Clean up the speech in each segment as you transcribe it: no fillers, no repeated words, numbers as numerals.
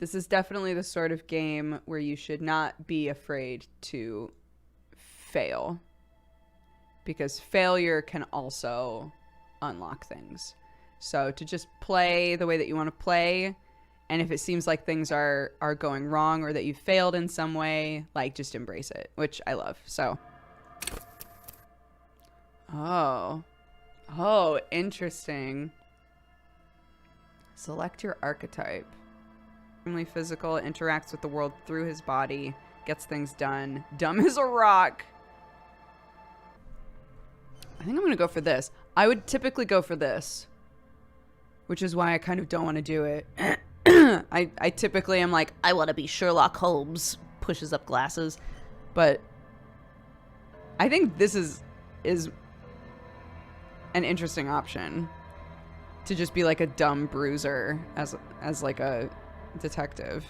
This is definitely the sort of game where you should not be afraid to fail, because failure can also unlock things. So to just play the way that you want to play, and if it seems like things are going wrong or that you failed in some way, like, just embrace it, which I love. So oh, interesting. Select your archetype. Extremely physical, interacts with the world through his body, gets things done. Dumb as a rock. I think I'm gonna go for this. I would typically go for this, which is why I kind of don't want to do it. I typically am like, I want to be Sherlock Holmes, pushes up glasses, but I think this is an interesting option, to just be like a dumb bruiser as like a detective.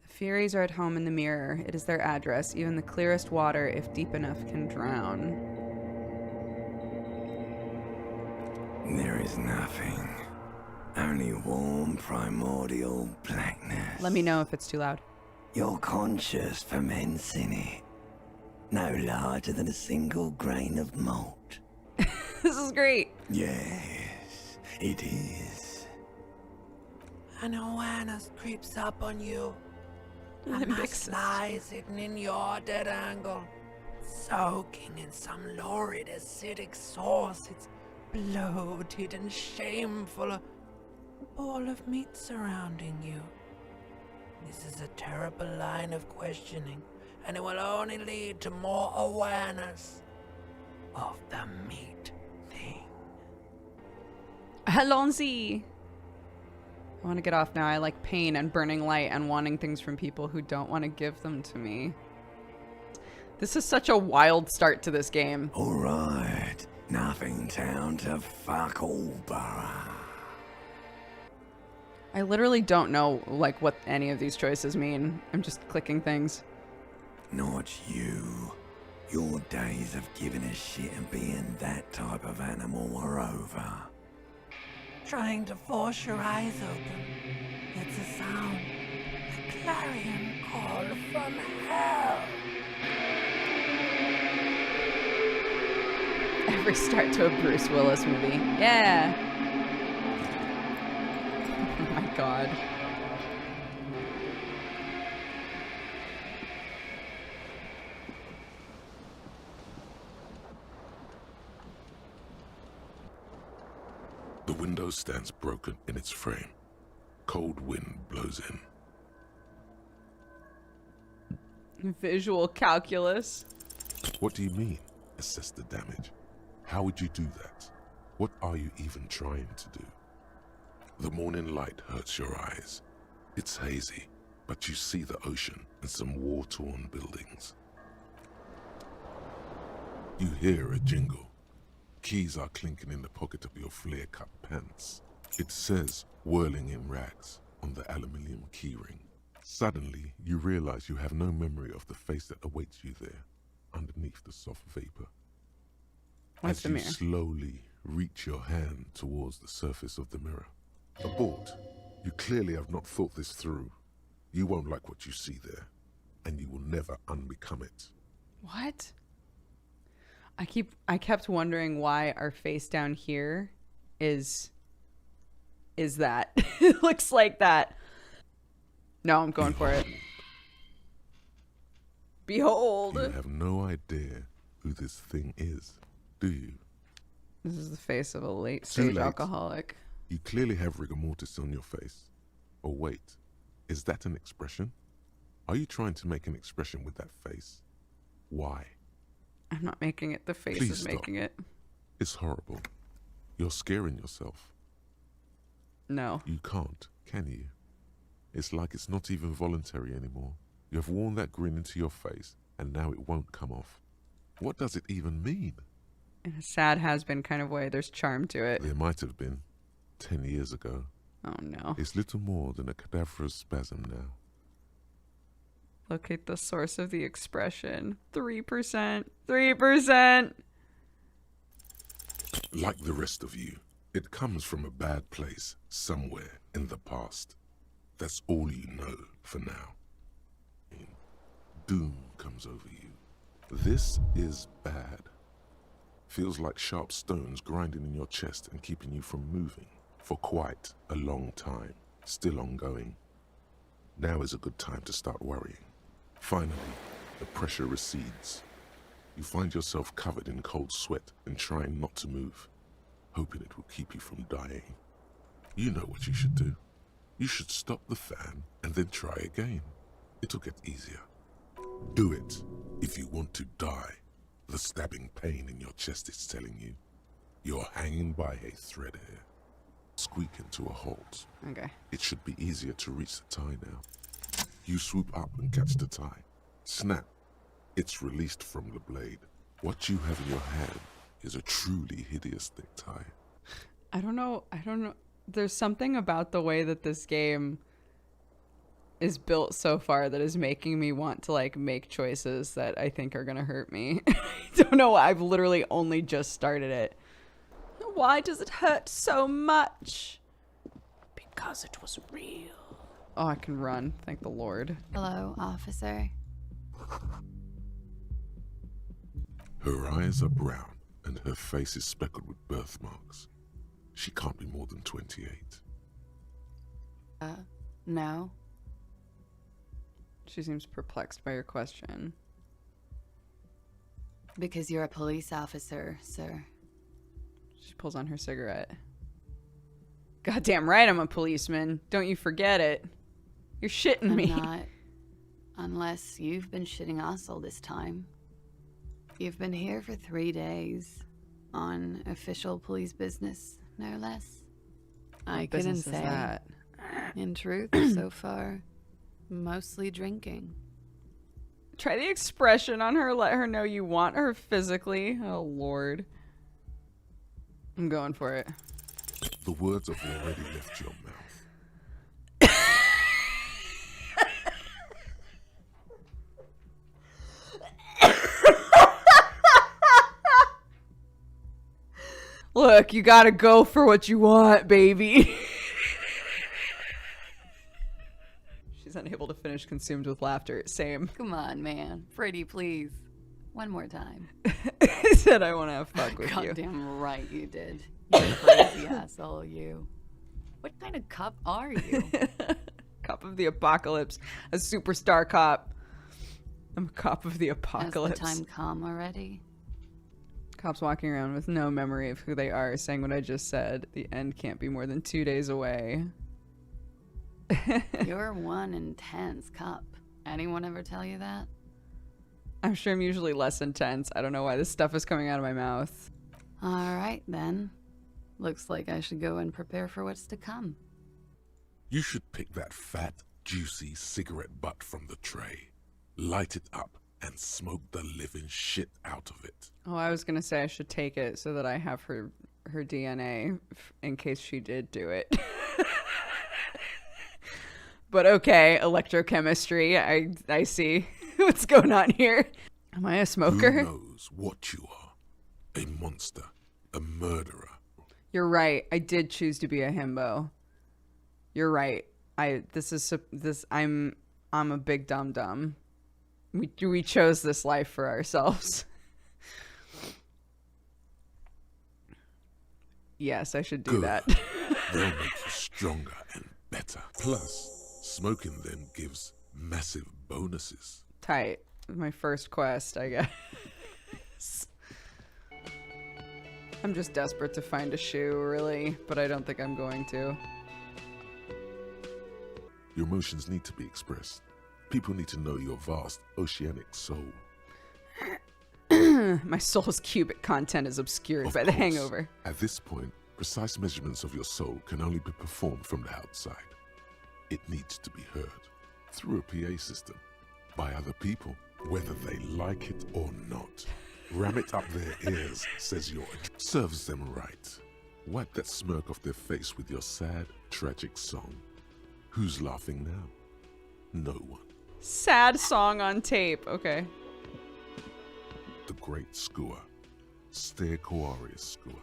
The Furies are at home in the mirror. It is their address. Even the clearest water, if deep enough, can drown. There is nothing. Only warm, primordial blackness. Let me know if it's too loud. Your conscience ferments in it. No larger than a single grain of malt. This is great. Yes, it is. An awareness creeps up on you. A Limbic mask system. lies hidden in your dead angle, soaking in some lurid acidic sauce. It's bloated and shameful, a ball of meat surrounding you. This is a terrible line of questioning, and it will only lead to more awareness of the meat thing. Allons-y. I want to get off now. I like pain and burning light and wanting things from people who don't want to give them to me. This is such a wild start to this game. Alright, nothing town to fuck all borough. I literally don't know like what any of these choices mean. I'm just clicking things. Not you. Your days of giving a shit and being that type of animal are over. Trying to force your eyes open. It's a sound. A clarion call from hell. Every start to a Bruce Willis movie. Yeah. Oh my god. The window stands broken in its frame. Cold wind blows in. Visual calculus. What do you mean, assess the damage? How would you do that? What are you even trying to do? The morning light hurts your eyes. It's hazy, but you see the ocean and some war-torn buildings. You hear a jingle. Keys are clinking in the pocket of your flare-cut pants. It says, whirling in rags, on the aluminium keyring. Suddenly, you realize you have no memory of the face that awaits you there, underneath the soft vapor. What's As the you mirror? slowly reach your hand towards the surface of the mirror. Abort. You clearly have not thought this through. You won't like what you see there, and you will never unbecome it. What? I kept wondering why our face down here is that. It looks like that. No, I'm going for it. Behold. You have no idea who this thing is, do you? This is the face of a late Too stage late. alcoholic. You clearly have rigor mortis on your face. Or wait, is that an expression? Are you trying to make an expression with that face? Why? I'm not making it. The face Please is stop. making it. It's horrible. You're scaring yourself. No. You can't, can you? It's like it's not even voluntary anymore. You have worn that grin into your face, and now it won't come off. What does it even mean? In a sad has-been kind of way, there's charm to it. There might have been 10 years ago. Oh no. It's little more than a cadaverous spasm now. Locate the source of the expression. 3%. 3%. Like the rest of you, it comes from a bad place somewhere in the past. That's all you know for now. Doom comes over you. This is bad. Feels like sharp stones grinding in your chest and keeping you from moving for quite a long time. Still ongoing. Now is a good time to start worrying. Finally, the pressure recedes. You find yourself covered in cold sweat and trying not to move, hoping it will keep you from dying. You know what you should do. You should stop the fan and then try again. It'll get easier. Do it if you want to die. The stabbing pain in your chest is telling you. You're hanging by a thread here. Squeak into a halt. Okay. It should be easier to reach the tie now. You swoop up and catch the tie. Snap. It's released from the blade. What you have in your hand is a truly hideous thick tie. I don't know. There's something about the way that this game is built so far that is making me want to like make choices that I think are gonna hurt me. I don't know. I've literally only just started it. Why does it hurt so much? Because it was real. Oh, I can run. Thank the Lord. Hello, officer. Her eyes are brown and her face is speckled with birthmarks. She can't be more than 28. No. She seems perplexed by your question. Because you're a police officer, sir. She pulls on her cigarette. Goddamn right I'm a policeman. Don't you forget it. You're shitting me. I'm not. Unless you've been shitting us all this time. You've been here for 3 days. On official police business, no less. I couldn't Business is say. that? In truth, so far, mostly drinking. Try the expression on her. Let her know you want her physically. Oh, Lord. I'm going for it. The words have already left your mouth. Look, you gotta go for what you want, baby. She's unable to finish, consumed with laughter. Same. Come on, man. Pretty please. One more time. I said I want to have fuck with you. Goddamn right you did. You crazy asshole, you. What kind of cop are you? Cop of the apocalypse. A superstar cop. I'm a cop of the apocalypse. Has the time come already? Cops walking around with no memory of who they are, saying what I just said. The end can't be more than 2 days away. You're one intense cop. Anyone ever tell you that? I'm sure I'm usually less intense. I don't know why this stuff is coming out of my mouth. All right, then. Looks like I should go and prepare for what's to come. You should pick that fat, juicy cigarette butt from the tray, light it up, and smoke the living shit out of it. Oh, I was gonna say I should take it so that I have her DNA in case she did do it. But okay, electrochemistry. I see what's going on here. Am I a smoker? Who knows what you are? A monster, a murderer. You're right. I did choose to be a himbo. You're right. I'm a big dum-dum. We chose this life for ourselves. Yes, I should do Good. that. They'll make you stronger and better. Plus, smoking then gives massive bonuses. Tight. My first quest, I guess. I'm just desperate to find a shoe, really, but I don't think I'm going to. Your emotions need to be expressed. People need to know your vast oceanic soul. My soul's cubic content is obscured Of by the course, hangover. At this point, precise measurements of your soul can only be performed from the outside. It needs to be heard through a PA system by other people, whether they like it or not. Ram it up their ears, says your serves them right. Wipe that smirk off their face with your sad, tragic song. Who's laughing now? No one. Sad song on tape. Okay. The great Skua. Stegoarius Skua.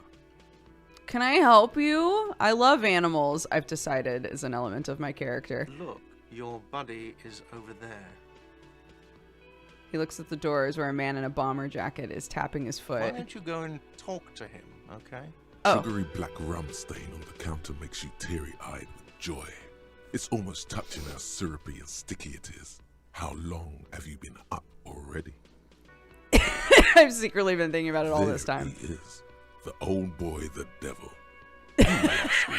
Can I help you? I love animals, I've decided is an element of my character. Look, your buddy is over there. He looks at the doors where a man in a bomber jacket is tapping his Why foot. don't you go and talk to him, okay? Oh. Sugary black rum stain on the counter makes you teary-eyed with joy. It's almost touching how syrupy and sticky it is. How long have you been up already? I've secretly been thinking about it all There this time. he is, the old boy, the devil. You are sweet.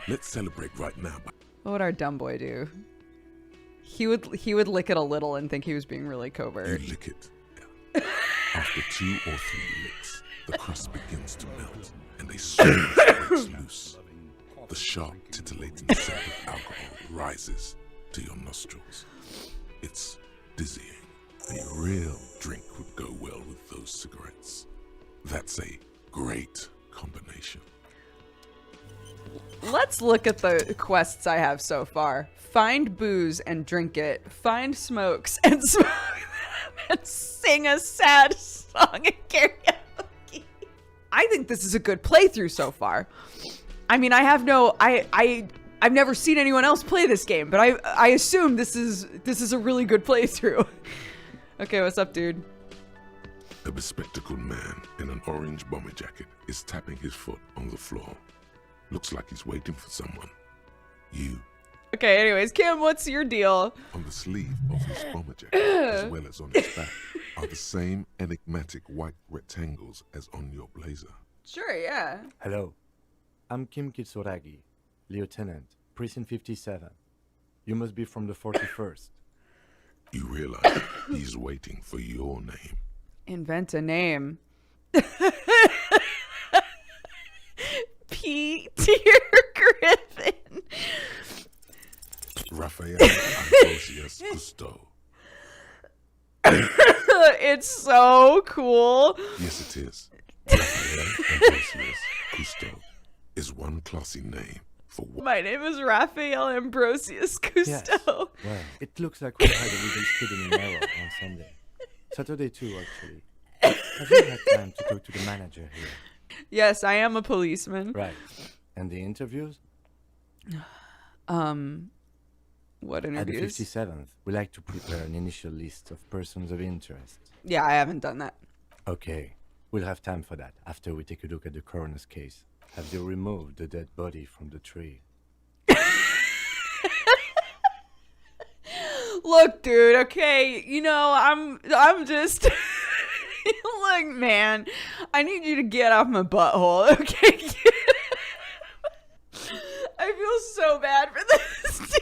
Let's celebrate right now. What would our dumb boy do? He would lick it a little and think he was being really You covert. lick it. Yeah. After 2 or 3 licks, the crust begins to melt, and a sweetness breaks loose. The sharp, titillating scent of alcohol rises to your nostrils. It's dizzying. A real drink would go well with those cigarettes. That's a great combination. Let's look at the quests I have so far. Find booze and drink it. Find smokes and smoke them. And sing a sad song at karaoke. I think this is a good playthrough so far. I mean, I've never seen anyone else play this game, but I assume this is a really good playthrough. Okay, what's up, dude? A bespectacled man in an orange bomber jacket is tapping his foot on the floor. Looks like he's waiting for someone. You. Okay, anyways, Kim, what's your deal? On the sleeve of his bomber jacket, as well as on his back, are the same enigmatic white rectangles as on your blazer. Sure, yeah. Hello. I'm Kim Kitsuragi, Lieutenant, Precinct 57. You must be from the 41st. You realize he's waiting for your name. Invent a name. Peter Griffin. Raphael Ambrosius Cousteau. It's so cool. Yes, it is. Raphael Ambrosius Cousteau is one classy name for one. My name is Raphael Ambrosius Yes. Cousteau. Well, it looks like we had a little speeding in error on Sunday. Saturday too, actually. Have you had time to talk to the manager here? Yes, I am a policeman. Right. And the interviews? What At the interviews? 57th, we like to prepare an initial list of persons of interest. Yeah, I haven't done that. Okay, we'll have time for that after we take a look at the coroner's case. Have you removed the dead body from the tree? Look, dude, okay, you know, I'm just look, man, I need you to get off my butthole, okay? I feel so bad for this.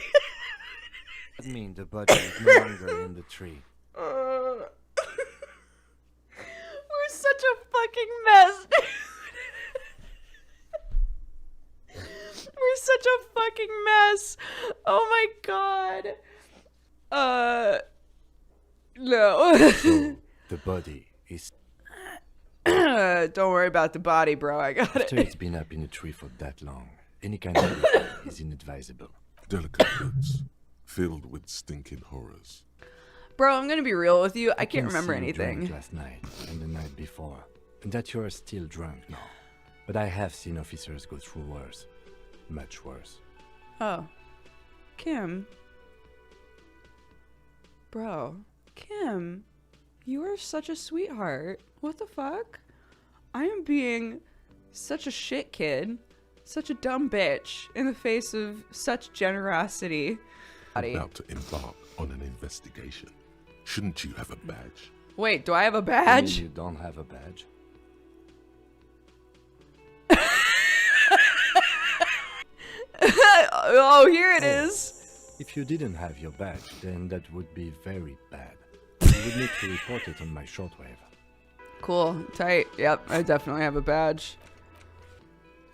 I mean, the body is no longer in the tree. We're such a fucking mess. We're such a fucking mess. Oh my god. No. So, the body is... Don't worry about the body, bro. I got After it. it's been up in a tree for that long, any kind of repair is inadvisable. Delicate goods filled with stinking horrors. Bro, I'm gonna be real with you. I can't can remember see you drunk anything. last night and the night before, and that you are still drunk now. But I have seen officers go through worse. Much worse. Oh. Kim. Bro. Kim. You are such a sweetheart. What the fuck? I am being such a shit kid. Such a dumb bitch in the face of such generosity. About to embark on an investigation. Shouldn't you have a badge? Wait, do I have a You mean badge? you don't have a badge? Oh, here it is. If you didn't have your badge, then that would be very bad. You would need to report it on my shortwave. Cool. Tight. Yep, I definitely have a badge.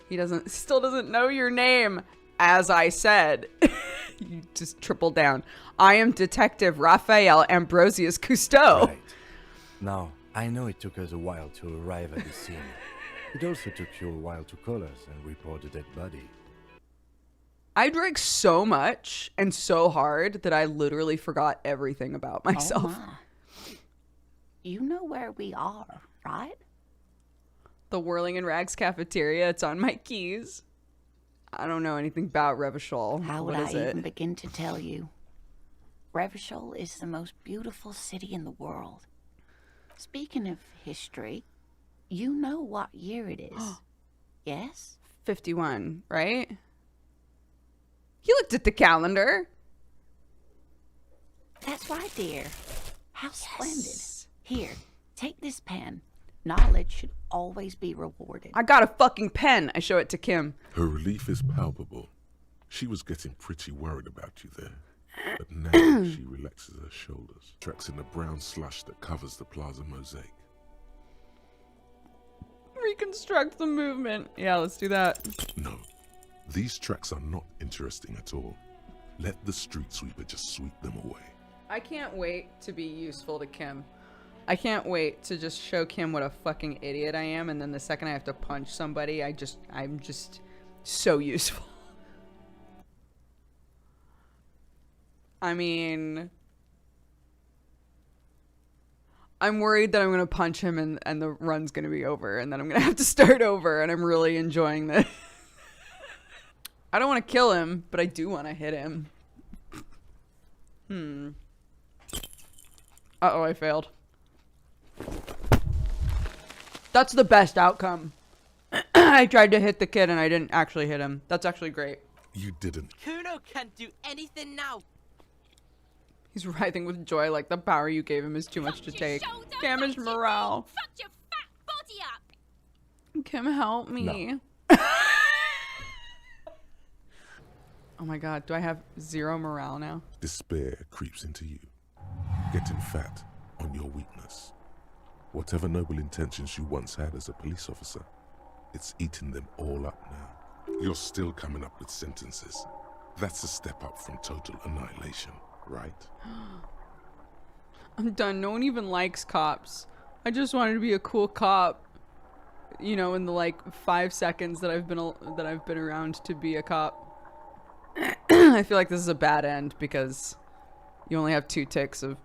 He still doesn't know your name, as I said. You just triple down. I am Detective Raphael Ambrosius Cousteau. Right. Now, I know it took us a while to arrive at the scene. It also took you a while to call us and report the dead body. I drank so much and so hard that I literally forgot everything about myself. Oh my. You know where we are, right? The The Whirling in Rags cafeteria. It's on my keys. I don't know anything about Revachol. How would What I is it? even begin to tell you? Revachol is the most beautiful city in the world. Speaking of history, you know what year it is. Yes? 51, right? He looked at the calendar. That's right, dear. How splendid. Here, take this pen. Knowledge should always be rewarded. I got a fucking pen. I show it to Kim. Her relief is palpable. She was getting pretty worried about you there. But now she relaxes her shoulders, tracks in the brown slush that covers the plaza mosaic. Reconstruct the movement. Yeah, let's do that. No, these tracks are not interesting at all. Let the street sweeper just sweep them away. I can't wait to be useful to Kim. I can't wait to just show Kim what a fucking idiot I am, and then the second I have to punch somebody, I'm just so useful. I mean, I'm worried that I'm going to punch him and the run's going to be over, and then I'm going to have to start over, and I'm really enjoying this. I don't want to kill him, but I do want to hit him. Uh-oh, I failed. That's the best outcome. I tried to hit the kid and I didn't actually hit him. That's actually great. You didn't. Kuno can't do anything now. He's writhing with joy like the power you gave him is too much to take. Damage morale. Fuck your fat body up. Kim, help me. No. Oh my god, do I have 0 morale now? Despair creeps into you, getting fat on your weakness. Whatever noble intentions you once had as a police officer, it's eating them all up now. You're still coming up with sentences. That's a step up from total annihilation, right? I'm done. No one even likes cops. I just wanted to be a cool cop. You know, in the like 5 seconds that I've been around to be a cop. I feel like this is a bad end because you only have 2 ticks of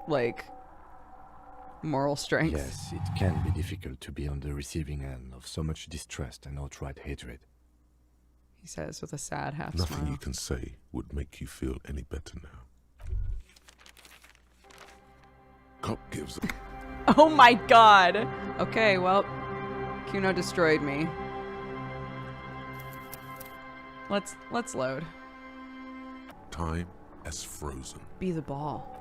like moral strength. Yes, it can be difficult to be on the receiving end of so much distrust and outright hatred. He says with a sad half Nothing smile. you can say would make you feel any better now. Cop gives up. Oh my god. Okay, well, Kuno destroyed me. Let's load. Time as frozen. Be the ball.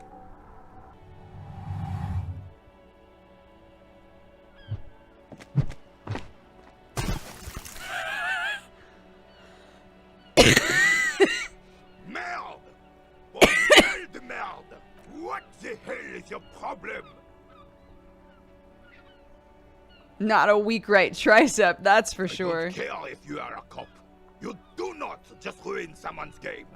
Merde! Bordel de merde! What the hell is your problem? Not a weak right tricep, that's for I sure. don't care if you are a cop. You do not just ruin someone's game.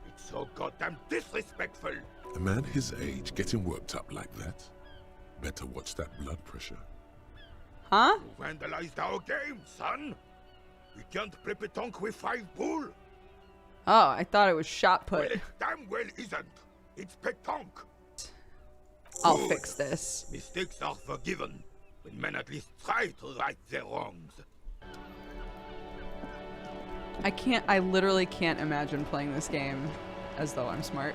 It's so goddamn disrespectful. A man his age getting worked up like that? Better watch that blood pressure. Huh? You vandalized our game, son. We can't play pétanque with 5 bull. Oh, I thought it was shot Well, put. it damn well isn't. It's pétanque. I'll Good. fix this. Mistakes are forgiven when men at least try to right their wrongs. I literally can't imagine playing this game as though I'm smart.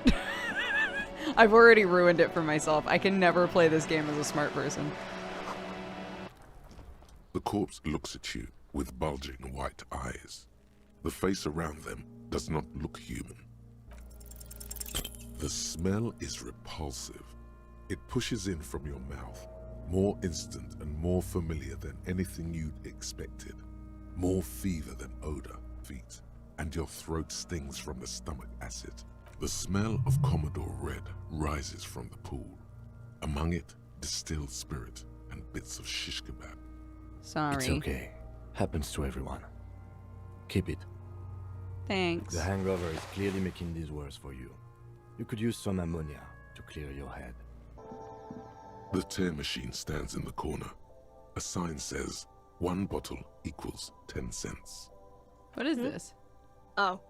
I've already ruined it for myself. I can never play this game as a smart person. The corpse looks at you with bulging white eyes. The face around them does not look human. The smell is repulsive. It pushes in from your mouth, more instant and more familiar than anything you'd expected. More fever than odor, feet, and your throat stings from the stomach acid. The smell of Commodore Red rises from the pool. Among it, distilled spirit and bits of shish kebab. Sorry. It's okay. Happens to everyone. Keep it. Thanks. The hangover is clearly making this worse for you. You could use some ammonia to clear your head. The tear machine stands in the corner. A sign says, 1 bottle equals 10 cents. What is this? Oh,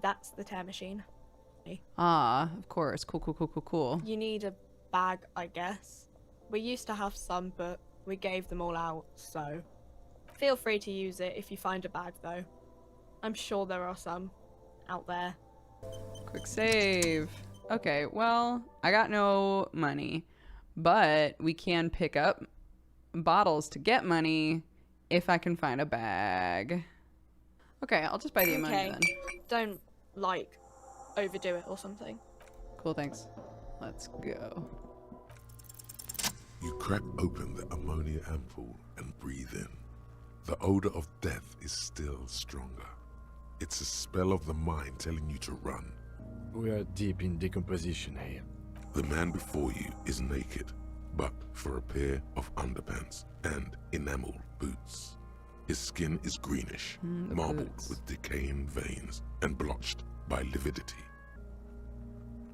that's the tear machine. Ah, of course. Cool. You need a bag, I guess. We used to have some, but we gave them all out, so Feel free to use it if you find a bag, though. I'm sure there are some out there. Quick save. Okay, well, I got no money, but we can pick up bottles to get money if I can find a bag. Okay, I'll just buy the ammonia then. Don't, like, overdo it or something. Cool, thanks. Let's go. You crack open the ammonia ampoule and breathe in. The odor of death is still stronger. It's a spell of the mind telling you to run. We are deep in decomposition here. The man before you is naked, but for a pair of underpants and enameled boots. His skin is greenish, marbled with decaying veins and blotched by lividity.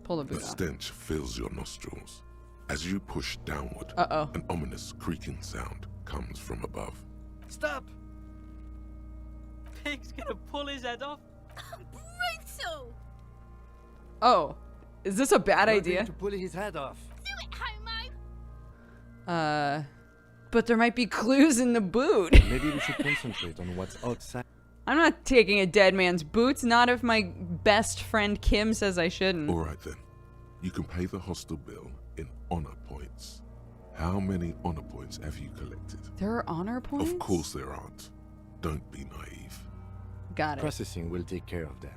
Pull the boot The off. stench fills your nostrils. As you push downward, Uh-oh. an ominous creaking sound comes from above. Stop! Pig's gonna pull his head off. Brutal! Oh, is this a bad We're idea? going to pull his head off. Do it, homo! But there might be clues in the boot. Maybe we should concentrate on what's outside. I'm not taking a dead man's boots, not if my best friend Kim says I shouldn't. Alright then, you can pay the hostel bill in honor points. How many honor points have you collected? There are honor points? Of course there aren't. Don't be naive. Got it. Processing will take care of them.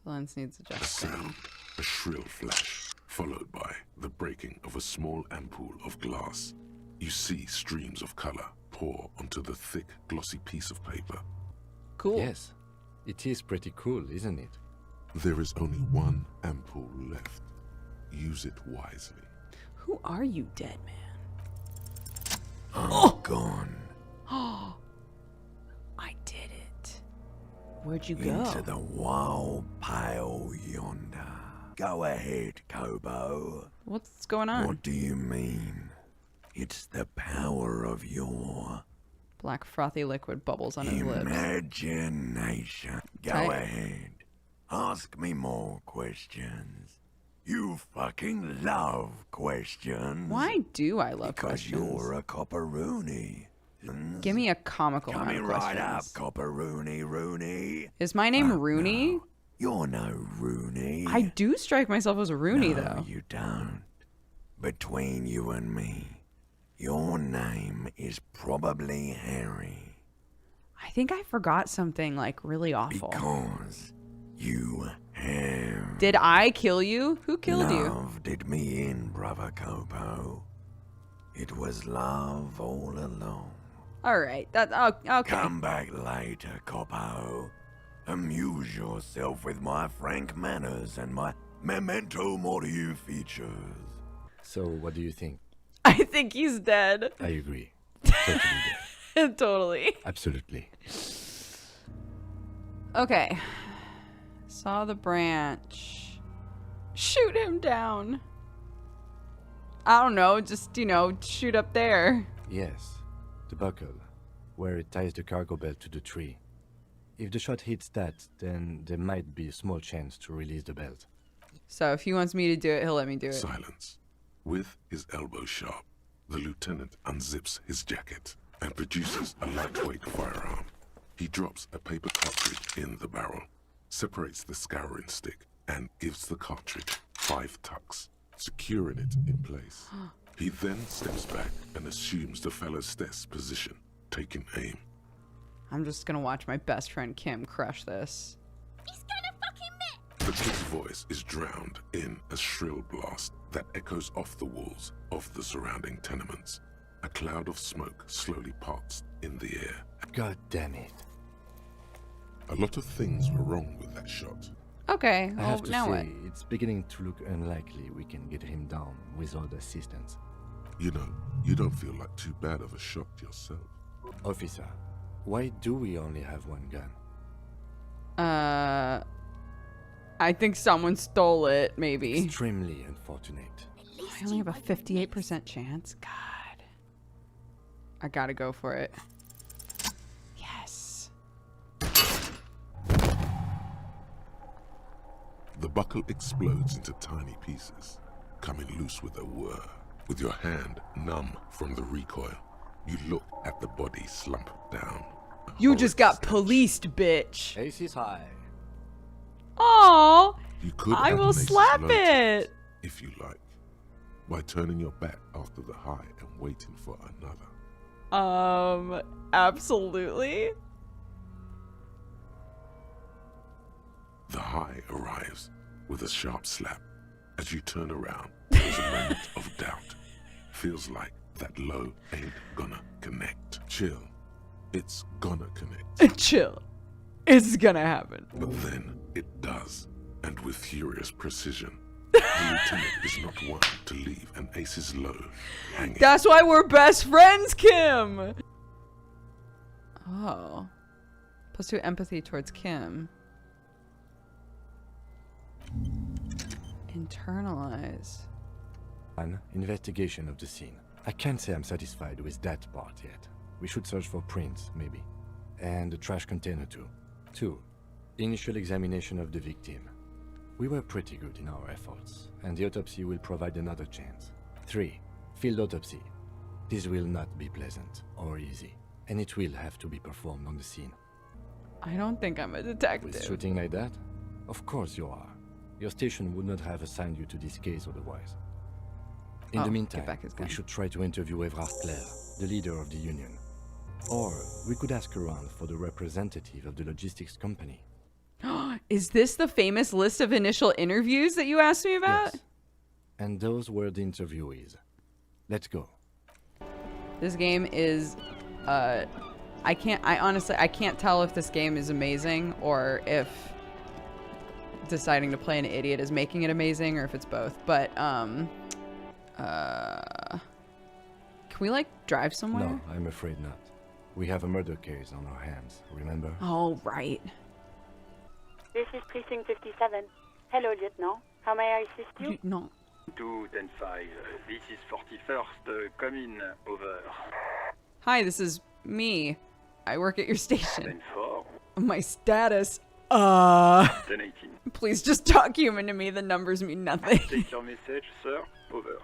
The lens needs A adjusting. sound, a shrill flash, followed by the breaking of a small ampoule of glass. You see streams of color pour onto the thick, glossy piece of paper. Cool. Yes, it is pretty cool, isn't it? There is only one ampoule left. Use it wisely. Who are you, dead man? I'm gone. Oh, I did it. Where'd you go? Into the wild pale yonder. Go ahead, Kobo. What's going on? What do you mean? It's the power of your Black frothy liquid bubbles on his lips. imagination. Go Tight. ahead. Ask me more questions. You fucking love questions. Why do I love Because questions? you're a copperoony. Give me a comical amount Coming of right up, questions. copperoony Rooney. Is my name Rooney? No, you're no Rooney. I do strike myself as a Rooney, No, though. you don't. Between you and me, your name is probably Harry. I think I forgot something, like, really awful. Because you have Did I kill you? Who killed you? love did me in, brother Copo. It was love all along. All right. Okay. Come back later, Copo. Amuse yourself with my frank manners and my memento mori features. So, what do you think? I think he's dead. I agree. Totally dead. Totally. Absolutely. Okay. Saw the branch. Shoot him down. I don't know. Just, shoot up there. Yes, the buckle, where it ties the cargo belt to the tree. If the shot hits that, then there might be a small chance to release the belt. So if he wants me to do it, he'll let me do it. Silence. With his elbow sharp, the lieutenant unzips his jacket and produces a lightweight firearm. He drops a paper cartridge in the barrel, separates the scouring stick, and gives the cartridge 5 tucks, securing it in place. He then steps back and assumes the fellow's desk position, taking aim. I'm just gonna watch my best friend Kim crush this. He's gonna fucking miss! The kid's voice is drowned in a shrill blast that echoes off the walls of the surrounding tenements. A cloud of smoke slowly parts in the air. God damn it. A lot of things were wrong with that shot. Okay, I well, have to now say, what? it's beginning to look unlikely we can get him down without assistance. You know, you don't feel like too bad of a shot yourself. Officer, why do we only have one gun? I think someone stole it, maybe. Extremely unfortunate. I only have a 58% chance? God. I gotta go for it. Yes. The buckle explodes into tiny pieces, coming loose with a whir. With your hand numb from the recoil, You look at the body slump down. A You just horrid got stench. policed, bitch. Ace is high. Oh, You could I add will an ace's slap low to it. if you like, by turning your back after the high and waiting for another. Absolutely. The high arrives with a sharp slap. As you turn around, there's a moment of doubt. Feels like that low ain't gonna connect. Chill. It's gonna connect. Chill. It's gonna happen. But then it does, and with furious precision. The lieutenant is not one to leave an ace's low hanging. That's why we're best friends, Kim. Oh. +2 empathy towards Kim. Internalize. An investigation of the scene. I can't say I'm satisfied with that part yet. We should search for prints, maybe. And the trash container too. 2. Initial examination of the victim. We were pretty good in our efforts, and the autopsy will provide another chance. 3. Field autopsy. This will not be pleasant or easy, and it will have to be performed on the scene. I don't think I'm a detective. With shooting like that? Of course you are. Your station would not have assigned you to this case otherwise. In Oh, the get meantime, back his we gun. should try to interview Evrard Claire, the leader of the union. Or we could ask around for the representative of the logistics company. Is this the famous list of initial interviews that you asked me about? Yes. And those were the interviewees. Let's go. This game is, I honestly, I can't tell if this game is amazing or if deciding to play an idiot is making it amazing or if it's both. But, can we, like, drive somewhere? No, I'm afraid not. We have a murder case on our hands, remember? Oh, right. This is Precinct 57. Hello, Lieutenant. How may I assist you? No. 2-10-5. This is 41st. Come in. Over. Hi, this is me. I work at your station. 10-4. My status, 10-18. please just talk human to me. The numbers mean nothing. Take your message, sir. Over.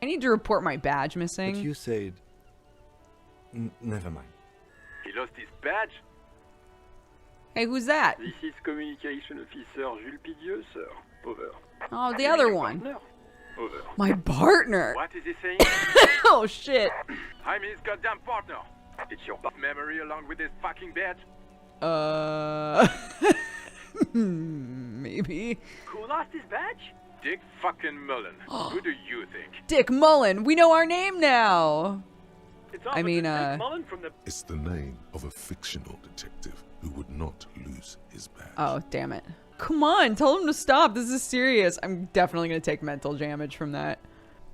I need to report my badge missing. But you said... never mind. He lost his badge? Hey, who's that? This is Communication Officer Jules Pidieux, sir. Over. Oh, the other one. Partner? Over. My partner. What is he saying? Oh, shit. I'm his goddamn partner. It's your memory along with his fucking badge. Maybe. Who lost his badge? Dick fucking Mullen. Who do you think? Dick Mullen. We know our name now. It's I mean, Dick Mullen from the... It's the name of a fictional detective who would not lose his badge. Oh, damn it. Come on, tell him to stop. This is serious. I'm definitely going to take mental damage from that.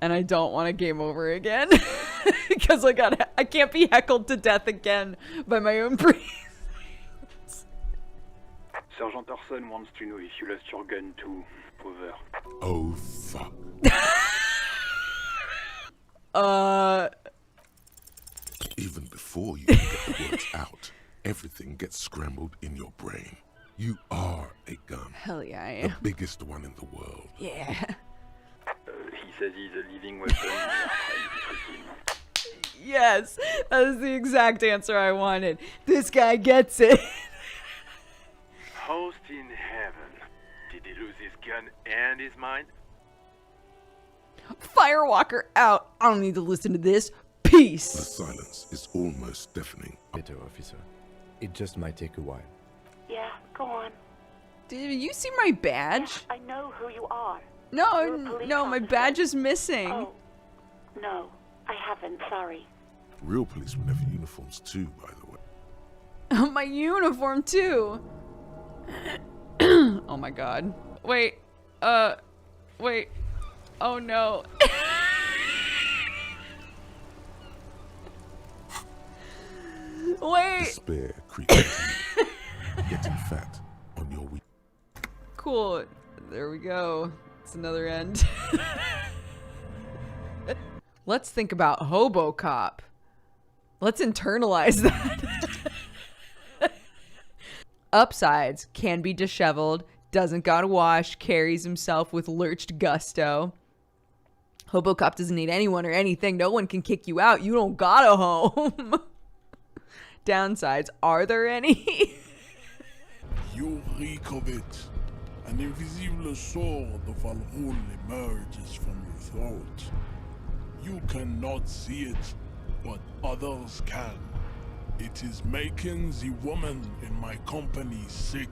And I don't want to game over again. Because I can't be heckled to death again by my own priest. Sergeant Orson wants to know if you lost your gun too. Over. Oh, fuck. Even before you can get the words out, everything gets scrambled in your brain. You are a gun. Hell yeah, I The am. biggest one in the world. Yeah. He says he's a living weapon. We are trying to shoot him. Yes, that is the exact answer I wanted. This guy gets it. Host in heaven. Did he lose his gun and his mind? Firewalker out. I don't need to listen to this. The Peace. silence is almost deafening. Better, officer. It just might take a while. Yeah, go on. Did you see my badge? I know who you are. No, You're a police no, my officer. badge is missing. Oh, no, I haven't. Sorry. Real policemen have uniforms too, by the way. My uniform too. Oh my god. Wait. Wait. Oh no. Wait. Despair creeping into you, getting fat on your weak. Cool. There we go. It's another end. Let's think about Hobocop. Let's internalize that. Upsides: can be disheveled, doesn't gotta wash, carries himself with lurched gusto. Hobocop doesn't need anyone or anything. No one can kick you out. You don't got a home. Downsides, are there any? You reek of it. An invisible sword of Valhalla emerges from your throat. You cannot see it, but others can. It is making the woman in my company sick.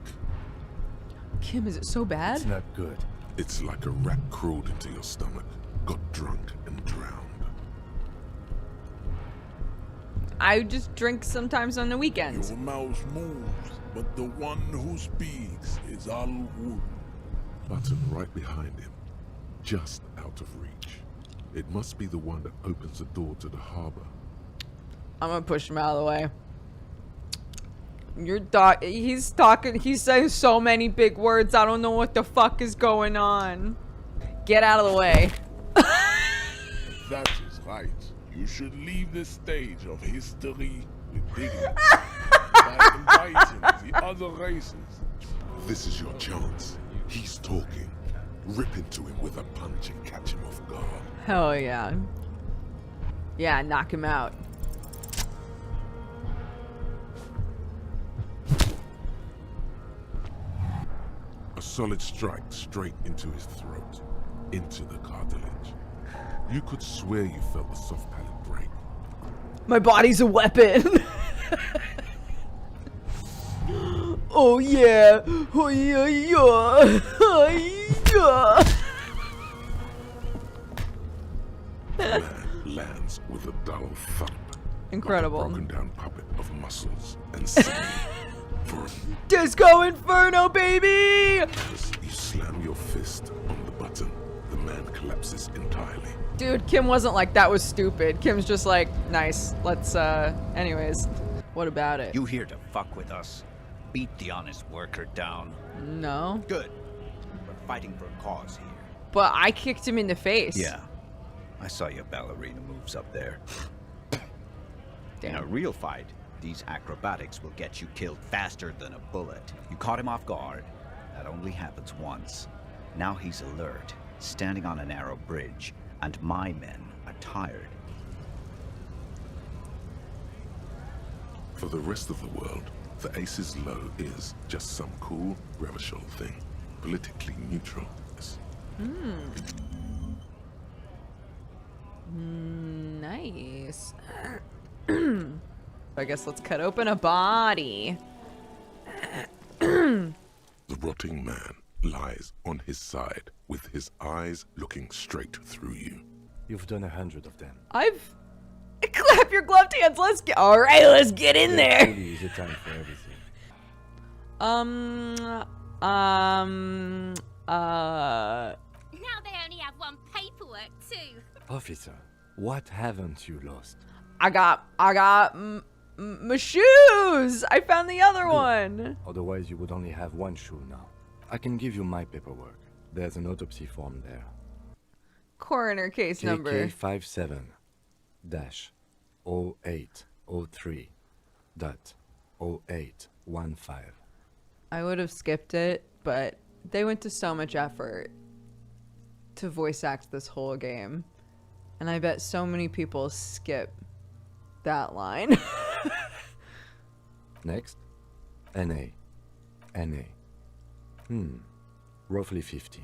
Kim, is it so bad? It's not good. It's like a rat crawled into your stomach, got drunk and drowned. I just drink sometimes on the weekends. Your mouth moves, but the one who speaks is Al-Ghul. Button right behind him, just out of reach. It must be the one that opens the door to the harbor. I'm gonna push him out of the way. He's talking, he's saying so many big words, I don't know what the fuck is going on. Get out of the way. That is right. You should leave the stage of history with dignity by inviting the other races. This is your chance. He's talking. Rip into him with a punch and catch him off guard. Hell yeah. Yeah, knock him out. A solid strike straight into his throat, into the cartilage. You could swear you felt the soft palate break. My body's a weapon. Oh yeah. Oh yeah, yeah. Oh, yeah. The man lands with a dull thump. Incredible. Like a broken down puppet of muscles and singing for Disco Inferno, baby! As you slam your fist on the button, the man collapses entirely. Dude, Kim wasn't like, that was stupid. Kim's just like, nice. Let's, anyways. What about it? You here to fuck with us? Beat the honest worker down? No. Good. We're fighting for a cause here. But I kicked him in the face. Yeah. I saw your ballerina moves up there. Damn. In a real fight, these acrobatics will get you killed faster than a bullet. You caught him off guard. That only happens once. Now he's alert, standing on a narrow bridge, and my men are tired. For the rest of the world, the Ace's Low is just some cool Revachol thing. Politically neutral. Nice. I guess let's cut open a body. The rotting man lies on his side with his eyes looking straight through you. You've done 100 of them. Clap your gloved hands. Let's get. All right, let's get in there. Truly is a time for everything. Now they only have one paperwork too. Officer, what haven't you lost? I got my shoes. I found the other one. Otherwise, you would only have one shoe now. I can give you my paperwork. There's an autopsy form there. Coroner case number. KK57-0803.0815. I would have skipped it, but they went to so much effort to voice act this whole game. And I bet so many people skip that line. Next. NA. Roughly 50.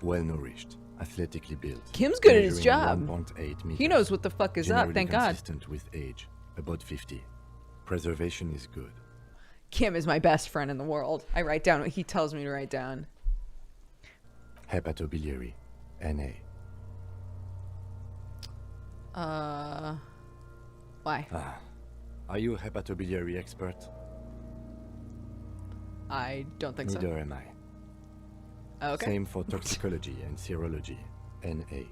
Well nourished. Athletically built. Kim's good at his job. 1.8 meters. He knows what the fuck is up, thank God. Consistent with age. About 50. Preservation is good. Kim is my best friend in the world. I write down what he tells me to write down. Hepatobiliary. NA. Why? Are you a hepatobiliary expert? I don't think Neither so. am I. Okay. Same for toxicology and serology. NA.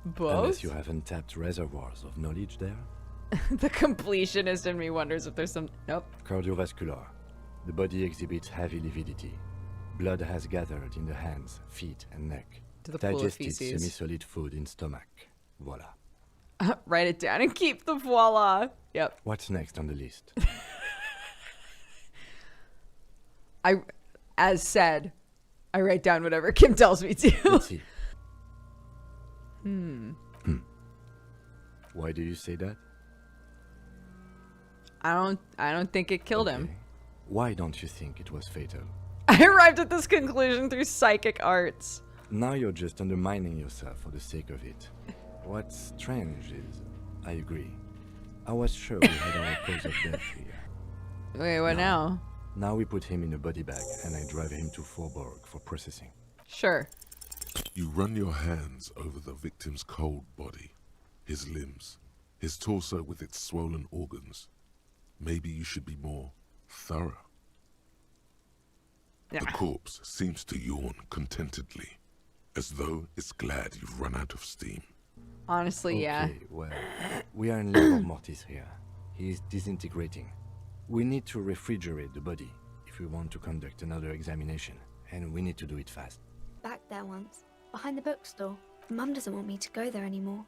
Both? Unless you have untapped reservoirs of knowledge there. The completionist in me wonders if there's some... Nope. Cardiovascular. The body exhibits heavy lividity. Blood has gathered in the hands, feet, and neck. To the pool of Digested feces. semi-solid food in stomach. Voila. Write it down and keep the voila. Yep. What's next on the list? As said, I write down whatever Kim tells me to. Let's see. Why do you say that? I don't think it killed him. Why don't you think it was fatal? I arrived at this conclusion through psychic arts. Now you're just undermining yourself for the sake of it. What's strange is, I agree. I was sure we had our cause of death here. Wait, what now? Now we put him in a body bag and I drive him to Forborg for processing. Sure. You run your hands over the victim's cold body, his limbs, his torso with its swollen organs. Maybe you should be more thorough. The corpse seems to yawn contentedly, as though it's glad you've run out of steam. Honestly, yeah. Okay, well, we are in level mortis here. He is disintegrating. We need to refrigerate the body if we want to conduct another examination, and we need to do it fast. Back there once, behind the bookstore. Mum doesn't want me to go there anymore.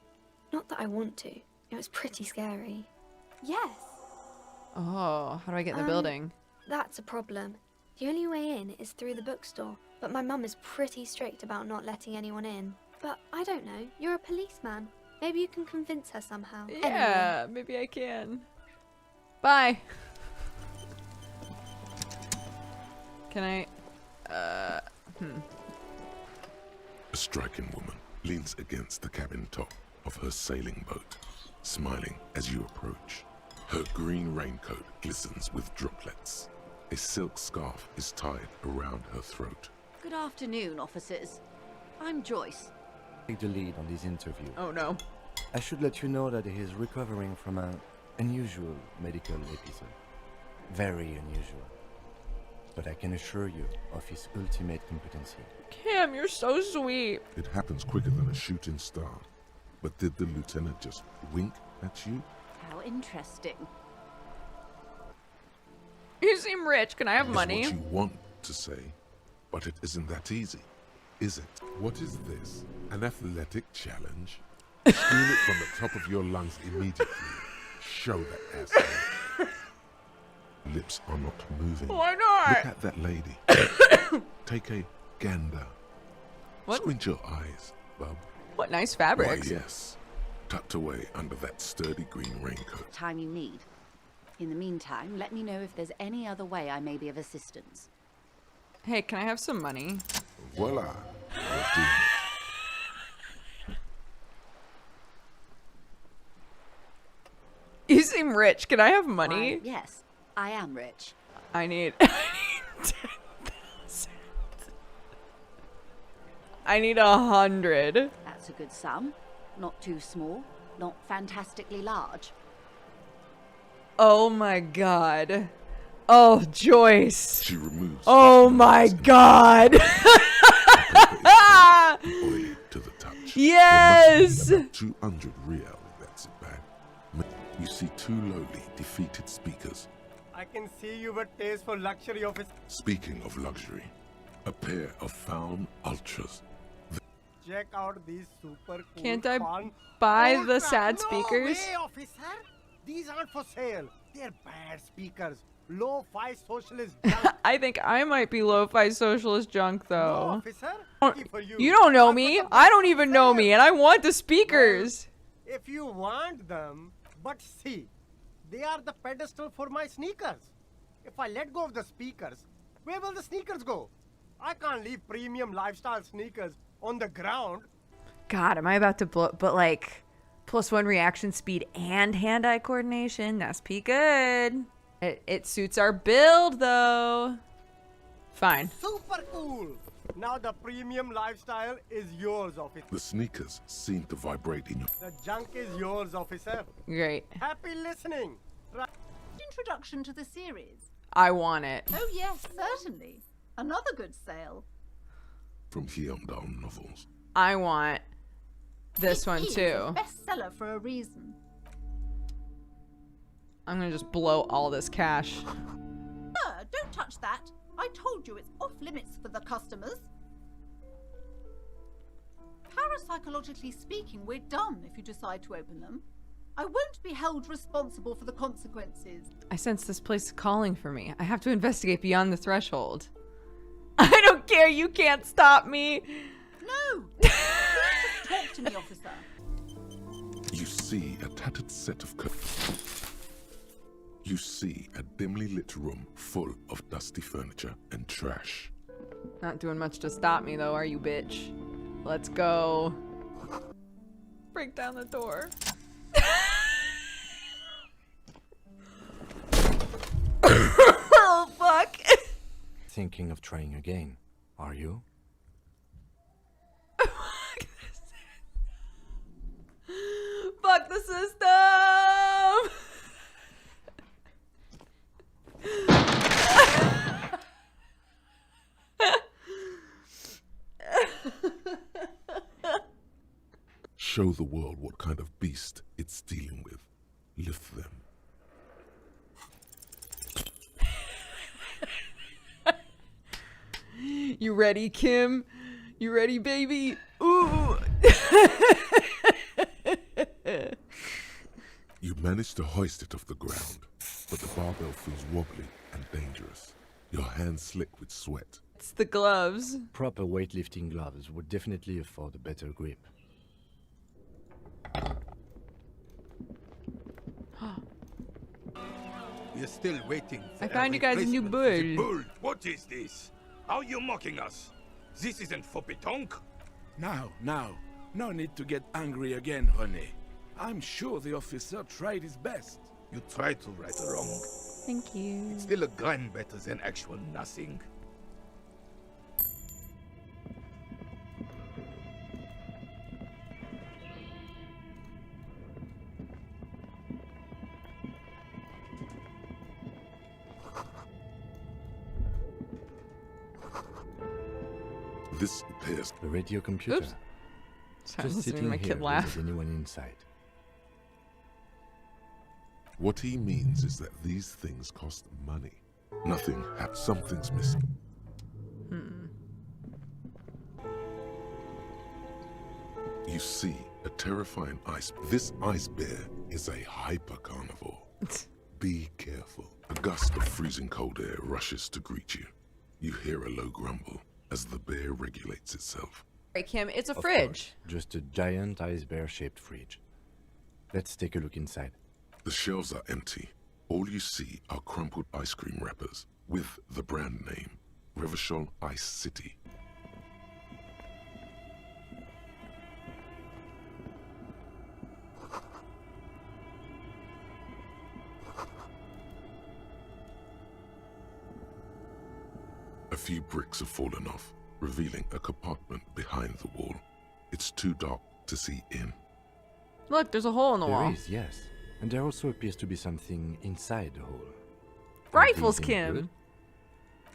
Not that I want to. It was pretty scary. Yes. Oh, how do I get in the building? That's a problem. The only way in is through the bookstore, but my mum is pretty strict about not letting anyone in. But I don't know, you're a policeman. Maybe you can convince her somehow. Yeah, anyway. maybe I can. Bye. Can I, A striking woman leans against the cabin top of her sailing boat, smiling as you approach. Her green raincoat glistens with droplets. A silk scarf is tied around her throat. Good afternoon, officers. I'm Joyce. Take the lead on this interview. Oh no. I should let you know that he is recovering from an unusual medical episode. Very unusual. But I can assure you of his ultimate competency. Cam, you're so sweet. It happens quicker than a shooting star. But did the lieutenant just wink at you? How interesting. You seem rich. Can I have It's money? what you want to say, but it isn't that easy, is it? What is this? An athletic challenge? Scream it from the top of your lungs immediately. Show that asshole. Lips are not moving. Why not? Look at that lady. Take a gander. What? Squint your eyes, bub. What nice fabrics. Why, yes. Tucked away under that sturdy green raincoat. Time you need. In the meantime, let me know if there's any other way I may be of assistance. Hey, can I have some money? Voila. You're doing it. You seem rich. Can I have money? Why, yes, I am rich. I need 10,000. I need 100. That's a good sum. Not too small, not fantastically large. Oh my god. Oh, Joyce. She removes. Oh my god. Oily to the touch. Yes. There must be about 200 real, that's it bad. You see two lowly, defeated speakers. I can see you have a taste for luxury, officer. Speaking of luxury, a pair of found ultras. Check out these super cool Can't I fun buy ultra- the sad speakers? No way, officer. These aren't for sale. They're bad speakers. Low-fi socialist junk. I think I might be lo-fi socialist junk though. officer. For You don't know me. I don't even know me, and I want the speakers. If you want them, but see, they are the pedestal for my sneakers. If I let go of the speakers, where will the sneakers go? I can't leave premium lifestyle sneakers on the ground. God, am I about to blow? But like, +1 reaction speed and hand-eye coordination. That's pretty good. It suits our build though. Fine. Super cool. Now the premium lifestyle is yours, officer. The sneakers seem to vibrate in your... The junk is yours, officer. Great. Happy listening. Introduction to the series. I want it. Oh yes, certainly. Another good sale. From here on down novels. I want this one It is too. a bestseller for a reason. I'm gonna just blow all this cash. Don't touch that. I told you it's off limits for the customers. Parapsychologically speaking, we're done if you decide to open them. I won't be held responsible for the consequences. I sense this place is calling for me. I have to investigate beyond the threshold. I don't care. You can't stop me. No! Please just Talk to me, officer. You see a tattered set of You see a dimly lit room full of dusty furniture and trash. Not doing much to stop me though, are you, bitch? Let's go. Break down the door. Oh, fuck. Thinking of trying again, are you? Fuck the system! Show the world what kind of beast it's dealing with. Lift them. You ready, Kim? You ready, baby? Ooh! You manage to hoist it off the ground, but the barbell feels wobbly and dangerous. Your hands slick with sweat. It's the gloves. Proper weightlifting gloves would definitely afford a better grip. We're still waiting. I found you guys a new bull. Bull, what is this? Are you mocking us? This isn't for pétanque. Now. No need to get angry again, René. I'm sure the officer tried his best. You tried to right a wrong. Thank you. It's still a gun better than actual nothing. This appears the radio computer. Oops. Sorry, Just listening to sitting my here. kid laugh. Is anyone inside? What he means is that these things cost money. Nothing. Something's missing. You see a terrifying ice. This ice bear is a hyper carnivore. Be careful. A gust of freezing cold air rushes to greet you. You hear a low grumble as the bear regulates itself. Right, Kim, it's a Of fridge. course, just a giant ice bear-shaped fridge. Let's take a look inside. The shelves are empty. All you see are crumpled ice cream wrappers with the brand name, Revachol Ice City. A few bricks have fallen off, revealing a compartment behind the wall. It's too dark to see in. Look, there's a hole in the wall. There is, yes. And there also appears to be something inside the hole. Rifles, Anything Kim. good?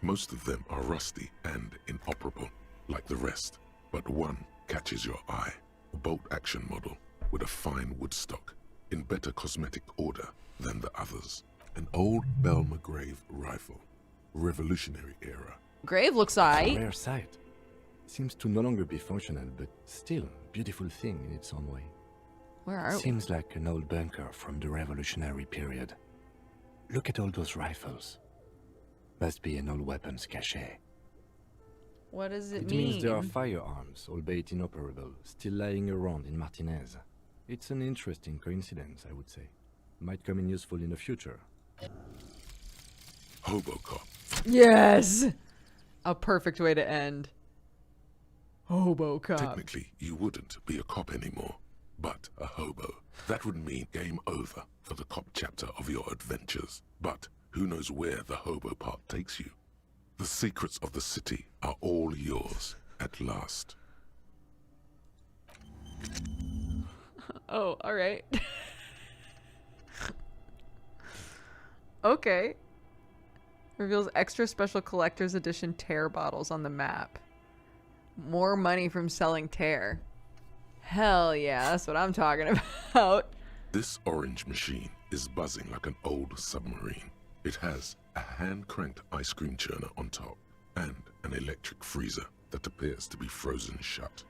Most of them are rusty and inoperable, like the rest, but one catches your eye. A bolt-action model with a fine wood stock, in better cosmetic order than the others. An old Belmagrave rifle, Revolutionary era. Grave looks A aight. rare sight. Seems to no longer be functional, but still a beautiful thing in its own way. Where are we? Seems like an old bunker from the Revolutionary period. Look at all those rifles. Must be an old weapons cache. What does it It mean? means there are firearms, albeit inoperable, still lying around in Martinez. It's an interesting coincidence, I would say. Might come in useful in the future. Hobocop. Yes! A perfect way to end. Hobocop. Technically, you wouldn't be a cop anymore, but a hobo. That would mean game over for the cop chapter of your adventures. But who knows where the hobo part takes you? The secrets of the city are all yours at last. Oh, alright. Okay. Reveals extra special collector's edition tear bottles on the map. More money from selling tear. Hell yeah, that's what I'm talking about. This orange machine is buzzing like an old submarine. It has a hand-cranked ice cream churner on top and an electric freezer that appears to be frozen shut.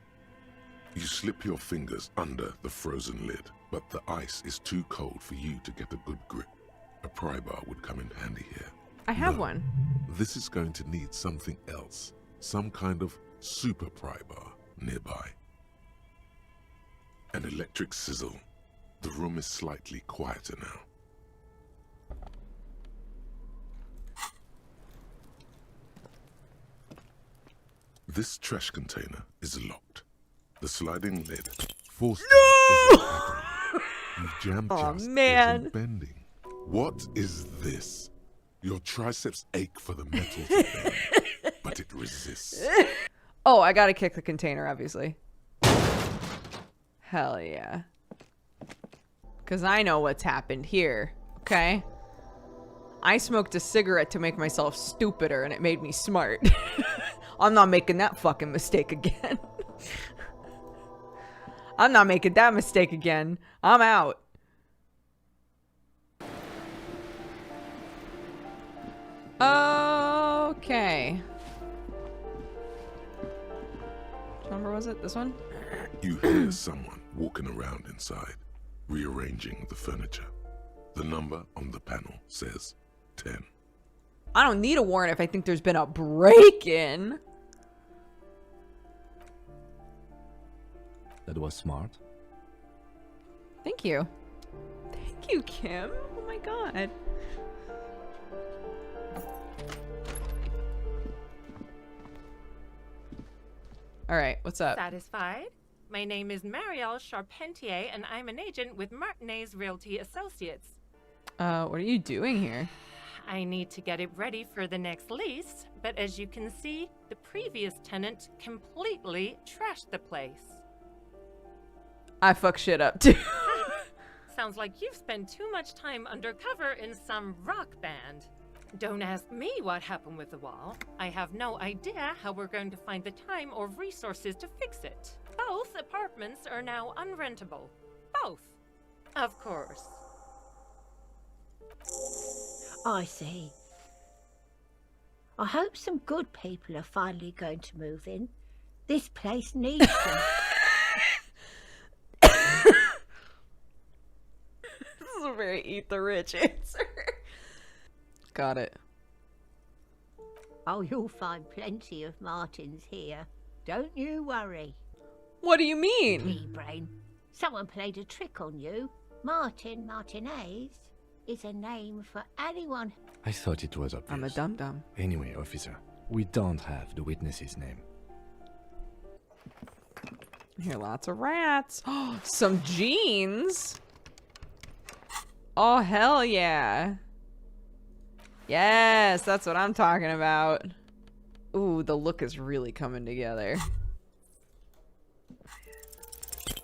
You slip your fingers under the frozen lid, but the ice is too cold for you to get a good grip. A pry bar would come in handy here. I have No, one. This is going to need something else. Some kind of super pry bar nearby. An electric sizzle. The room is slightly quieter now. This trash container is locked. The sliding lid forced is You've jammed just isn't bending. What is this? Your triceps ache for the metal to bend, but it resists. Oh, I gotta kick the container, obviously. Hell yeah. Because I know what's happened here, okay? I smoked a cigarette to make myself stupider, and it made me smart. I'm not making that fucking mistake again. I'm not making that mistake again. I'm out. Okay. Which number was it? This one? You hear someone walking around inside, rearranging the furniture. The number on the panel says 10. I don't need a warrant if I think there's been a break-in. That was smart. Thank you. Thank you, Kim. Oh my god. Alright, what's up? Satisfied? My name is Marielle Charpentier, and I'm an agent with Martinez Realty Associates. What are you doing here? I need to get it ready for the next lease, but as you can see, the previous tenant completely trashed the place. I fuck shit up too. Sounds like you've spent too much time undercover in some rock band. Don't ask me what happened with the wall. I have no idea how we're going to find the time or resources to fix it. Both apartments are now unrentable. Both. Of course. I see. I hope some good people are finally going to move in. This place needs them. This is a very eat the rich answer. Got it. Oh, you'll find plenty of Martins here. Don't you worry. What do you mean? Pea-brain. Someone played a trick on you. Martinez is a name for anyone. I thought it was obvious. I'm a dum-dum. Anyway, officer, we don't have the witness's name. I hear lots of rats. Oh, some jeans. Oh, hell yeah. Yes, that's what I'm talking about. Ooh, the look is really coming together.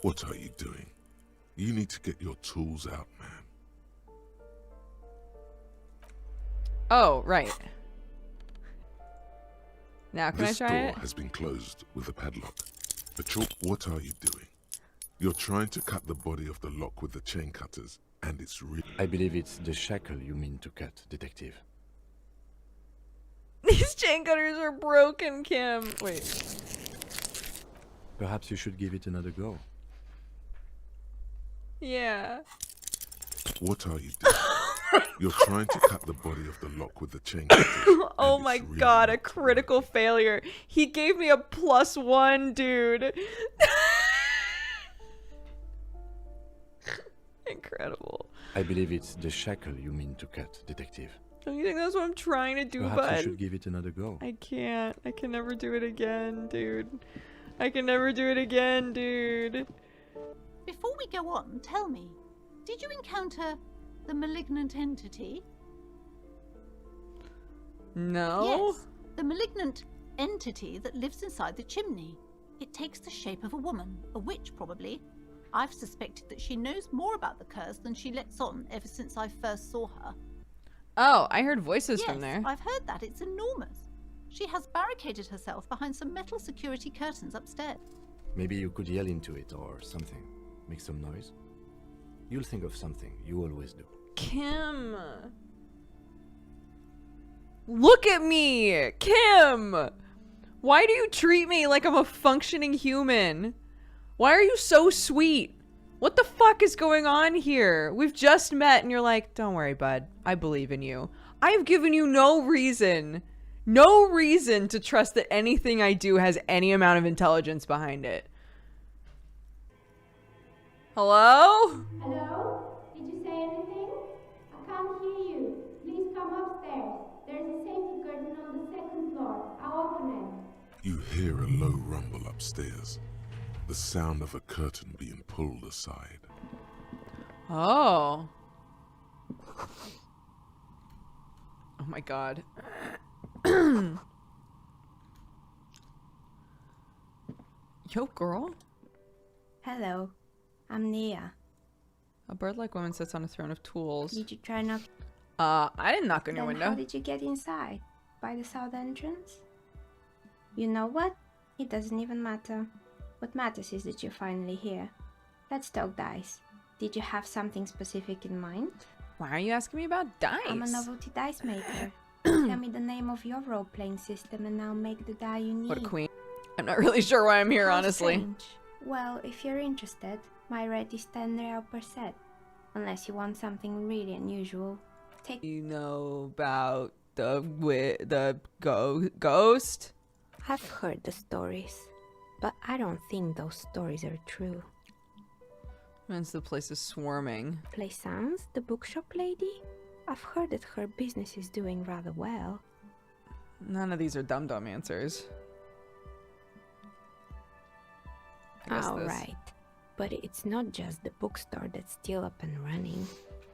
What are you doing? You need to get your tools out, man. Oh, right. Now, can this I try door it? has been closed with a padlock. Patrol, what are you doing? You're trying to cut the body of the lock with the chain cutters, and it's really... I believe it's the shackle you mean to cut, detective. These chain cutters are broken, Kim. Wait. Perhaps you should give it another go. Yeah. What are you doing? You're trying to cut the body of the lock with the chain cutters. Oh my god, a critical failure. He gave me a +1, dude. Incredible. I believe it's the shackle you mean to cut, detective. Don't you think that's what I'm trying to do, Perhaps bud? you should give it another go. I can't. I can never do it again, dude. I can never do it again, dude. Before we go on, tell me, did you encounter the malignant entity? No. Yes, the malignant entity that lives inside the chimney. It takes the shape of a woman, a witch probably. I've suspected that she knows more about the curse than she lets on ever since I first saw her. Oh, I heard voices from there. I've heard that. It's enormous. She has barricaded herself behind some metal security curtains upstairs. Maybe you could yell into it or something. Make some noise. You'll think of something. You always do. Kim. Look at me! Kim! Why do you treat me like I'm a functioning human? Why are you so sweet? What the fuck is going on here? We've just met and you're like, don't worry, bud. I believe in you. I've given you no reason to trust that anything I do has any amount of intelligence behind it. Hello? Hello? Did you say anything? I can't hear you. Please come upstairs. There's a safety curtain on the second floor. I'll open it. You hear a low rumble upstairs. The sound of a curtain being pulled aside. Oh. Oh my god. Yo, girl. Hello. I'm Nia. A bird-like woman sits on a throne of tools. Did you try knock? I didn't knock on your Then window. how did you get inside? By the south entrance? You know what? It doesn't even matter. What matters is that you're finally here. Let's talk dice. Did you have something specific in mind? Why are you asking me about dice? I'm a novelty dice maker. Tell me the name of your role-playing system and I'll make the die you need. What a queen. I'm not really sure why I'm here, How honestly. strange. Well, if you're interested, my rate is 10 real per set. Unless you want something really unusual. Take. You know about the ghost? I've heard the stories, but I don't think those stories are true. Means the place is swarming. Plaisance, the bookshop lady? I've heard that her business is doing rather well. None of these are dumb answers. Alright, but it's not just the bookstore that's still up and running.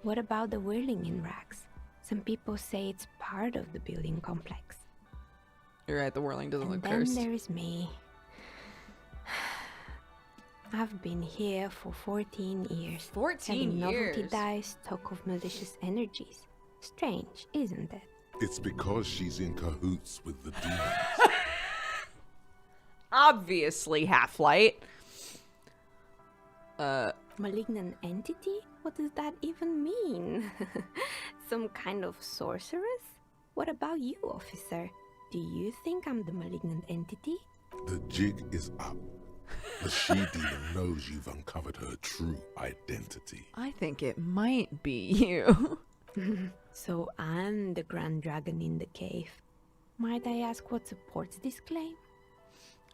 What about the whirling in rags? Some people say it's part of the building complex. You're right, the whirling doesn't look Then cursed. there is me. I've been here for 14 years. 14 selling novelty years? dice, talk of malicious energies. Strange, isn't it? It's because she's in cahoots with the demons. Obviously, Half-Light. Malignant entity? What does that even mean? Some kind of sorceress? What about you, officer? Do you think I'm the malignant entity? The jig is up. The she-demon knows you've uncovered her true identity. I think it might be you. So I'm the Grand Dragon in the cave. Might I ask what supports this claim?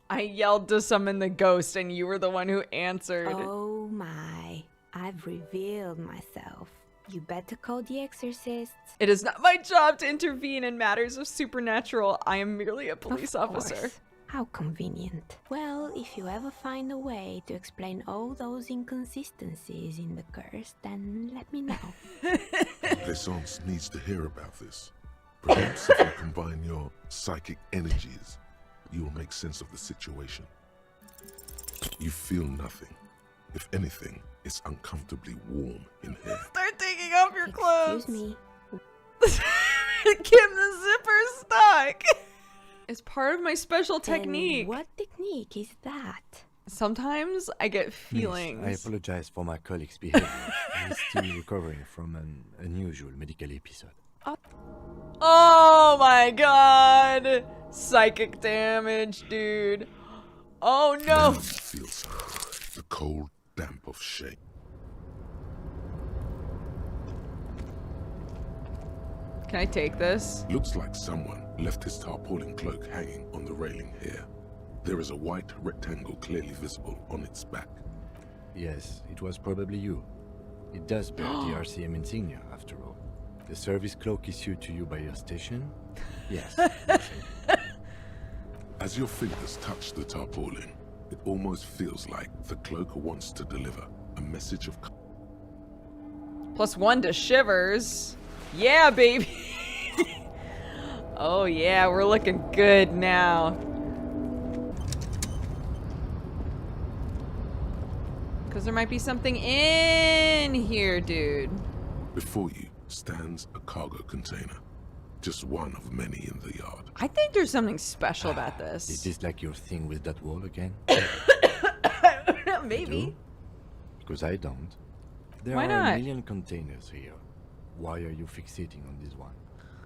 I yelled to summon the ghost and you were the one who answered. Oh my, I've revealed myself. You better call the exorcists. It is not my job to intervene in matters of supernatural. I am merely a police Of officer. course. How convenient. Well, if you ever find a way to explain all those inconsistencies in the curse, then let me know. Plaisance needs to hear about this. Perhaps if you combine your psychic energies, you will make sense of the situation. You feel nothing. If anything, it's uncomfortably warm in here. Start taking off your clothes. Excuse me. Kim, the zipper's stuck. It's part of my special technique. And what technique is that? Sometimes I get feelings. Miss, I apologize for my colleague's behavior. He's still recovering from an unusual medical episode. Oh my god! Psychic damage, dude. Oh no! Now you feel the cold damp of shame. Can I take this? Looks like someone left his tarpaulin cloak hanging on the railing here. There is a white rectangle clearly visible on its back. Yes, it was probably you. It does bear the RCM insignia, after all. The service cloak issued to you by your station? Yes. As your fingers touch the tarpaulin, it almost feels like the cloak wants to deliver a message of... +1 to shivers. Yeah, baby. Oh yeah, we're looking good now. Because there might be something in here, dude. Before you stands a cargo container. Just one of many in the yard. I think there's something special about this. Is this like your thing with that wall again? Maybe. You do? Because I don't. There Why are not? a million containers here. Why are you fixating on this one?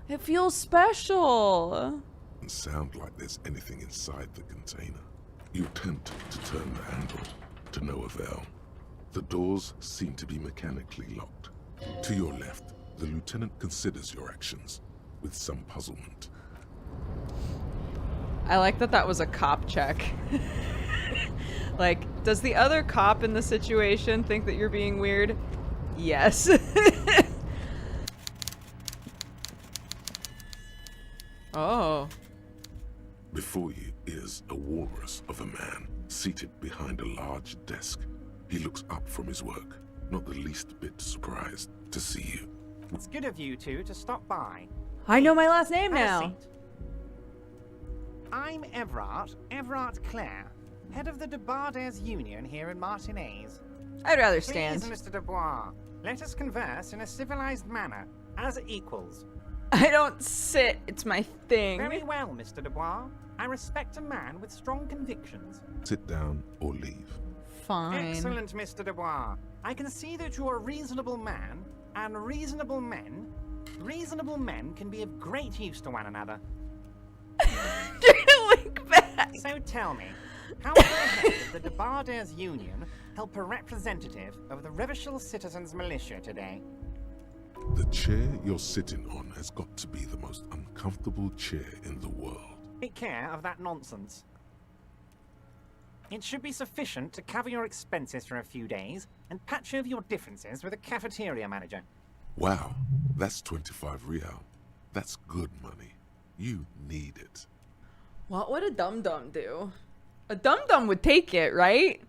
It feels special. Doesn't sound like there's anything inside the container. You attempt to turn the handle, to no avail. The doors seem to be mechanically locked. To your left, the lieutenant considers your actions with some puzzlement. I like that that was a cop check. Like, Does the other cop in the situation think that you're being weird? Yes. Oh. Before you is a walrus of a man seated behind a large desk. He looks up from his work, not the least bit surprised to see you. It's good of you two to stop by. I know my last name Have a now. seat. I'm Everard Clare, head of the Debarders Union here in Martinez. I'd rather Please, stand. Mr. Dubois, let us converse in a civilized manner, as equals. I don't sit. It's my thing. Very well, Mr. Dubois. I respect a man with strong convictions. Sit down or leave. Fine. Excellent, Mr. Dubois. I can see that you're a reasonable man, and reasonable men can be of great use to one another. So tell me, how will the head of the Debarders Union help a representative of the Revachol Citizens Militia today? The chair you're sitting on has got to be the most uncomfortable chair in the world. Take care of that nonsense. It should be sufficient to cover your expenses for a few days and patch over your differences with a cafeteria manager. Wow, that's 25 real. That's good money. You need it. What would a dum-dum do? A dum-dum would take it, right?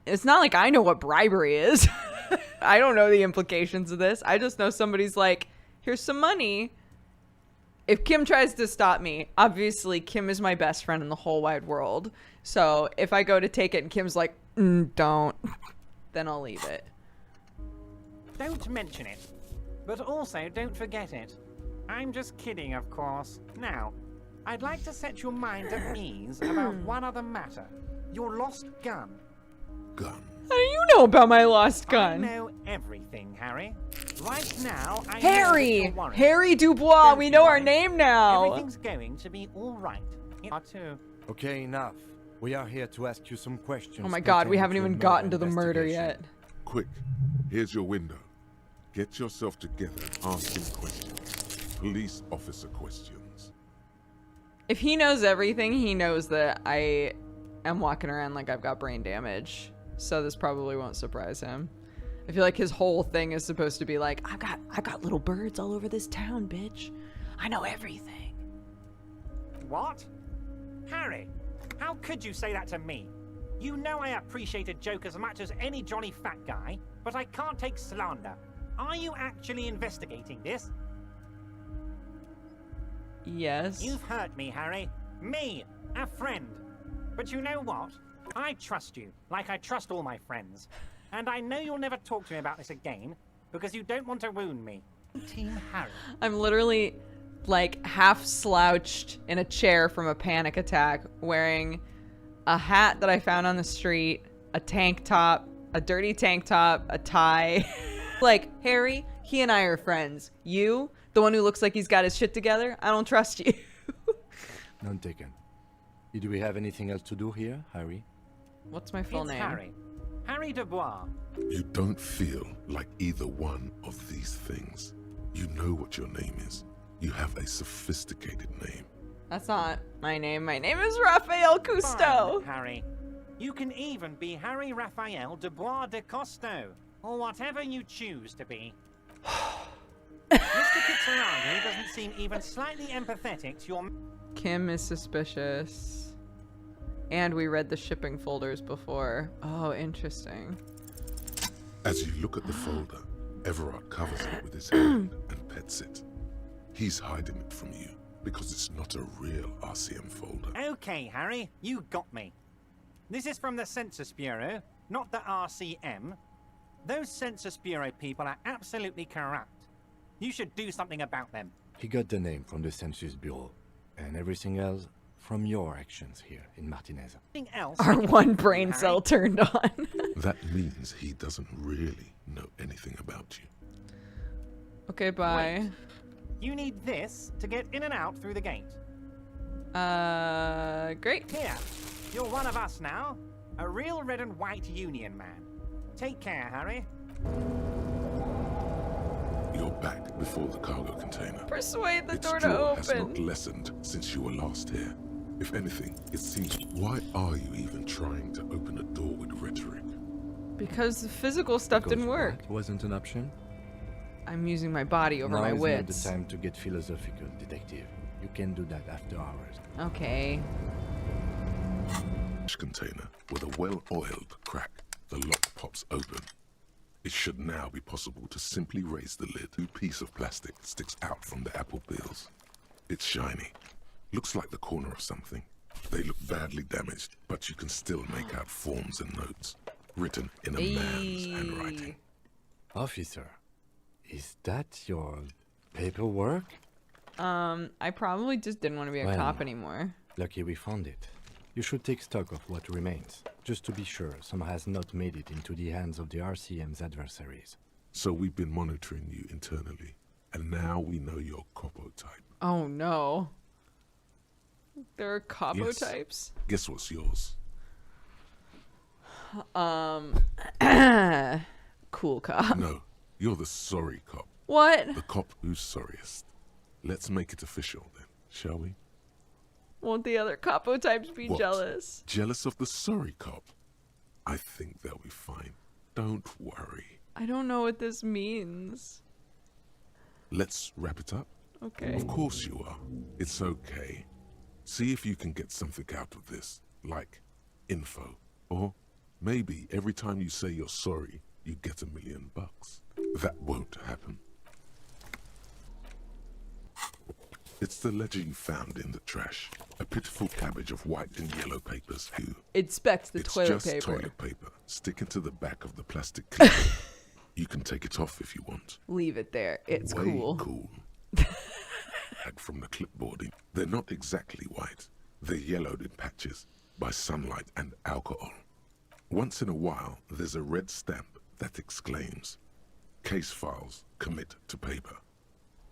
It's not like I know what bribery is. I don't know the implications of this. I just know somebody's like, here's some money. If Kim tries to stop me, obviously Kim is my best friend in the whole wide world. So if I go to take it and Kim's like, don't, then I'll leave it. Don't mention it. But also don't forget it. I'm just kidding, of course. Now, I'd like to set your mind at ease about one other matter. Your lost gun. Gun? How do you know about my lost gun? I know everything, Harry. Right now, I Harry! know that you're worried. Harry Dubois, Don't we be know our worried. name now. Everything's going to be all right. You are too. Okay, enough. We are here to ask you some questions. Oh my god, we pertaining haven't to a even murder gotten to the murder investigation. yet. Quick, here's your window. Get yourself together and ask him questions. Police officer questions. If he knows everything, he knows that I am walking around like I've got brain damage. So this probably won't surprise him. I feel like his whole thing is supposed to be like, I've got little birds all over this town, bitch. I know everything. What? Harry, how could you say that to me? You know I appreciate a joke as much as any jolly fat guy, but I can't take slander. Are you actually investigating this? Yes. You've hurt me, Harry. Me, a friend. But you know what? I trust you, like I trust all my friends. And I know you'll never talk to me about this again, because you don't want to wound me. Team Harry. I'm literally like half slouched in a chair from a panic attack, wearing a hat that I found on the street, a tank top, a dirty tank top, a tie. Like, Harry, he and I are friends. You, the one who looks like he's got his shit together, I don't trust you. None taken. Do we have anything else to do here, Harry? What's my full It's name? Harry. Harry Dubois. You don't feel like either one of these things. You know what your name is. You have a sophisticated name. That's not my name. My name is Raphael Cousteau. Fine, Harry. You can even be Harry Raphael Dubois de Costeau, or whatever you choose to be. Mr. Kitsuragi doesn't seem even slightly empathetic to your... Kim is suspicious. And we read the shipping folders before. Oh, interesting. As you look at the folder, Everard covers it with his hand and pets it. He's hiding it from you because it's not a real RCM folder. Okay, Harry, you got me. This is from the Census Bureau, not the RCM. Those Census Bureau people are absolutely corrupt. You should do something about them. He got the name from the Census Bureau, and everything else from your actions here in Martinez. Anything else? Our one brain cell turned on. That means he doesn't really know anything about you. Okay, bye. Wait. You need this to get in and out through the gate. Great. Here, you're one of us now. A real red and white Union man. Take care, Harry. You're back before the cargo container. Persuade the Its door to drawer has not open. lessened since you were last here. If anything, it seems... Why are you even trying to open a door with rhetoric? Because the physical stuff didn't work. That wasn't an option? I'm using my body over my Now is wits. not the time to get philosophical, detective. You can do that after hours. Okay. Container with a well-oiled crack. The lock pops open. It should now be possible to simply raise the lid. A piece of plastic sticks out from the apple peels. It's shiny. Looks like the corner of something. They look badly damaged, but you can still make out forms and notes, written in a man's handwriting. Officer, is that your paperwork? I probably just didn't want to be a cop anymore. Lucky we found it. You should take stock of what remains, just to be sure some has not made it into the hands of the RCM's adversaries. So we've been monitoring you internally, and now we know your copo type. Oh no. There are capo Yes. types? Guess what's yours? Cool cop. No, you're the sorry cop. What? The cop who's sorriest. Let's make it official then, shall we? Won't the other capo types be What? jealous? Jealous of the sorry cop? I think they'll be fine. Don't worry. I don't know what this means. Let's wrap it up. Okay. Of course you are. It's okay. See if you can get something out of this, like info. Or maybe every time you say you're sorry, you get $1 million. That won't happen. It's the ledger you found in the trash. A pitiful cabbage of white and yellow papers. Inspect the It's toilet just paper. toilet paper. Stick into the back of the plastic clip. You can take it off if you want. Leave it there. It's Way cool. cool. Back from the clipboard. They're not exactly white. They're yellowed in patches by sunlight and alcohol. Once in a while, there's a red stamp that exclaims, "Case files commit to paper."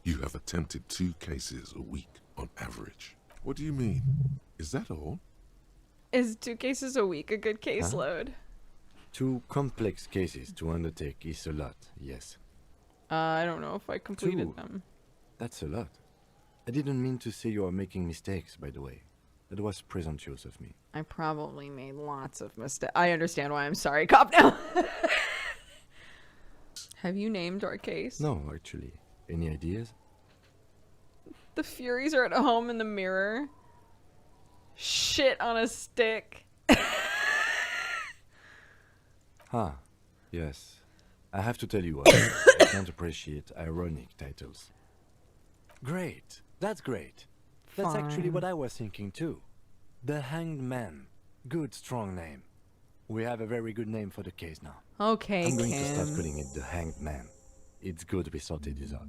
You have attempted 2 cases a week on average. What do you mean? Is that all? Is 2 cases a week a good caseload? 2 complex cases to undertake is a lot, yes. I don't know if I completed 2. them. That's a lot. I didn't mean to say you are making mistakes, by the way. That was presumptuous of me. I probably made lots of mistakes. I understand why I'm sorry, cop now. Have you named our case? No, actually. Any ideas? The Furies are at home in the mirror. Shit on a stick. Yes. I have to tell you what, I can't appreciate ironic titles. Great. That's great. That's actually Fine. what I was thinking too. The Hanged Man. Good, strong name. We have a very good name for the case now. Okay, I'm going to Kim. start calling it the Hanged Man. It's good we sorted this out.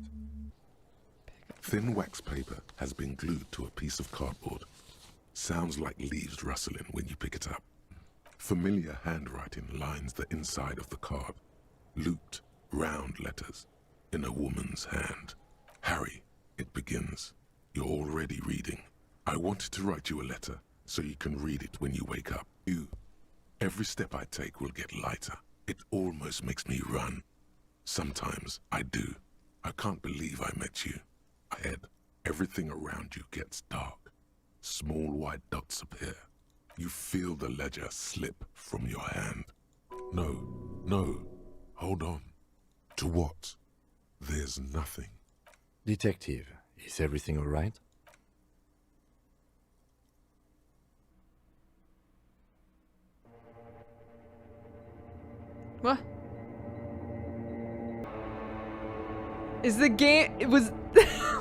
Thin wax paper has been glued to a piece of cardboard. Sounds like leaves rustling when you pick it up. Familiar handwriting lines the inside of the card. Looped, round letters in a woman's hand. Harry, it begins. You're already reading. I wanted to write you a letter so you can read it when you wake up. Every step I take will get lighter. It almost makes me run. Sometimes I do. I can't believe I met you. Ahead, everything around you gets dark. Small white dots appear. You feel the ledger slip from your hand. No, hold on. To what? There's nothing. Detective, is everything all right? What? Is the game... It was...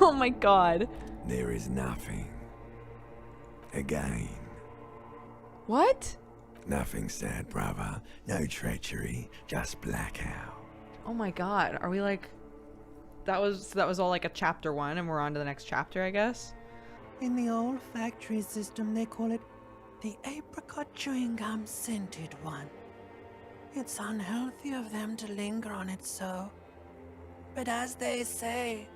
Oh my god. There is nothing. Again. What? Nothing sad, brother. No treachery. Just blackout. Oh my god. Are we like... That was all like a chapter 1 and we're on to the next chapter, I guess? In the old factory system, they call it the apricot chewing gum scented one. It's unhealthy of them to linger on it so. But as they say,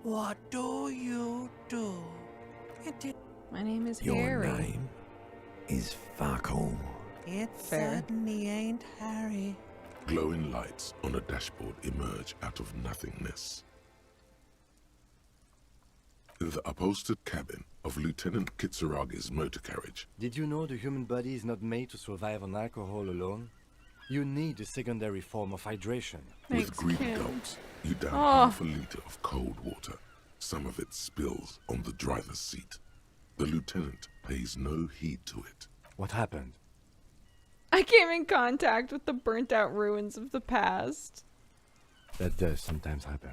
what do you do? My name is Your Harry. name is fuck all. It Fair. certainly ain't Harry. Glowing lights on a dashboard emerge out of nothingness. In the upholstered cabin of Lieutenant Kitsuragi's motor carriage. Did you know the human body is not made to survive on alcohol alone? You need a secondary form of hydration. With greedy dogs, you down half a liter of cold water. Some of it spills on the driver's seat. The lieutenant pays no heed to it. What happened? I came in contact with the burnt out ruins of the past. That does sometimes happen.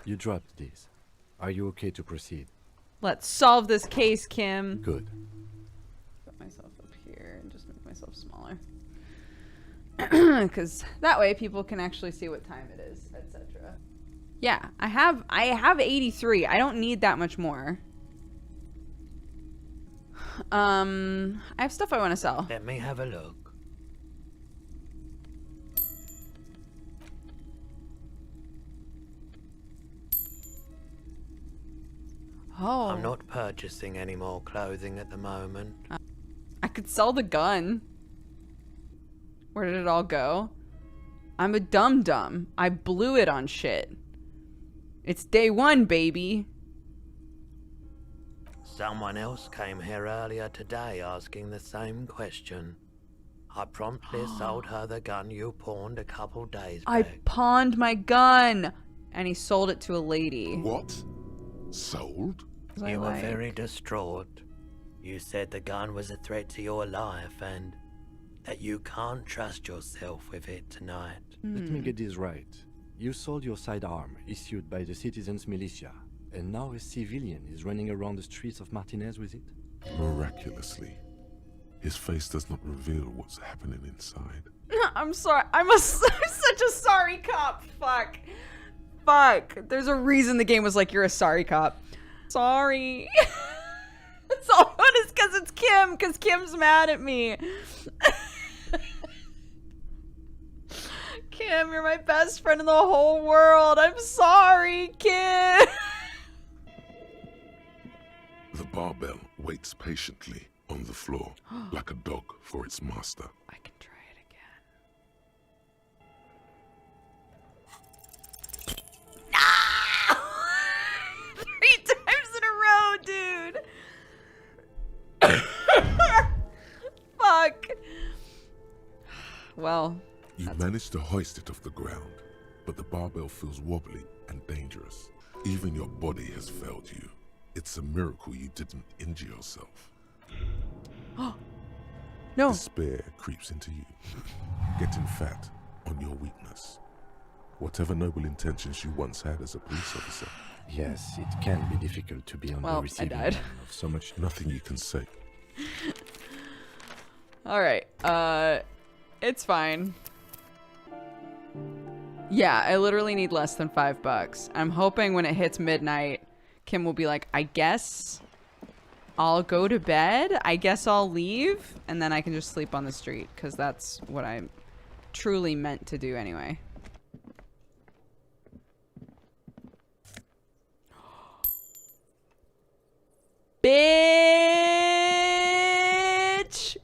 You dropped these. Are you okay to proceed? Let's solve this case, Kim. Good. Put myself up here and just make myself smaller. Because that way people can actually see what time it is, etc. Yeah, I have 83. I don't need that much more. I have stuff I want to sell. Let me have a look. Oh. I'm not purchasing any more clothing at the moment. I could sell the gun. Where did it all go? I'm a dum-dum. I blew it on shit. It's day one, baby. Someone else came here earlier today asking the same question. I promptly sold her the gun you pawned a couple days back. I pawned my gun. And he sold it to a lady. What? Sold? You were very distraught. You said the gun was a threat to your life and that you can't trust yourself with it tonight. Let me get this right. You sold your sidearm, issued by the citizens' militia, and now a civilian is running around the streets of Martinez with it? Miraculously, his face does not reveal what's happening inside. I'm sorry. I'm such a sorry cop. Fuck. There's a reason the game was like, you're a sorry cop. Sorry. It's all it's because it's Kim, because Kim's mad at me. Kim, you're my best friend in the whole world. I'm sorry, Kim. The barbell waits patiently on the floor, like a dog for its master. I can try it again. No! 3 times in a row, dude. Fuck. Well, you manage to hoist it off the ground, but the barbell feels wobbly and dangerous. Even your body has failed you. It's a miracle you didn't injure yourself. No. Despair creeps into you, getting fat on your weakness. Whatever noble intentions you once had as a police officer. Yes, it can be difficult to be on the receiving end of so much. Nothing you can say. All right. It's fine. Yeah, I literally need less than $5. I'm hoping when it hits midnight, Kim will be like, I guess I'll go to bed. I guess I'll leave. And then I can just sleep on the street, because that's what I'm truly meant to do anyway. Bitch!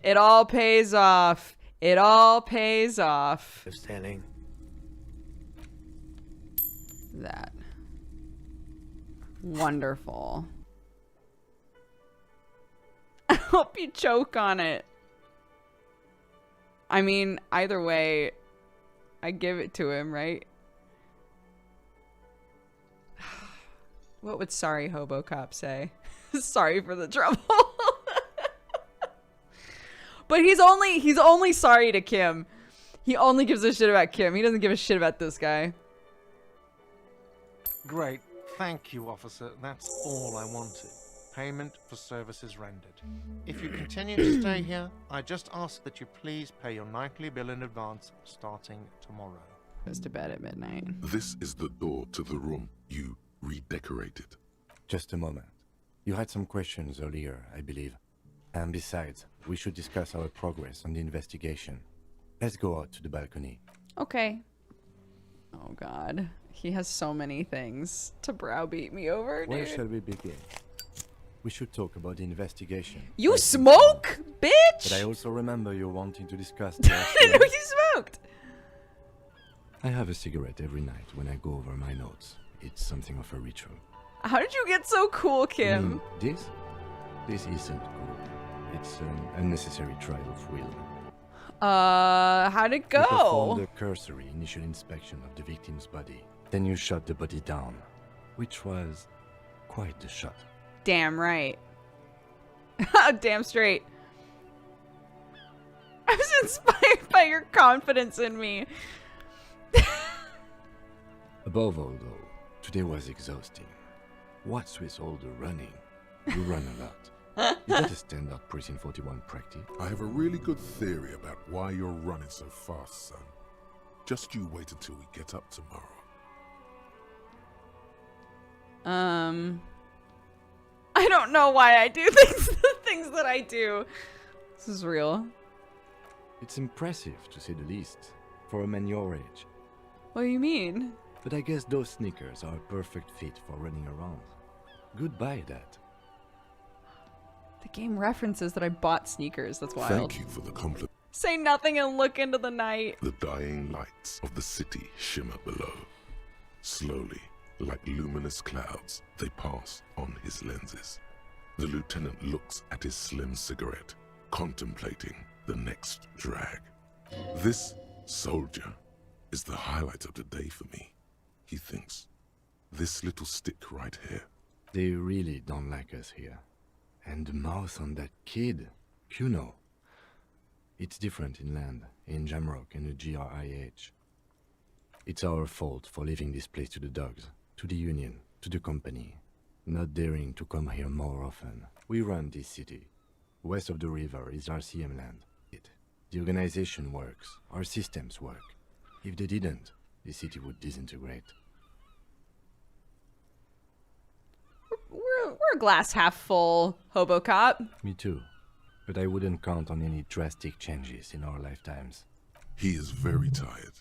It all pays off. It all pays off. Selling. That. Wonderful. I hope you choke on it. I mean, either way, I give it to him, right? What would sorry Hobocop say? Sorry for the trouble. But he's only sorry to Kim. He only gives a shit about Kim. He doesn't give a shit about this guy. Great. Thank you, officer. That's all I wanted. Payment for services rendered. If you continue to stay here, I just ask that you please pay your nightly bill in advance starting tomorrow. Goes to bed at midnight. This is the door to the room you redecorated. Just a moment. You had some questions earlier, I believe. And besides, we should discuss our progress on the investigation. Let's go out to the balcony. Okay. Oh god. He has so many things to browbeat me over, Where dude. shall we begin? We should talk about the investigation. You smoke, bitch! But I also remember you wanting to discuss the I didn't know you smoked! I have a cigarette every night when I go over my notes. It's something of a ritual. How did you get so cool, Kim? This isn't cool. It's an unnecessary trial of will. How'd it You performed go? a cursory initial inspection of the victim's body. Then you shot the body down, which was quite the shot. Damn right. Damn straight. I was inspired by your confidence in me. Above all, though, today was exhausting. What's with all the running? You run a lot. You gotta stand up Precinct 41 practice. I have a really good theory about why you're running so fast, son. Just you wait until we get up tomorrow. I don't know why I do the things that I do. This is real. It's impressive, to say the least, for a man your age. What do you mean? But I guess those sneakers are a perfect fit for running around. Goodbye, that. The game references that I bought sneakers. That's wild. Thank you for the compliment. Say nothing and look into the night. The dying lights of the city shimmer below. Slowly, like luminous clouds, they pass on his lenses. The lieutenant looks at his slim cigarette, contemplating the next drag. This soldier is the highlight of the day for me, he thinks. This little stick right here. They really don't like us here. And the mouth on that kid, Kuno. It's different inland, in Jamrock and the GRIH. It's our fault for leaving this place to the dogs, to the Union, to the company, not daring to come here more often. We run this city. West of the river is RCM land. The organization works, our systems work. If they didn't, the city would disintegrate. We're a glass half full, Hobocop. Me too. But I wouldn't count on any drastic changes in our lifetimes. He is very tired,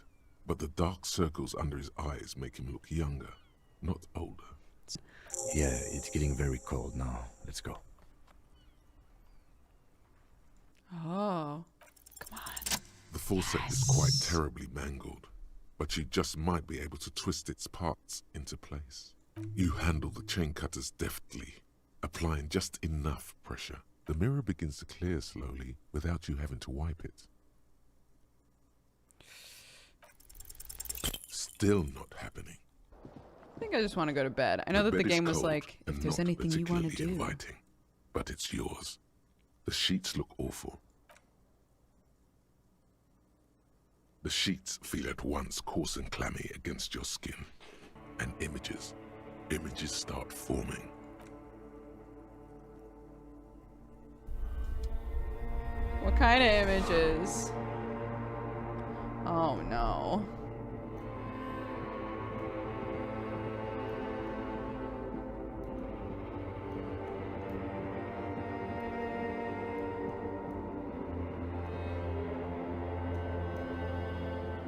but the dark circles under his eyes make him look younger, not older. Yeah, it's getting very cold now. Let's go. Oh, come on. The forceps is quite terribly mangled, but you just might be able to twist its parts into place. You handle the chain cutters deftly, applying just enough pressure. The mirror begins to clear slowly without you having to wipe it. Still not happening. I think I just want to go to bed. I know that the game was like, if there's anything you want to do. Inviting, but it's yours. The sheets look awful. The sheets feel at once coarse and clammy against your skin. And images start forming. What kind of images? Oh no.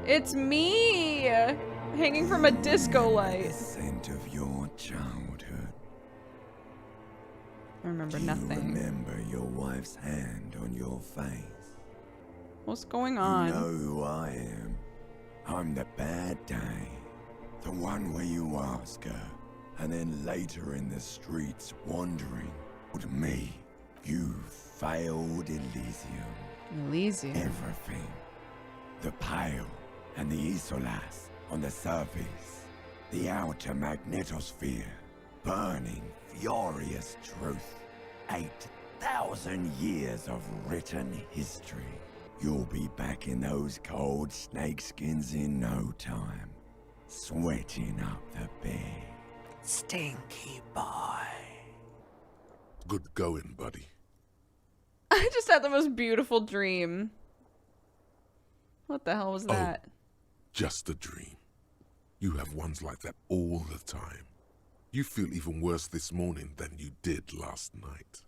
It's me! Hanging from a disco light. The scent of your childhood. I remember Do you nothing. remember your wife's hand on your face? What's going on? You know who I am. I'm the bad day. The one where you ask her, and then later in the streets wandering. With me, you failed Elysium. Elysium? Everything. The Pale and the Isolas on the surface. The outer magnetosphere. Burning, furious truth. 8,000 years of written history. You'll be back in those cold snakeskins in no time. Sweating up the bed. Stinky boy. Good going, buddy. I just had the most beautiful dream. What the hell was that? Just a dream. You have ones like that all the time. You feel even worse this morning than you did last night.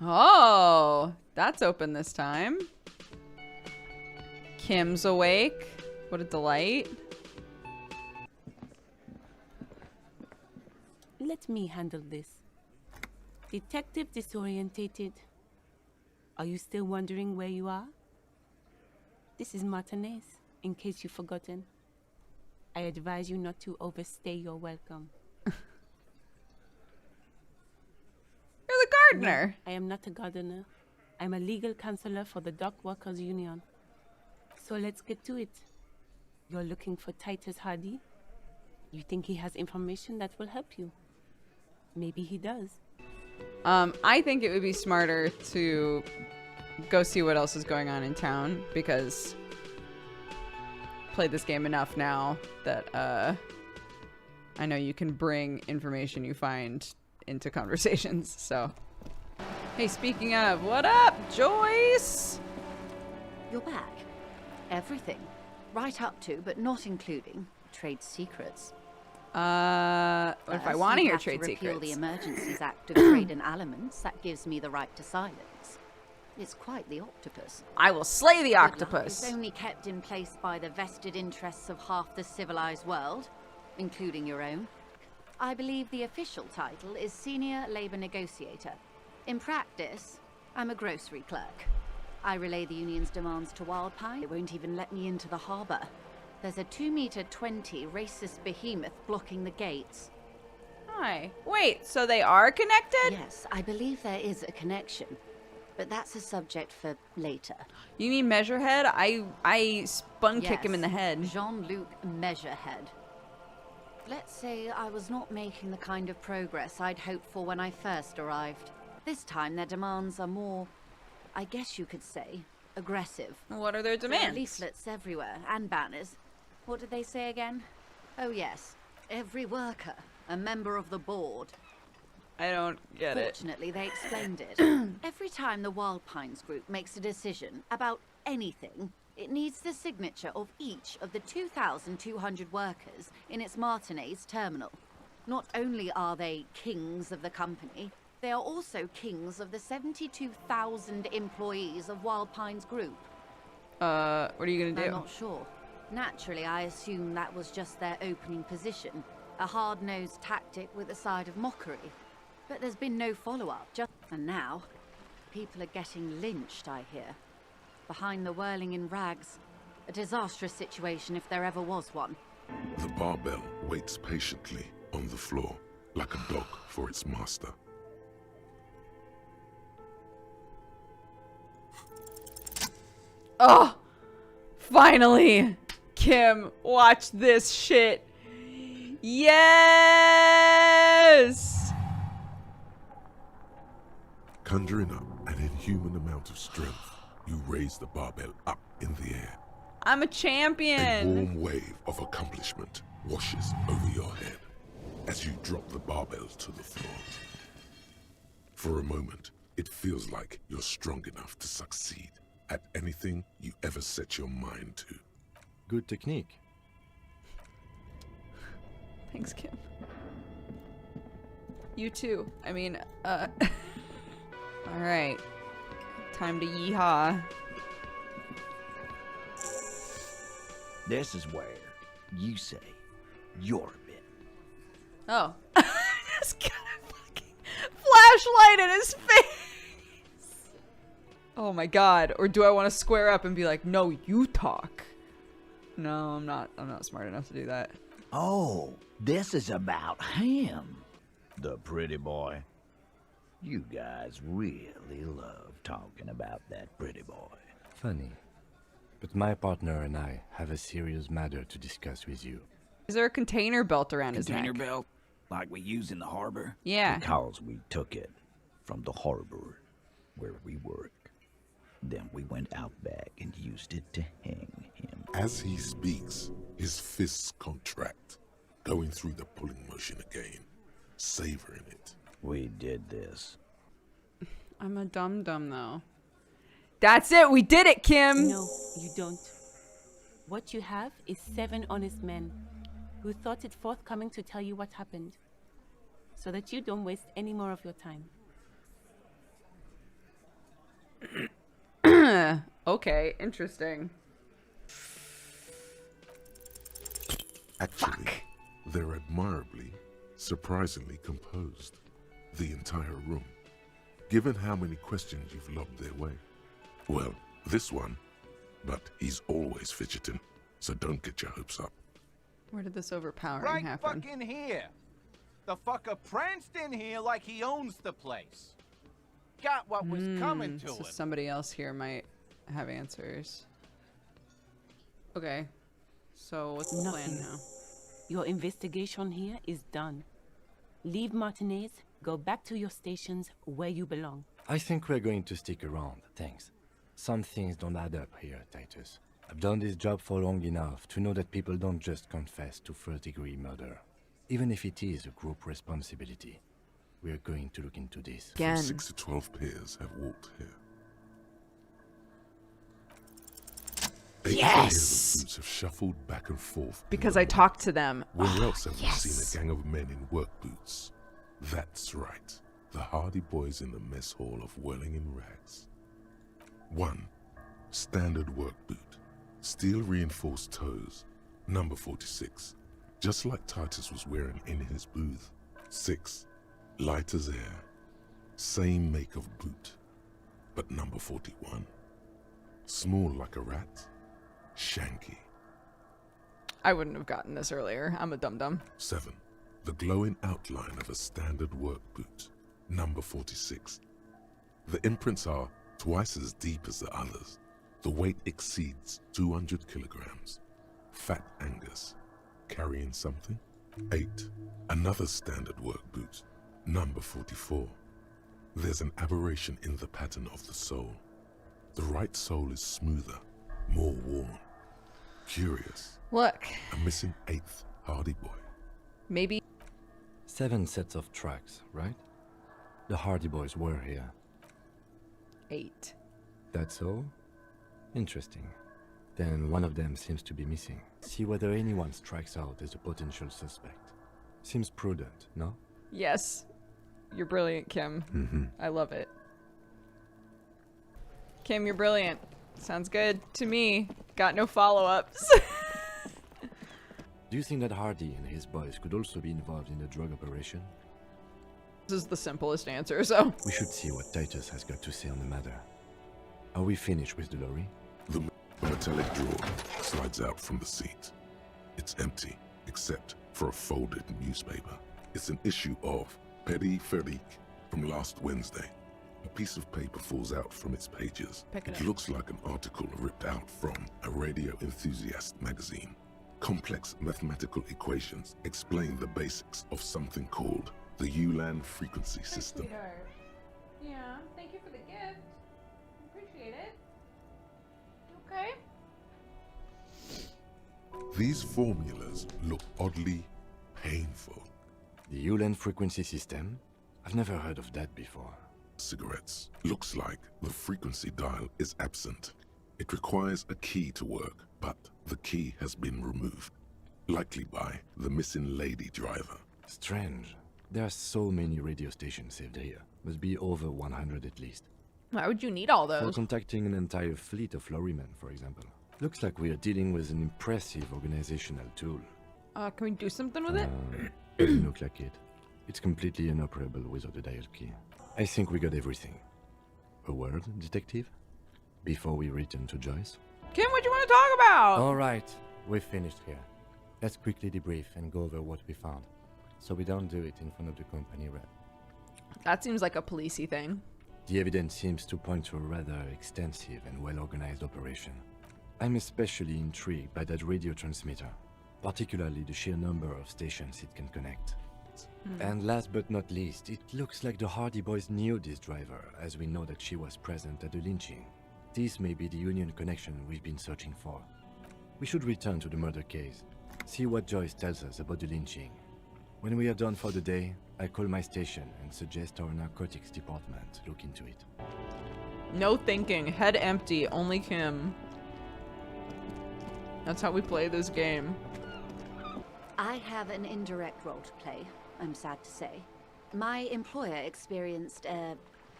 Oh, that's open this time. Kim's awake. What a delight. Let me handle this. Detective disorientated. Are you still wondering where you are? This is Martinez. in case you've forgotten. I advise you not to overstay your welcome. You're the gardener. No, I am not a gardener. I'm a legal counselor for the Dock Workers Union. So let's get to it. You're looking for Titus Hardy? You think he has information that will help you? Maybe he does. I think it would be smarter to go see what else is going on in town, because played this game enough now that I know you can bring information you find into conversations. So, hey, speaking of, what up, Joyce? You're back. Everything. Right up to, but not including, trade secrets. What if I want to hear trade repeal secrets? the Emergencies Act of Trade and Elements. That gives me the right to silence. It's quite the octopus. I will slay the Good luck. octopus. It's only kept in place by the vested interests of half the civilized world, including your own. I believe the official title is Senior Labor Negotiator. In practice, I'm a grocery clerk. I relay the union's demands to Wildpine. They won't even let me into the harbor. There's a 2-meter-20 racist behemoth blocking the gates. Hi. Wait, so they are connected? Yes, I believe there is a connection. But that's a subject for later. You mean Measurehead? I spun kick him in the head. Jean-Luc Measurehead. Let's say I was not making the kind of progress I'd hoped for when I first arrived. This time their demands are more, I guess you could say, aggressive. What are their There are demands? leaflets everywhere, and banners. What did they say again? Oh yes, every worker, a member of the board. I don't get it. Fortunately, they explained it. Every time the Wild Pines group makes a decision about anything, it needs the signature of each of the 2,200 workers in its Martinez terminal. Not only are they kings of the company, they are also kings of the 72,000 employees of Wild Pines Group. What are you gonna do? I'm not sure. Naturally, I assume that was just their opening position, a hard-nosed tactic with a side of mockery. But there's been no follow-up, and now, people are getting lynched, I hear. Behind the whirling in rags. A disastrous situation if there ever was one. The barbell waits patiently on the floor, like a dog for its master. Oh! Finally! Kim, watch this shit. Yes! Conjuring up an inhuman amount of strength, you raise the barbell up in the air. I'm a A champion. warm wave of accomplishment washes over your head as you drop the barbell to the floor. For a moment, it feels like you're strong enough to succeed at anything you ever set your mind to. Good technique. Thanks, Kim. You too. I mean, Alright. Time to yeehaw. This is where you say your bit. Oh. Just got a fucking flashlight in his face! Oh my god. Or do I want to square up and be like, no, you talk? No, I'm not smart enough to do that. Oh, this is about him. The pretty boy. You guys really love talking about that pretty boy. Funny. But my partner and I have a serious matter to discuss with you. Is there a container belt around his neck? Container belt? Like we use in the harbor? Yeah. Because we took it from the harbor where we work. Then we went out back and used it to hang him. As he speaks, his fists contract, going through the pulling motion again, savoring it. We did this. I'm a dum-dum, though. That's it! We did it, Kim! No, you don't. What you have is 7 honest men who thought it forthcoming to tell you what happened, so that you don't waste any more of your time. Okay, interesting. Actually, they're admirably, surprisingly composed. The entire room. Given how many questions you've lobbed their way. Well, this one, but he's always fidgeting. so don't get your hopes up. Where did this overpowering Right happen? fucking here. The fucker pranced in here like he owns the place. Got what was coming to So him. somebody else here might have answers. Okay. So what's the plan Nothing. now? Your investigation here is done. Leave Martinez, go back to your stations where you belong. I think we're going to stick around, thanks. Some things don't add up here, Titus. I've done this job for long enough to know that people don't just confess to first-degree murder. Even if it is a group responsibility, we're going to look into this. From 6 to 12 pairs have walked here. 8 Yes! pairs of boots have shuffled back and forth. Because I talked to them. Where Oh, else have yes. we seen a gang of men in work boots? That's right. The hardy boys in the mess hall of whirling in rags. 1. Standard work boot. Steel reinforced toes. Number 46. Just like Titus was wearing in his booth. 6. Light as air. Same make of boot. But number 41. Small like a rat. Shanky. I wouldn't have gotten this earlier. I'm a dum-dum. 7. The glowing outline of a standard work boot. Number 46. The imprints are twice as deep as the others. The weight exceeds 200 kilograms. Fat Angus. Carrying something? 8. Another standard work boot. Number 44. There's an aberration in the pattern of the sole. The right sole is smoother, more worn. Curious. Look. A missing 8th hardy boy. Maybe. 7 sets of tracks, right? The Hardy Boys were here. 8. That's all? Interesting. Then one of them seems to be missing. See whether anyone strikes out as a potential suspect. Seems prudent, no? Yes. You're brilliant, Kim. Mm-hmm. I love it. Kim, you're brilliant. Sounds good to me. Got no follow-ups. Do you think that Hardy and his boys could also be involved in the drug operation? This is the simplest answer, so. We should see what Titus has got to say on the matter. Are we finished with the lorry? The metallic drawer slides out from the seat. It's empty, except for a folded newspaper. It's an issue of Périphérique from last Wednesday. A piece of paper falls out from its pages. Pick it It up. looks like an article ripped out from a radio enthusiast magazine. Complex mathematical equations explain the basics of something called the ULAN frequency system. Yeah, thank you for the gift. Appreciate it. Okay. These formulas look oddly painful. The ULAN frequency system? I've never heard of that before. Cigarettes. Looks like the frequency dial is absent. It requires a key to work, but the key has been removed. Likely by the missing lady driver. Strange. There are so many radio stations saved here. Must be over 100 at least. Why would you need all For those? contacting an entire fleet of lorrymen, for example. Looks like we are dealing with an impressive organizational tool. Can we do something with it? Doesn't look like it. It's completely inoperable without a dial key. I think we got everything. A word, detective? Before we return to Joyce? Kim, what do you want to talk about? Alright, we're finished here. Let's quickly debrief and go over what we found. So we don't do it in front of the company rep. That seems like a policey thing. The evidence seems to point to a rather extensive and well-organized operation. I'm especially intrigued by that radio transmitter, particularly the sheer number of stations it can connect. And last but not least, it looks like the Hardy Boys knew this driver, as we know that she was present at the lynching. This may be the Union connection we've been searching for. We should return to the murder case, see what Joyce tells us about the lynching. When we are done for the day, I call my station and suggest our narcotics department look into it. No thinking. Head empty. Only Kim. That's how we play this game. I have an indirect role to play, I'm sad to say. My employer experienced a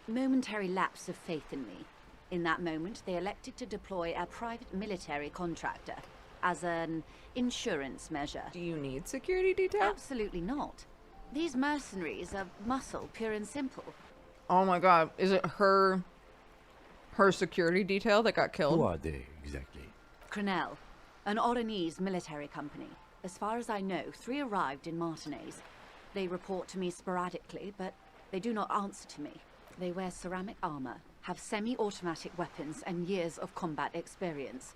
momentary lapse of faith in me. In that moment, they elected to deploy a private military contractor as an insurance measure. Do you need security detail? Absolutely not. These mercenaries are muscle, pure and simple. Oh my god. Is it her security detail that got killed? Who are they, exactly? Crenell, An Oranese military company. As far as I know, 3 arrived in Martinez. They report to me sporadically, but they do not answer to me. They wear ceramic armor, have semi-automatic weapons, and years of combat experience.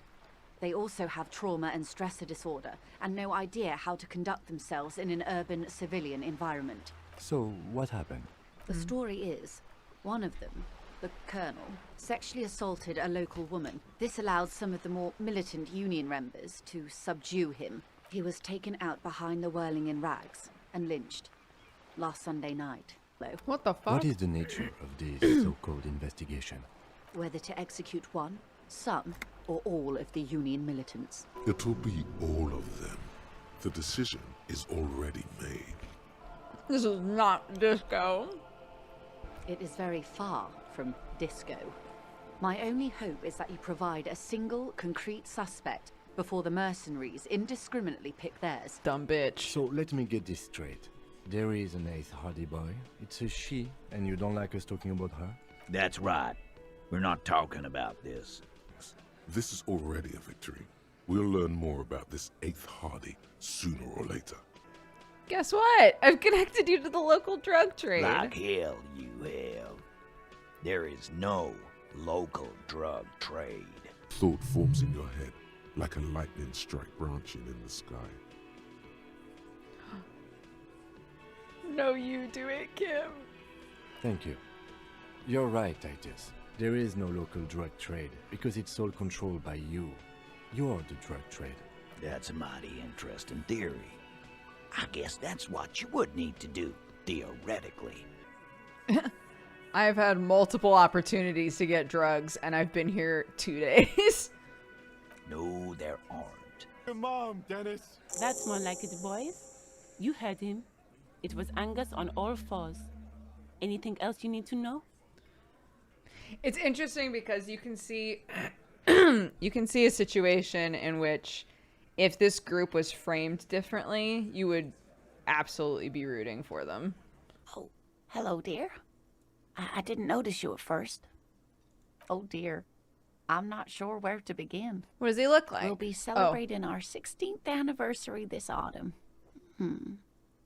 They also have trauma and stressor disorder, and no idea how to conduct themselves in an urban civilian environment. So, what happened? The story is, one of them, the colonel, sexually assaulted a local woman. This allowed some of the more militant Union members to subdue him. He was taken out behind the whirling in rags and lynched last Sunday night. What the fuck? What is the nature of this so-called investigation? Whether to execute one, some, or all of the Union militants. It'll be all of them. The decision is already made. This is not Disco. It is very far from Disco. My only hope is that you provide a single, concrete suspect before the mercenaries indiscriminately pick theirs. Dumb bitch. So let me get this straight. There is an 8th Hardy boy. It's a she, and you don't like us talking about her? That's right. We're not talking about this. This is already a victory. We'll learn more about this 8th Hardy sooner or later. Guess what? I've connected you to the local drug trade. Like hell you have. There is no local drug trade. Thought forms in your head, like a lightning strike branching in the sky. No, you do it, Kim. Thank you. You're right, Titus. There is no local drug trade, because it's all controlled by you. You're the drug trade. That's a mighty interesting theory. I guess that's what you would need to do, theoretically. I've had multiple opportunities to get drugs, and I've been here 2 days. No, there aren't. Your mom, Dennis. That's more like it, boys. You heard him. It was Angus on all fours. Anything else you need to know? It's interesting because you can see you can see a situation in which if this group was framed differently, you would absolutely be rooting for them. Oh, hello, dear. I didn't notice you at first. Oh, dear. I'm not sure where to begin. What does he look like? We'll be celebrating our 16th anniversary this autumn.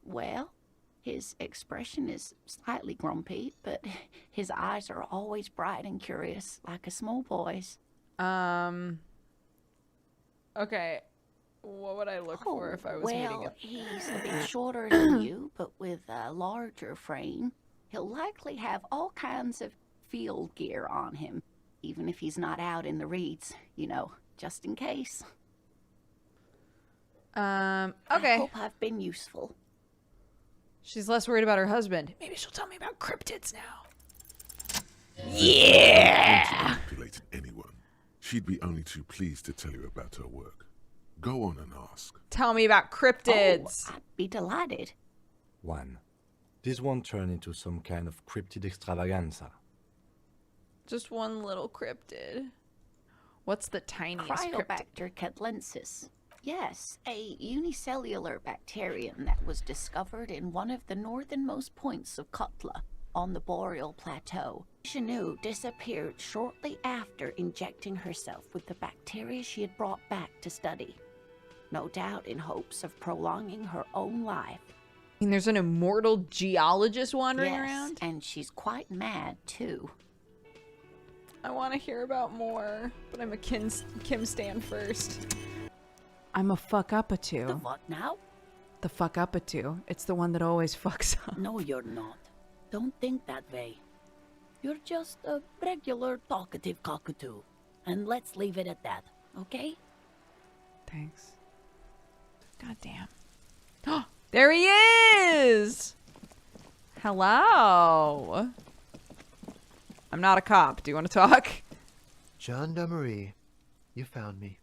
Well, his expression is slightly grumpy, but his eyes are always bright and curious, like a small boy's. Okay. What would I look for if I was meeting him? He's a bit shorter than you, but with a larger frame. He'll likely have all kinds of field gear on him, even if he's not out in the reeds, you know, just in case. Okay. I hope I've been useful. She's less worried about her husband. Maybe she'll tell me about cryptids now. Yeah! She manipulated anyone. She'd be only too pleased to tell you about her work. Go on and ask. Tell me about cryptids. Oh, I'd be delighted. 1. This won't turn into some kind of cryptid extravaganza. Just one little cryptid. What's the tiniest cryptid? Cryobacter catlensis. Yes, a unicellular bacterium that was discovered in one of the northernmost points of Kutla on the Boreal Plateau. Chanu disappeared shortly after injecting herself with the bacteria she had brought back to study. No doubt in hopes of prolonging her own life. I mean, there's an immortal geologist wandering around? And she's quite mad, too. I want to hear about more, but I'm a Kim stan first. I'm a fuck up a two. The what now? The fuck up a two. It's the one that always fucks up. No, you're not. Don't think that way. You're just a regular talkative cockatoo. And let's leave it at that, okay? Thanks. God damn. There he is! Hello. I'm not a cop. Do you want to talk? Gendarmerie. You found me.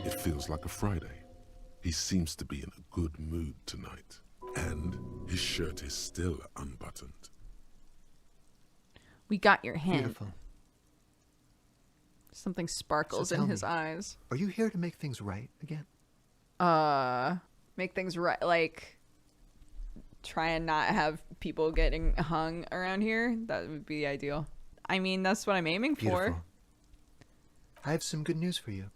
It feels like a Friday. He seems to be in a good mood tonight. And his shirt is still unbuttoned. We got your hint. Beautiful. Something sparkles So in tell his me, eyes. Are you here to make things right again? Make things right, like try and not have people getting hung around here. That would be ideal. I mean, that's what I'm aiming for. Beautiful. I have some good news for you.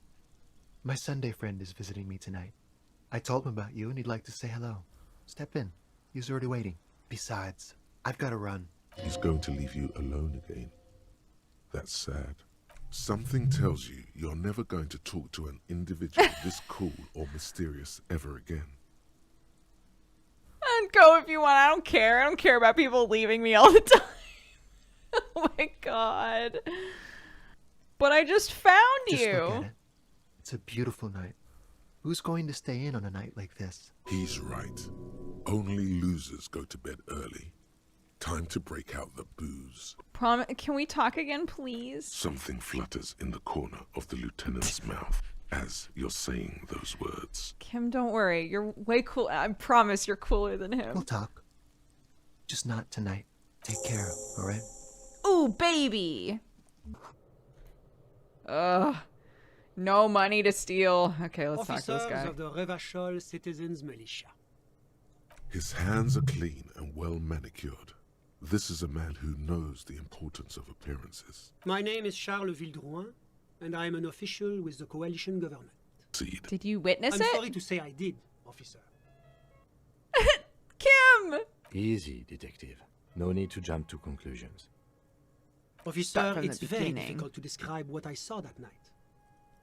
My Sunday friend is visiting me tonight. I told him about you and he'd like to say hello. Step in. He's already waiting. Besides, I've got to run. He's going to leave you alone again. That's sad. Something tells you you're never going to talk to an individual this cool or mysterious ever again. And go if you want. I don't care. I don't care about people leaving me all the time. Oh my god. But I just found Just you. look at it. It's a beautiful night. Who's going to stay in on a night like this? He's right. Only losers go to bed early. Time to break out the booze. Can we talk again, please? Something flutters in the corner of the lieutenant's mouth as you're saying those words. Kim, don't worry. You're way cool. I promise you're cooler than him. We'll talk. Just not tonight. Take care, alright? Ooh, baby. Ugh. No money to steal. Okay, let's talk to this guy. Officers of the Revachol Citizens Militia. His hands are clean and well manicured. This is a man who knows the importance of appearances. My name is Charles Vildrouin, and I am an official with the coalition government. Did you witness I'm it? sorry to say I did, officer. Kim! Easy, detective. No need to jump to conclusions. Officer, it's very difficult to describe what I saw that night.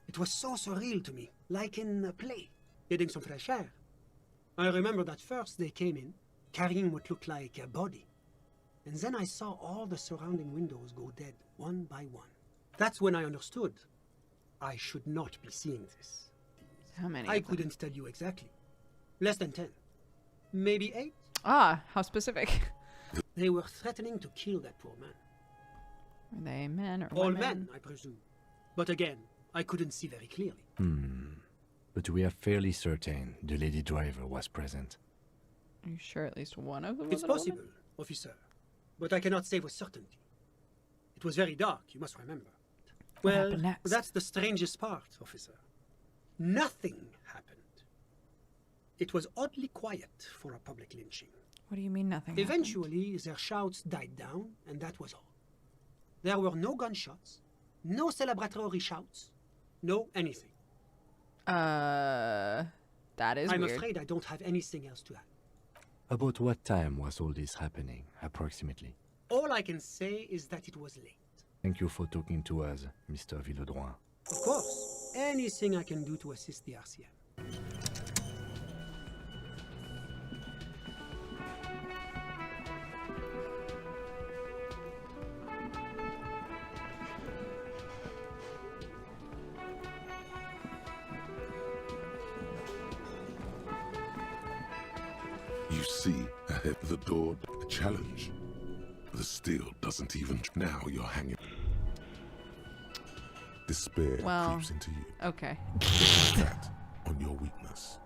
It was so surreal to me, like in a play, getting some fresh air. I remember that first they came in, carrying what looked like a body. And then I saw all the surrounding windows go dead, one by one. That's when I understood I should not be seeing this. How many? I couldn't tell you exactly. Less than 10. Maybe 8. Ah, how specific. They were threatening to kill that poor man. Were they men or All women? men, I presume. But again, I couldn't see very clearly. But we are fairly certain the lady driver was present. Are you sure at least one of them It's was a woman? possible, officer. But I cannot say with certainty. It was very dark, you must remember. What Well, happened next? that's the strangest part, officer. Nothing happened. It was oddly quiet for a public lynching. What do you mean nothing Eventually, their shouts died down, and that was all. There were no gunshots, no celebratory shouts, no anything. That is I'm weird. afraid I don't have anything else to add. About what time was all this happening, approximately? All I can say is that it was late. Thank you for talking to us, Mr. Vildrouin. Of course, anything I can do to assist the RCM. You see ahead of the door a challenge. The steel doesn't even. Now you're hanging. Despair creeps into you. Okay. That on your weakness.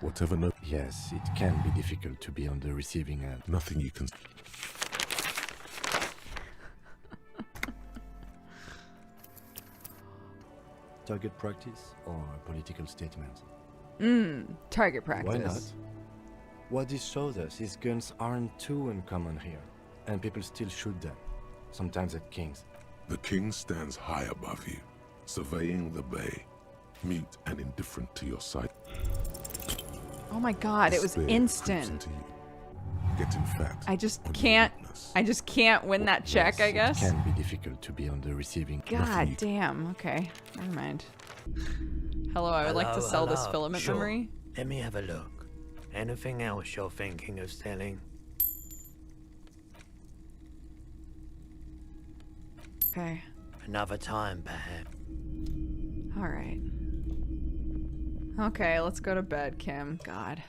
Whatever no. Yes, it can be difficult to be on the receiving end. Nothing you can. Target practice or political statement? Target practice. Why not? What this shows us is guns aren't too uncommon here, and people still shoot them, sometimes at kings. The king stands high above you, surveying the bay, mute and indifferent to your sight. Oh my god, it was Despair instant. creeps into you. Getting fat. I just can't win that check, I guess. It can be difficult to be on the receiving. God damn. Okay, never mind. Hello, I would like to sell this filament Sure. memory. Let me have a look. Anything else you're thinking of selling? Okay. Another time, perhaps. All right. Okay, let's go to bed, Kim. God.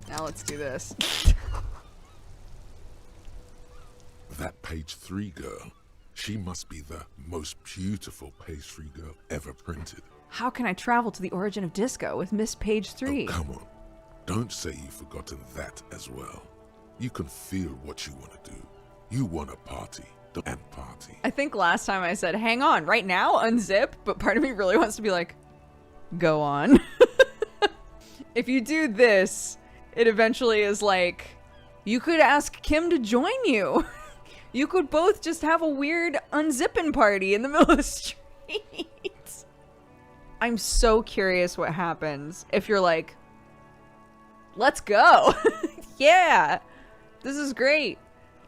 Now let's do this. That page 3 girl, she must be the most beautiful page 3 girl ever printed. How can I travel to the origin of disco with Miss Page 3? Oh, come on. Don't say you've forgotten that as well. You can feel what you want to do. You want a party. And party. I think last time I said, hang on, right now, unzip, but part of me really wants to be like, go on. If you do this, it eventually is like, you could ask Kim to join you. You could both just have a weird unzipping party in the middle of the street. I'm so curious what happens if you're like, let's go. Yeah, this is great.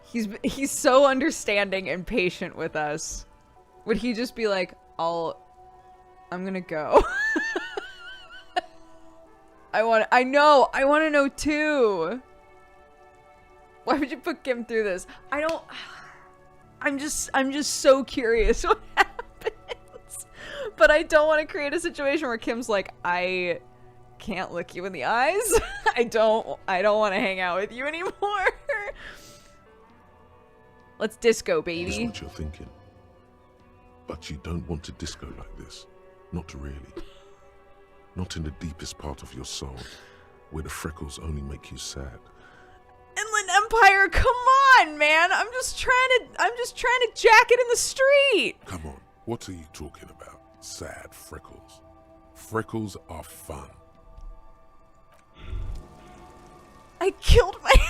He's so understanding and patient with us. Would he just be like, I'm gonna go. I want to know too. Why would you put Kim through this? I'm just so curious what happens. But I don't want to create a situation where Kim's like, I can't look you in the eyes. I don't want to hang out with you anymore. Let's disco, baby. That's what you're thinking. But you don't want to disco like this. Not really. Not in the deepest part of your soul, where the freckles only make you sad. Inland Empire, come on, man! I'm just trying to jack it in the street. Come on, what are you talking about? Sad freckles. Freckles are fun. I killed myself.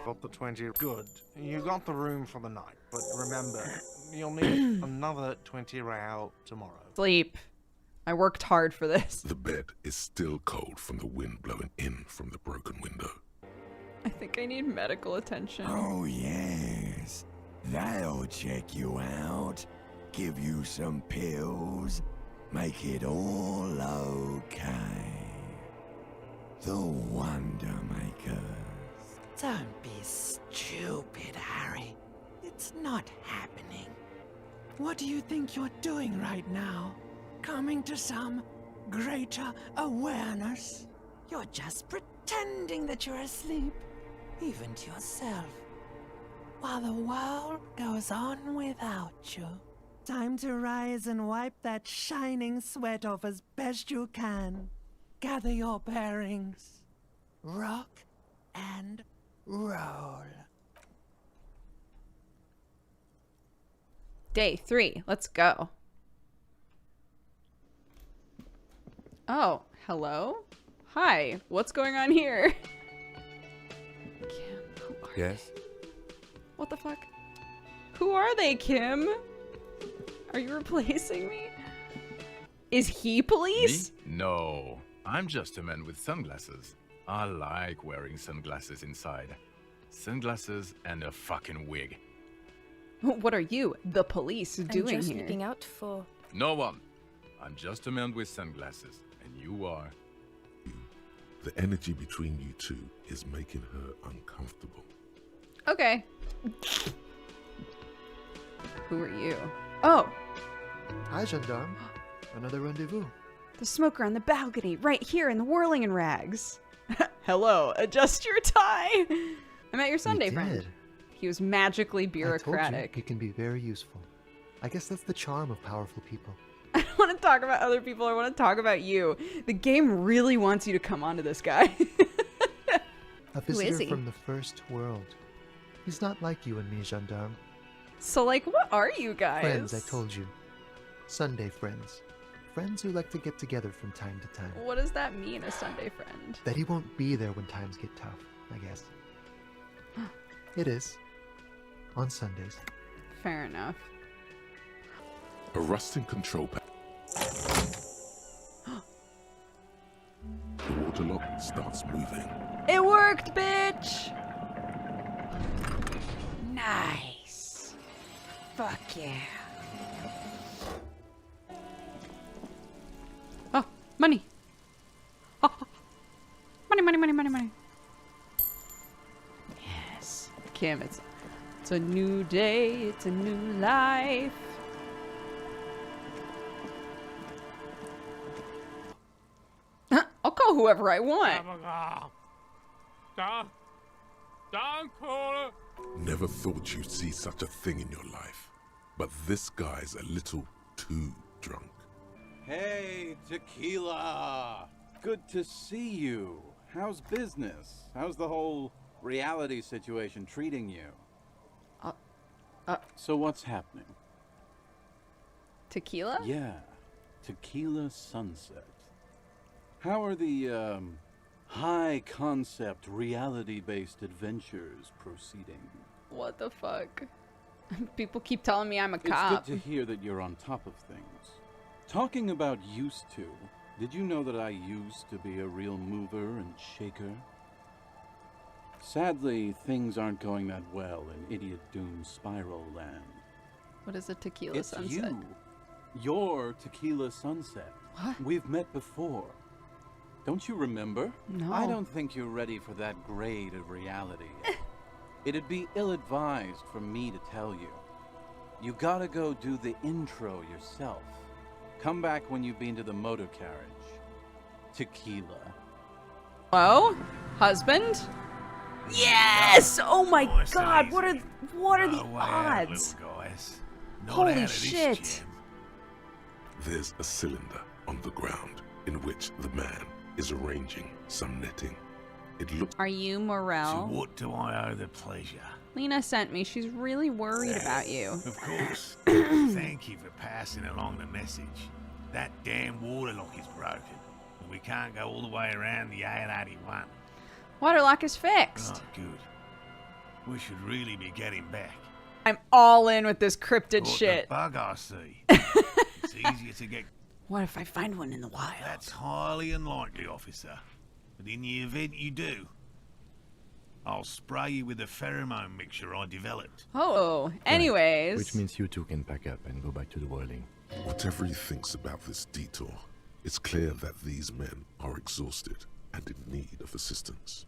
Got the 20. Good. You got the room for the night, but remember, you'll need another 20 real tomorrow. Sleep. I worked hard for this. The bed is still cold from the wind blowing in from the broken window. I think I need medical attention. Oh, yes. That'll check you out. Give you some pills. Make it all okay. The Wonder Maker. Don't be stupid, Harry. It's not happening. What do you think you're doing right now? Coming to some greater awareness? You're just pretending that you're asleep, even to yourself, while the world goes on without you. Time to rise and wipe that shining sweat off as best you can. Gather your bearings. Rock and roll. Day 3. Let's go. Oh, hello? Hi. What's going on here? Kim, who are Yes? they? What the fuck? Who are they, Kim? Are you replacing me? Is he police? Me? No. I'm just a man with sunglasses. I like wearing sunglasses inside. Sunglasses and a fucking wig. What are you, the police, doing I'm just here? looking out for... No one. I'm just a man with sunglasses. And you are... The energy between you two is making her uncomfortable. Okay. Who are you? Oh! Hi, gendarme. Another rendezvous. The smoker on the balcony, right here in the whirling in rags. Hello, adjust your tie! I met your Sunday friend. He was magically bureaucratic. I told you, he can be very useful. I guess that's the charm of powerful people. I don't want to talk about other people, I want to talk about you. The game really wants you to come onto this guy. A Who is visitor he? from the first world. He's not like you and me, gendarme. So, like, what are you guys? Friends, I told you. Sunday friends. Friends who like to get together from time to time. What does that mean, a Sunday friend? That he won't be there when times get tough, I guess. It is. On Sundays. Fair enough. A rusting control panel. The water lock starts moving. It worked, bitch! Nice. Fuck yeah. Oh, money. Oh, money, money, money, money, money. Yes. Kim, it's a new day, it's a new life. I'll call whoever I want. Never thought you'd see such a thing in your life. But this guy's a little too drunk. Hey, Tequila! Good to see you. How's business? How's the whole reality situation treating you? So what's happening? Tequila? Yeah, Tequila Sunset. How are the High concept, reality-based adventures proceeding. What the fuck? People keep telling me I'm a It's cop. good to hear that you're on top of things. Talking about used to, did you know that I used to be a real mover and shaker? Sadly, things aren't going that well in Idiot Doom Spiral Land. What is a tequila It's sunset? you. Your tequila sunset. What? We've met before. Don't you remember? No. I don't think you're ready for that grade of reality yet. It'd be ill-advised for me to tell you. You gotta go do the intro yourself. Come back when you've been to the motor carriage. Tequila. Oh, husband? Yes! Oh my god, what are the odds? Holy shit. There's a cylinder on the ground in which the man is arranging some netting. It looks... Are you Morel? What do I owe the pleasure? Lena sent me. She's really worried about you. Of course. Thank you for passing along the message. That damn water lock is broken, and we can't go all the way around the A81. Water lock is fixed. Oh, good. We should really be getting back. I'm all in with this cryptid What shit. the bug I see. It's easier to get... What if I find one in the wild? That's highly unlikely, officer. But in the event you do, I'll spray you with a pheromone mixture I developed. Oh, anyways. Which means you two can pack up and go back to the whirling. Whatever he thinks about this detour, it's clear that these men are exhausted and in need of assistance.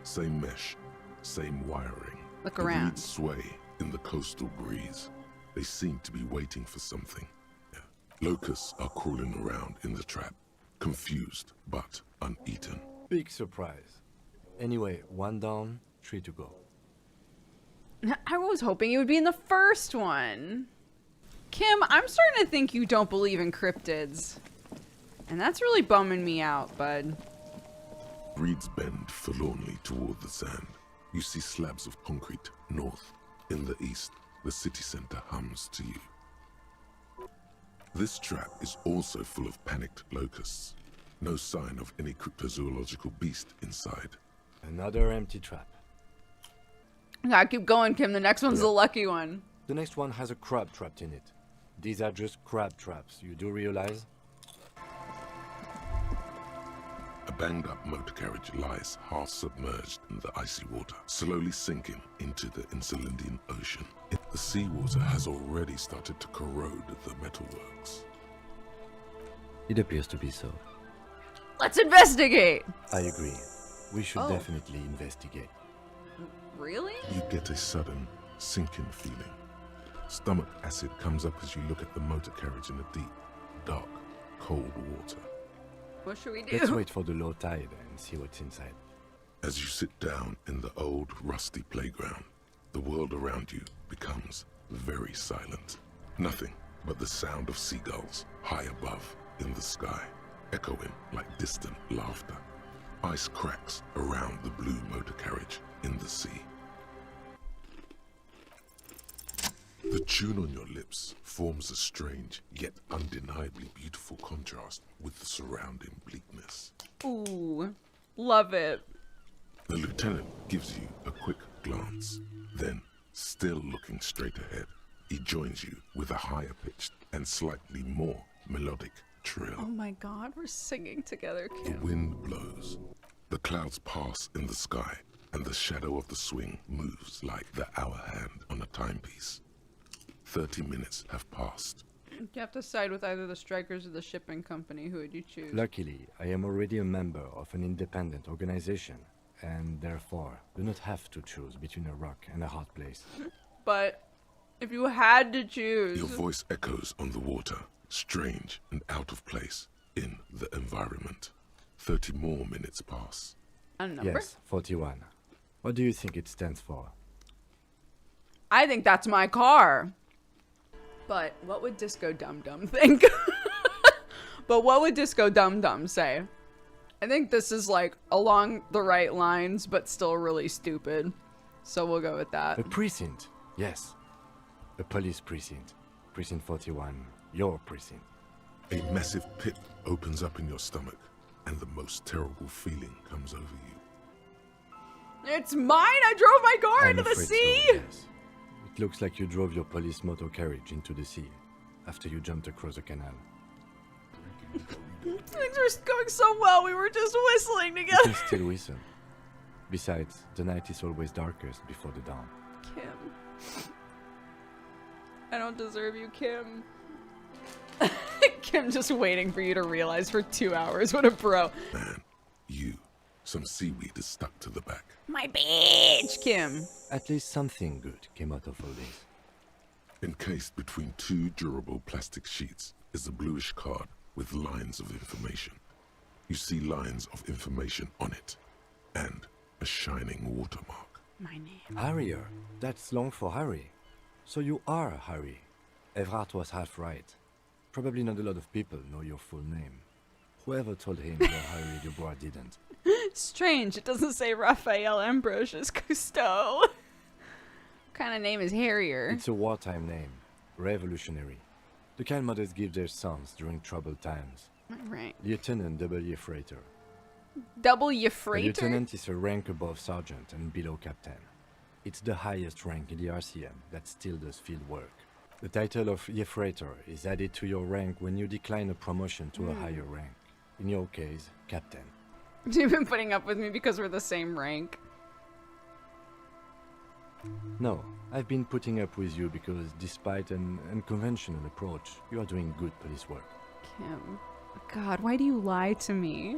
Same mesh, same wiring. Look The around. reeds sway in the coastal breeze. They seem to be waiting for something. Locusts are crawling around in the trap, confused but uneaten. Big surprise. Anyway, 1 down, 3 to go. I was hoping you would be in the first one. Kim, I'm starting to think you don't believe in cryptids. And that's really bumming me out, bud. Reeds bend forlornly toward the sand. You see slabs of concrete north. In the east, the city center hums to you. This trap is also full of panicked locusts. No sign of any cryptozoological beast inside. Another empty trap. Gotta keep going, Kim. The next one's the lucky one. The next one has a crab trapped in it. These are just crab traps, you do realize? A banged-up motor carriage lies half-submerged in the icy water, slowly sinking into the Insulindian Ocean. The seawater has already started to corrode the metalworks. It appears to be so. Let's investigate! I agree. We should Oh. definitely investigate. Really? You get a sudden, sinking feeling. Stomach acid comes up as you look at the motor carriage in the deep, dark, cold water. What should we do? Let's wait for the low tide and see what's inside. As you sit down in the old, rusty playground, the world around you becomes very silent. Nothing but the sound of seagulls high above in the sky, echoing like distant laughter. Ice cracks around the blue motor carriage in the sea. The tune on your lips forms a strange, yet undeniably beautiful contrast with the surrounding bleakness. Ooh, love it. The lieutenant gives you a quick glance. Then, still looking straight ahead, he joins you with a higher-pitched and slightly more melodic trill. Oh my god, we're singing together, The Kim. wind blows. The clouds pass in the sky, and the shadow of the swing moves like the hour hand on a timepiece. 30 minutes have passed. You have to side with either the strikers or the shipping company. Who would you choose? Luckily, I am already a member of an independent organization, and therefore do not have to choose between a rock and a hard place. But if you had to choose... Your voice echoes on the water, strange and out of place in the environment. 30 more minutes pass. A number? Yes, 41. What do you think it stands for? I think that's my car. But what would Disco Dum Dum think? But what would Disco Dum Dum say? I think this is like along the right lines, but still really stupid. So we'll go with that. A precinct. Yes. A police precinct. Precinct 41. Your precinct. A massive pit opens up in your stomach. and the most terrible feeling comes over you. It's mine! I drove my car into the afraid sea! so, yes. It looks like you drove your police motor carriage into the sea after you jumped across the canal. Things were going so well, we were just whistling You together. can still whistle. Besides, the night is always darkest before the dawn. Kim. I don't deserve you, Kim. Kim just waiting for you to realize for 2 hours. What a bro. Man, some seaweed is stuck to the back. My bitch, Kim. At least something good came out of all this. Encased between 2 durable plastic sheets is a bluish card with lines of information. You see lines of information on it, and a shining watermark. My name. Harrier. That's long for Harry. So you are Harry. Evrard was half right. Probably not a lot of people know your full name. Whoever told him you're Harry Dubois didn't. Strange, it doesn't say Raphael Ambrosius Cousteau. What kind of name is Harrier? It's a wartime name. Revolutionary. The kind mothers give their sons during troubled times. Right. Lieutenant W. Freighter. W. A Freighter? lieutenant is a rank above sergeant and below captain. It's the highest rank in the RCM that still does field work. The title of Yefreighter is added to your rank when you decline a promotion to a higher rank. In your case, captain. You've been putting up with me because we're the same rank. No, I've been putting up with you because despite an unconventional approach, you are doing good police work. Kim. God, why do you lie to me?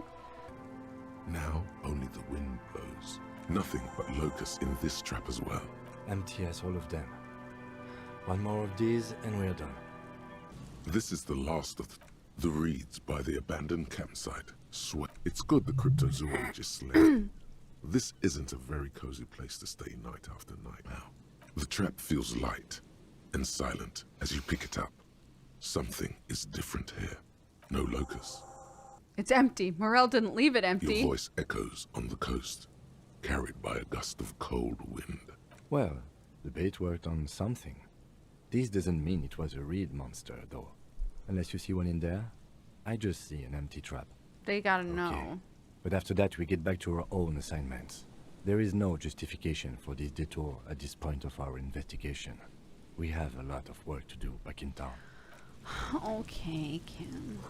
Now only the wind blows. Nothing but locusts in this trap as well. Empty as all of them. One more of these and we're done. This is the last of the reeds by the abandoned campsite. It's good the cryptozoologists left. This isn't a very cozy place to stay night after night now. The trap feels light and silent as you pick it up. Something is different here. No locusts. It's empty. Morel didn't leave it empty. Your voice echoes on the coast, carried by a gust of cold wind. Well, the bait worked on something. This doesn't mean it was a reed monster, though. Unless you see one in there, I just see an empty trap. They gotta know. But after that, we get back to our own assignments. There is no justification for this detour at this point of our investigation. We have a lot of work to do back in town. Okay, Kim.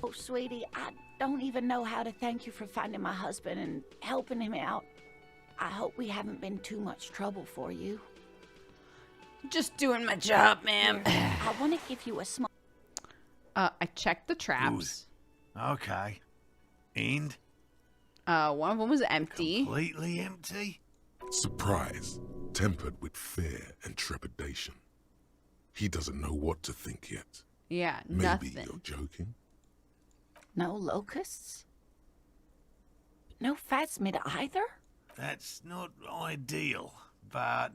Oh, sweetie, I don't even know how to thank you for finding my husband and helping him out. I hope we haven't been too much trouble for you. Just doing my job, ma'am. I want to give you a small... I checked the traps. Okay. And? One of them was empty. Completely empty? Surprise, tempered with fear and trepidation. He doesn't know what to think yet. Yeah, Maybe nothing. you're joking? No locusts? No phasmid either? That's not ideal, but...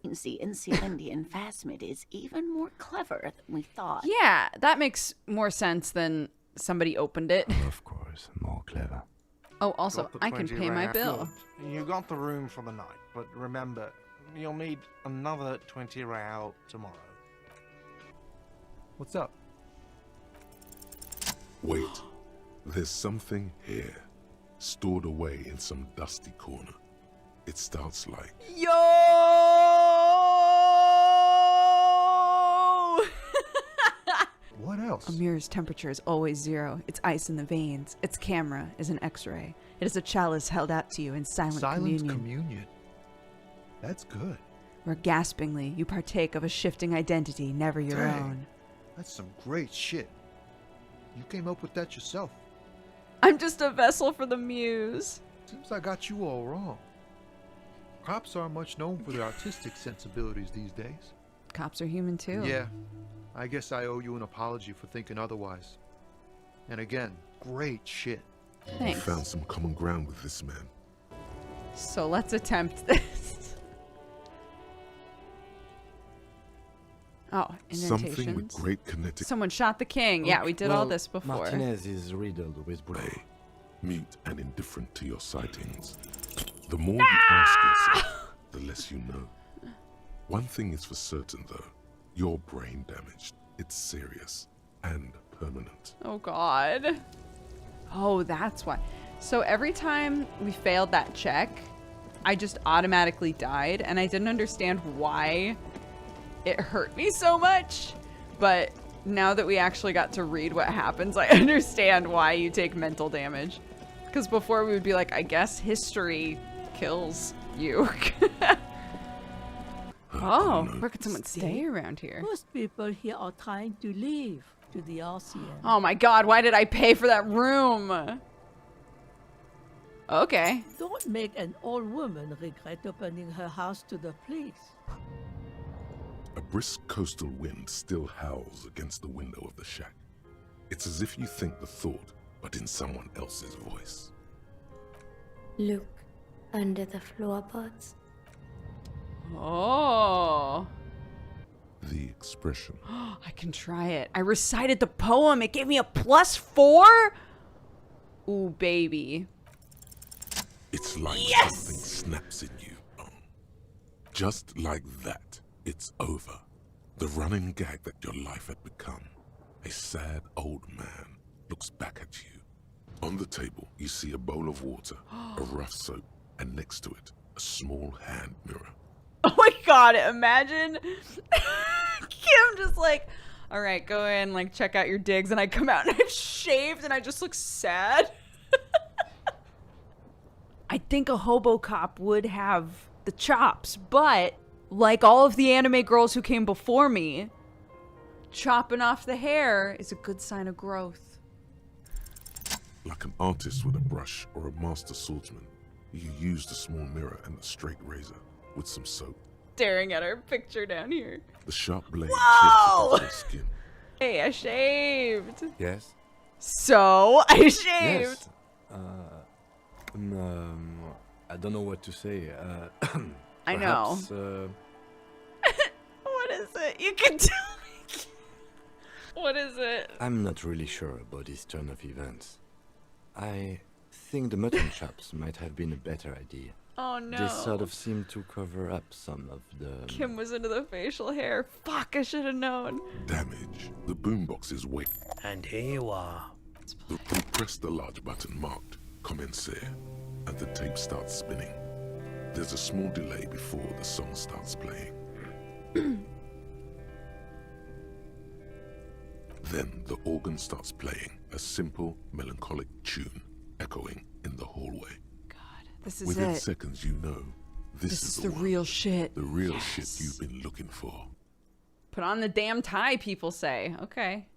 The Insulindian phasmid is even more clever than we thought. Yeah, that makes more sense than somebody opened it. Of course, more clever. Oh, also, Got the I can 20 pay my rand. bill. Good. You got the room for the night, but remember, you'll need another 20 real tomorrow. What's up? Wait, there's something here, stored away in some dusty corner. It starts like... Yo! What else? Amir's temperature is always 0. It's ice in the veins. Its camera is an X-ray. It is a chalice held out to you in silent communion. That's good. Where gaspingly you partake of a shifting identity never your Dang. own. That's some great shit. You came up with that yourself. I'm just a vessel for the muse. Seems I got you all wrong. Cops aren't much known for their artistic sensibilities these days. Cops are human too. Yeah, I guess I owe you an apology for thinking otherwise. And again, great shit. You found some common ground with this man. So let's attempt this. Oh, indentations. Something with great kinetic... Someone shot the king. Yeah, we did all this before. Martinez is riddled with bullets. Mute and indifferent to your sightings. The more you ask yourself, the less you know. One thing is for certain, though. Your brain damaged. It's serious and permanent. Oh god. Oh, that's why. So every time we failed that check, I just automatically died, and I didn't understand why it hurt me so much. But now that we actually got to read what happens, I understand why you take mental damage. Because before we would be like, I guess history kills you. Oh, where could someone stay around here? Most people here are trying to leave to the ocean. Oh my god, why did I pay for that room? Okay. Don't make an old woman regret opening her house to the police. A brisk coastal wind still howls against the window of the shack. It's as if you think the thought, but in someone else's voice. Look under the floorboards. Oh. The expression. I can try it. I recited the poem. It gave me a +4? Ooh, baby. It's like something snaps in you. Just like that, it's over. The running gag that your life had become. A sad old man looks back at you. On the table, you see a bowl of water, a rough soap, and next to it, a small hand mirror. Oh my god, imagine Kim just like, all right, go in, like, check out your digs, and I come out and I've shaved and I just look sad. I think a Hobocop would have the chops, but like all of the anime girls who came before me, chopping off the hair is a good sign of growth. Like an artist with a brush or a master swordsman, you use the small mirror and the straight razor with some soap. Staring at our picture down here. The sharp blade Whoa! chips against your skin. Hey, I shaved. Yes? So, I shaved. Yes. I don't know what to say. I know. What is it? You can tell me. What is it? I'm not really sure about this turn of events. I think the mutton chops might have been a better idea. Oh no. They sort of seem to cover up some of the... Kim was into the facial hair. Fuck, I should have known. Damage. The boombox is waiting. And here you are. You press the large button marked Messier, and the tape starts spinning. There's a small delay before the song starts playing. Then the organ starts playing a simple, melancholic tune, echoing in the hallway. This is Within it. seconds, you know this is the one. real shit. The real shit you've been looking for. Put on the damn tie, people say. Okay.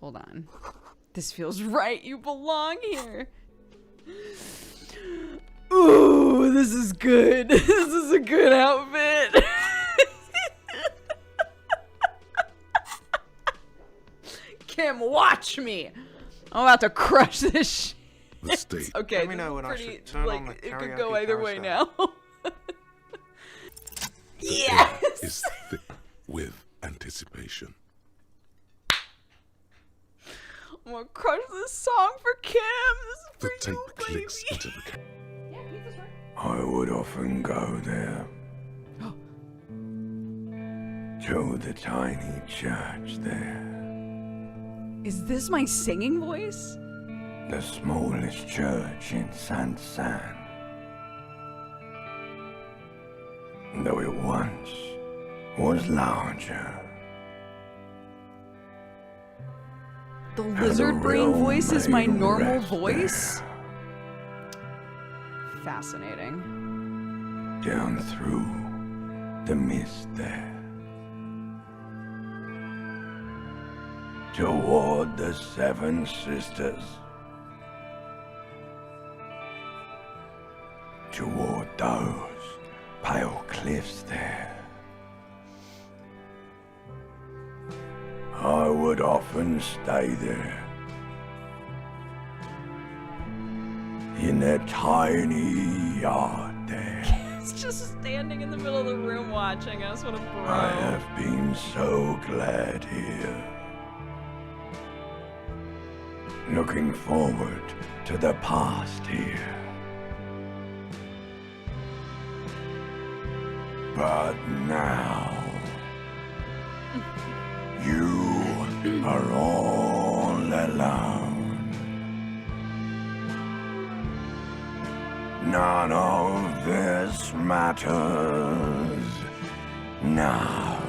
Hold on. This feels right. You belong here. Ooh, this is good. This is a good outfit. Kim, watch me. I'm about to crush this shit. The stage. Okay, Let me know when I should turn on the it could karaoke go either way now. The Yes! air is thick with anticipation. I'm gonna crush this song for Kim. The This is for tape you, clicks baby. into the camera. I would often go there. To the tiny church there. Is this my singing voice? The smallest church in San. Though it once was larger. The And lizard the brain realm voice is my may normal rest voice? Fascinating. Down through the mist there. Toward the Seven Sisters. Toward those pale cliffs there. I would often stay there. In that tiny yard there. It's just standing in the middle of the room watching us. What a bro. I have been so glad here. Looking forward to the past here. But now, you are all alone. None of this matters. No,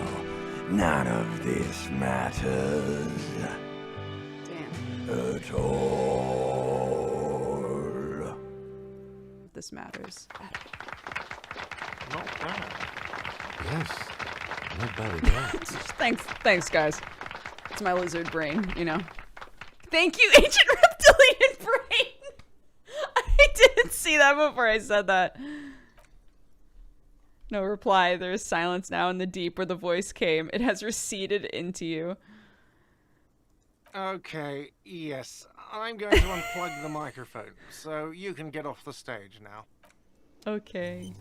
none of this matters. Damn. At all. This matters. Not bad. Yes. Not bad at all. Thanks, guys. It's my lizard brain, you know. Thank you, ancient reptilian brain. I didn't see that before I said that. No reply. There is silence now in the deep where the voice came. It has receded into you. Okay, yes. I'm going to unplug the microphone, so you can get off the stage now. Okay.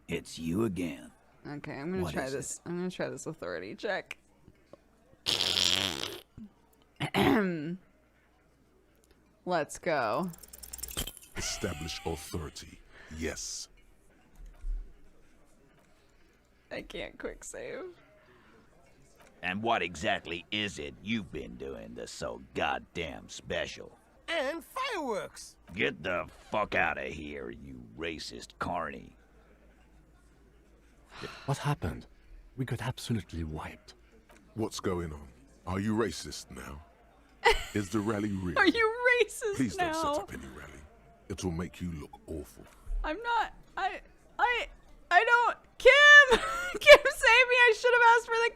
It's you again. Okay, I'm gonna try this. I'm gonna try this authority check. Let's go. Establish authority. Yes. I can't quick save. And what exactly is it you've been doing that's so goddamn special? And fireworks! Get the fuck out of here, you racist carny. What happened? We got absolutely wiped. What's going on? Are you racist now? Is the rally real? Are you racist Please now? don't set up any rally. It will make you look awful. I'm not. I don't. Kim! Kim, save me! I should have asked for the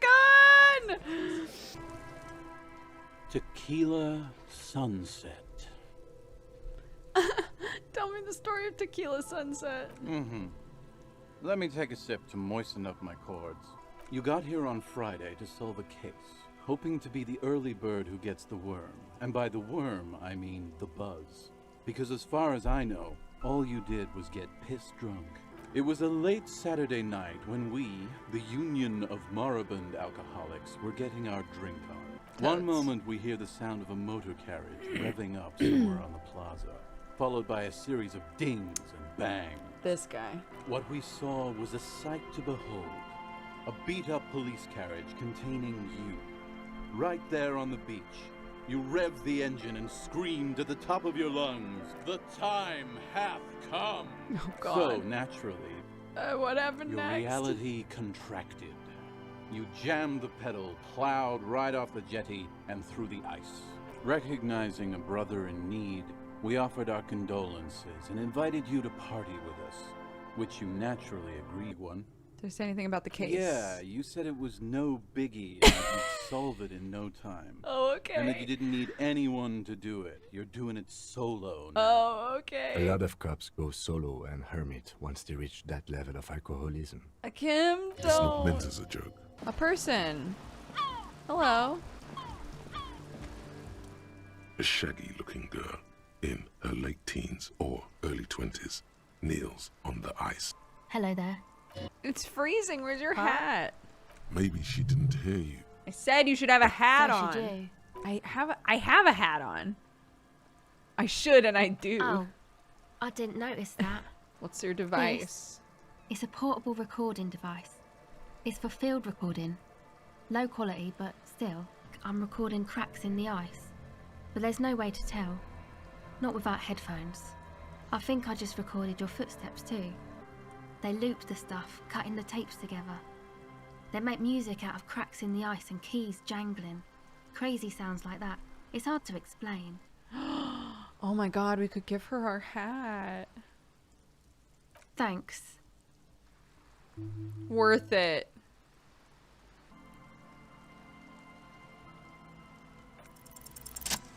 gun! Tequila Sunset. Tell me the story of Tequila Sunset. Let me take a sip to moisten up my chords. You got here on Friday to solve a case, hoping to be the early bird who gets the worm. And by the worm, I mean the buzz. Because as far as I know, all you did was get piss drunk. It was a late Saturday night when we, the Union of Moribund Alcoholics, were getting our drink on. One moment we hear the sound of a motor carriage revving up somewhere on the plaza, followed by a series of dings and bangs. This guy. What we saw was a sight to behold. A beat-up police carriage containing you. Right there on the beach. You revved the engine and screamed at the top of your lungs, "The time hath come!" Oh, God. So, naturally, What happened your next? reality contracted. You jammed the pedal, plowed right off the jetty and through the ice. Recognizing a brother in need, we offered our condolences and invited you to party with us, which you naturally agreed on. Did I say anything about the case? Yeah, you said it was no biggie and that you'd solve it in no time. Oh, okay. And that you didn't need anyone to do it. You're doing it solo now. Oh, okay. A lot of cops go solo and hermit once they reach that level of alcoholism. Kim, It's not meant don't. as a joke. A person. Hello. A shaggy-looking girl in her late teens or early 20s kneels on the ice. Hello there. It's freezing. Where's your hat? Maybe she didn't hear you. I said you should have a hat So on. should you. I have a hat on. I should and I do. Oh, I didn't notice that. What's your device? It's a portable recording device. It's for field recording. Low quality, but still, I'm recording cracks in the ice. But there's no way to tell. Not without headphones. I think I just recorded your footsteps too. They loop the stuff, cutting the tapes together. They make music out of cracks in the ice and keys jangling. Crazy sounds like that. It's hard to explain. Oh my God, we could give her our hat. Thanks. Worth it.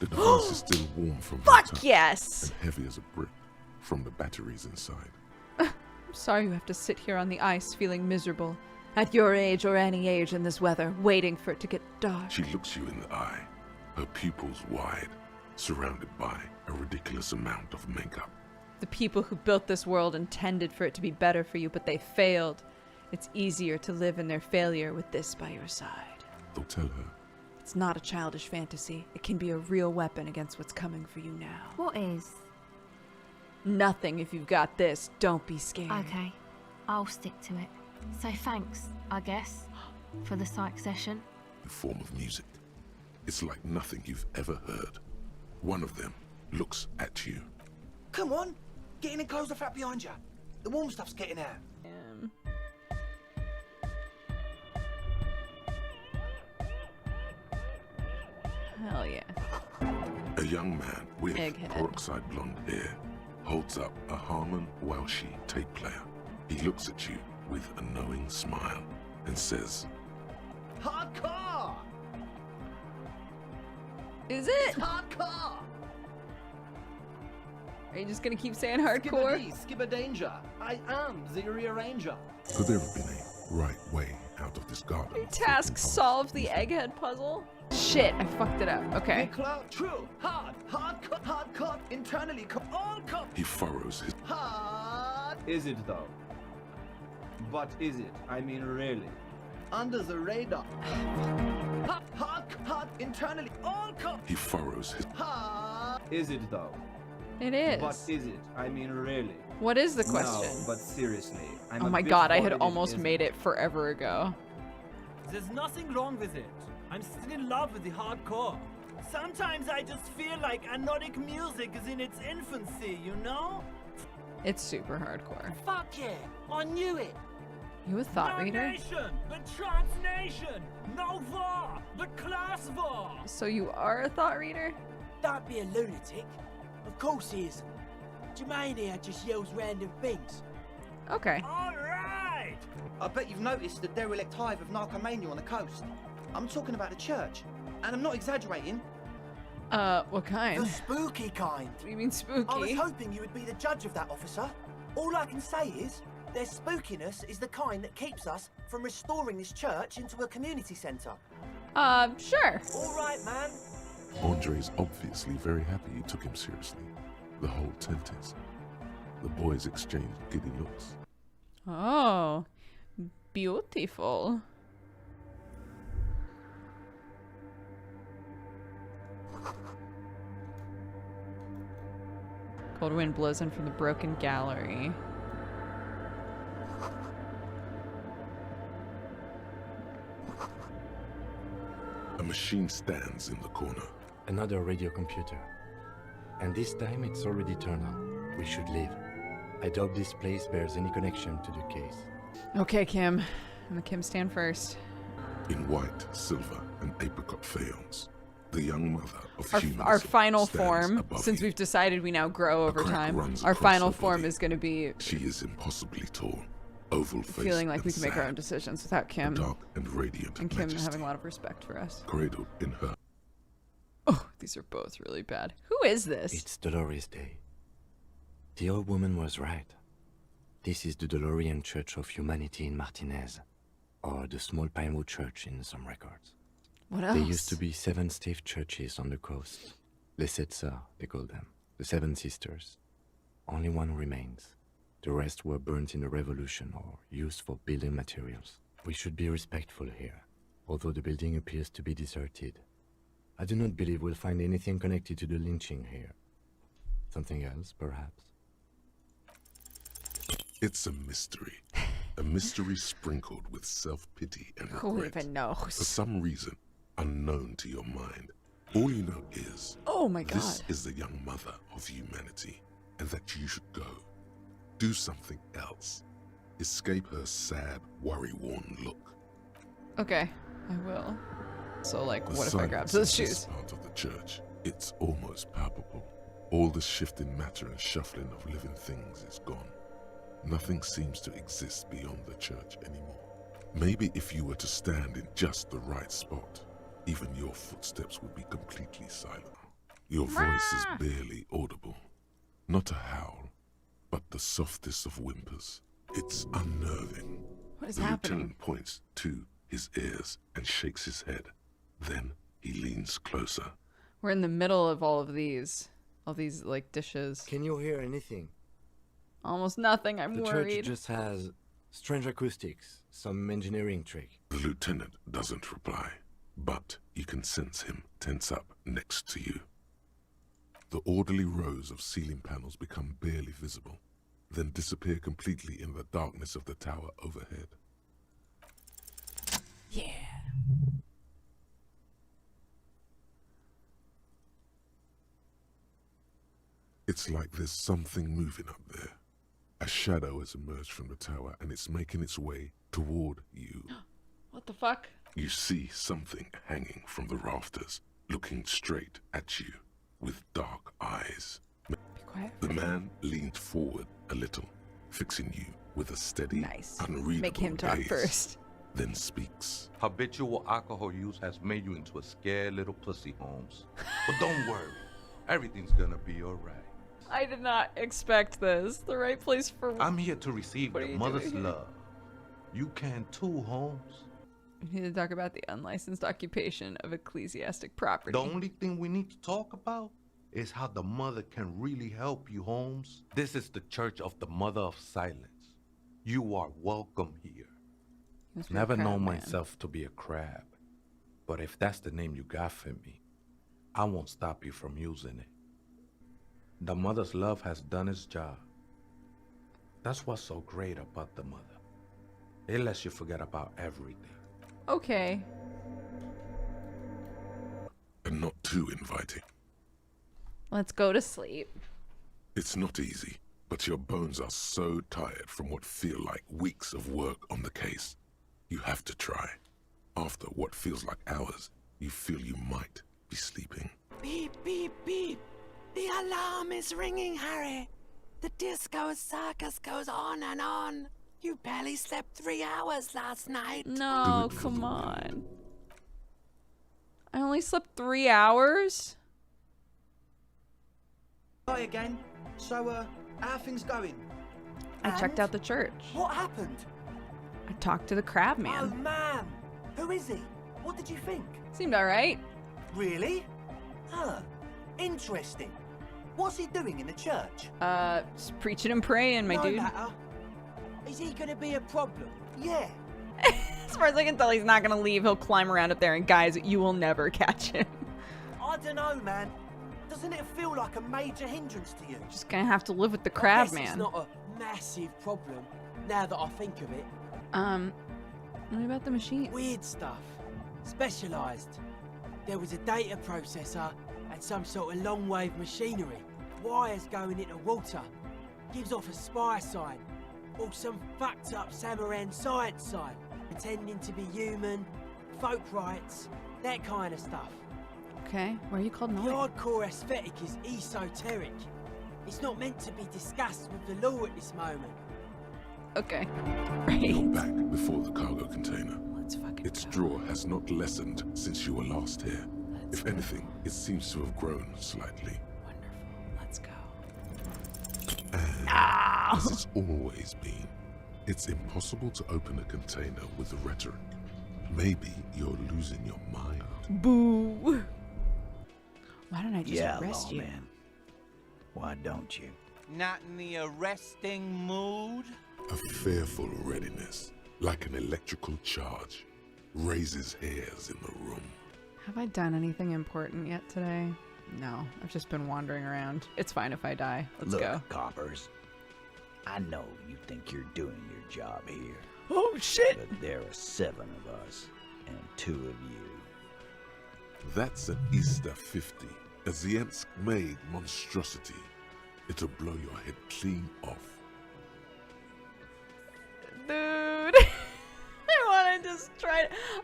The device is still warm from her Fuck touch yes! and heavy as a brick from the batteries inside. I'm sorry you have to sit here on the ice feeling miserable. At your age or any age in this weather, waiting for it to get dark. She looks you in the eye, her pupils wide, surrounded by a ridiculous amount of makeup. The people who built this world intended for it to be better for you, but they failed. It's easier to live in their failure with this by your side. They'll tell her. It's not a childish fantasy. It can be a real weapon against what's coming for you now. What is? Nothing if you've got this. Don't be scared. Okay, I'll stick to it. So thanks, I guess, for the psych session. form of music. It's like nothing you've ever heard. One of them looks at you. Come on, get in and close the flap behind you. The warm stuff's getting out. Hell yeah. A young man with Egghead. peroxide blonde hair holds up a Harman Welshi tape player. He looks at you with a knowing smile and says, Hardcore! Is it? Hardcore! Are you just gonna keep saying hardcore? Skibber danger. I am the rearranger. could there have been a right way out of this garden? Task solve the egghead puzzle? Shit, I fucked it up. Okay. True, hard cut, internally all cut. He furrows his... Hard. Is it though? But is it? I mean, really? Under the radar. Hard, internally all cut. He furrows his... Hard. Is it though? It is. But is it? I mean, really? What is the question? No, but seriously. Oh my god, I had almost made it forever ago. There's nothing wrong with it. I'm still in love with the hardcore. Sometimes I just feel like anodic music is in its infancy, you know? It's super hardcore. Fuck yeah, I knew it. You a thought no reader? Nation, but transnation. No war, but class war. So you are a thought reader? Don't be a lunatic. Of course he isn't. Jermaine here just yells random things. Okay. All right. I bet you've noticed the derelict hive of narcomania on the coast. I'm talking about the church, and I'm not exaggerating. What kind? The spooky kind. What do you mean spooky? I was hoping you would be the judge of that, officer. All I can say is, their spookiness is the kind that keeps us from restoring this church into a community centre. Sure. All right, man. Andre's obviously very happy you took him seriously. The whole tent is. The boys exchanged giddy looks. Oh, beautiful. Cold wind blows in from the broken gallery. A machine stands in the corner. Another radio computer. And this time it's already turned on. We should leave. I doubt this place bears any connection to the case. Okay, Kim. Kim, stand first. In white, silver, and apricot faience, the young mother of humanism Our final stands form, above since you. we've decided we now grow over A crack time, runs our across final her form body. is going to be She is impossibly tall, oval-faced, feeling like and we can make our sad, own decisions without Kim. dark and radiant And Kim majesty, having a lot of respect for us. cradled in her. Oh, these are both really bad. Who is this? It's Dolores Day. The old woman was right. This is the Dolorian Church of Humanity in Martinez, or the Small Pinewood Church in some records. What else? There used to be 7 stave churches on the coast. Les Sept Sœurs, they call them. The 7 Sisters. Only one remains. The rest were burnt in the revolution or used for building materials. We should be respectful here, although the building appears to be deserted. I do not believe we'll find anything connected to the lynching here. Something else, perhaps? It's a mystery. A mystery sprinkled with self-pity and Who regret. even knows? For some reason, unknown to your mind. All you know is... Oh my This God. is the young mother of humanity, and that you should go. Do something else. Escape her sad, worry-worn look. Okay, I will. So, like, The what if I grab silence those in this shoes? part of the church, it's almost palpable. All the shifting matter and shuffling of living things is gone. Nothing seems to exist beyond the church anymore. Maybe if you were to stand in just the right spot, even your footsteps would be completely silent. Your voice is barely audible. Not a howl, but the softest of whimpers. It's unnerving. What is the happening? lieutenant points to his ears and shakes his head. Then he leans closer. We're in the middle of all these, like, dishes. Can you hear anything? Almost nothing, I'm The worried. church just has strange acoustics, some engineering trick. The lieutenant doesn't reply, but you can sense him tense up next to you. The orderly rows of ceiling panels become barely visible, then disappear completely in the darkness of the tower overhead. Yeah. It's like there's something moving up there. A shadow has emerged from the tower and it's making its way toward you. What the fuck? You see something hanging from the rafters, looking straight at you with dark eyes. Be quiet. The man leaned forward a little, fixing you with a steady, unreadable Make him talk gaze, first. then speaks. Habitual alcohol use has made you into a scared little pussy, Holmes. But don't worry, everything's gonna be alright. I did not expect this. The right place for... I'm here to receive What are your you mother's doing? love. You can too, Holmes. We need to talk about the unlicensed occupation of ecclesiastic property. The only thing we need to talk about is how the mother can really help you, Holmes. This is the Church of the Mother of Silence. You are welcome here. Never known myself to be a crab, but if that's the name you got for me, I won't stop you from using it. The mother's love has done its job. That's what's so great about the mother. It lets you forget about everything. Okay. And not too inviting. Let's go to sleep. It's not easy, but your bones are so tired from what feel like weeks of work on the case. You have to try. After what feels like hours, you feel you might be sleeping. Beep, beep, beep. The alarm is ringing, Harry. The disco circus goes on and on. You barely slept 3 hours last night. No, come on. I only slept 3 hours? Hi again. So, how are things going? I checked out the church. What happened? I talked to the crab Oh, man. man. Who is he? What did you think? Seemed alright. Really? Huh. Interesting. What's he doing in the church? Just preaching and praying, my no dude. matter. Is he gonna be a problem? Yeah. As far as I can tell, he's not gonna leave. He'll climb around up there, and guys, you will never catch him. I don't know, man. Doesn't it feel like a major hindrance to you? Just gonna have to live with the I crab guess man. It's not a massive problem, now that I think of it. What about the machine? Weird stuff. Specialised. There was a data processor and some sort of long-wave machinery. Wires going into water. Gives off a spy sign. Or some fucked up Samaran science sign. Pretending to be human, folk rights, that kind of stuff. Okay, where are you called The now? hardcore aesthetic is esoteric. It's not meant to be discussed with the law at this moment. Okay. You're back before the cargo container. Let's fucking Its draw has not lessened since you were last here. If anything, it seems to have grown slightly. Wonderful. Let's go. And as it's always been, it's impossible to open a container with rhetoric. Maybe you're losing your mind. Boo. Why don't I just Yeah, arrest you? lawman. Why don't you? Not in the arresting mood? A fearful readiness, like an electrical charge, raises hairs in the room. Have I done anything important yet today? No, I've just been wandering around. It's fine if I die. Let's Look, go. coppers, I know you think you're doing your job here. Oh, shit! But there are 7 of us, and 2 of you. That's an Easter 50, a Ziensk-made monstrosity. It'll blow your head clean off. Dude.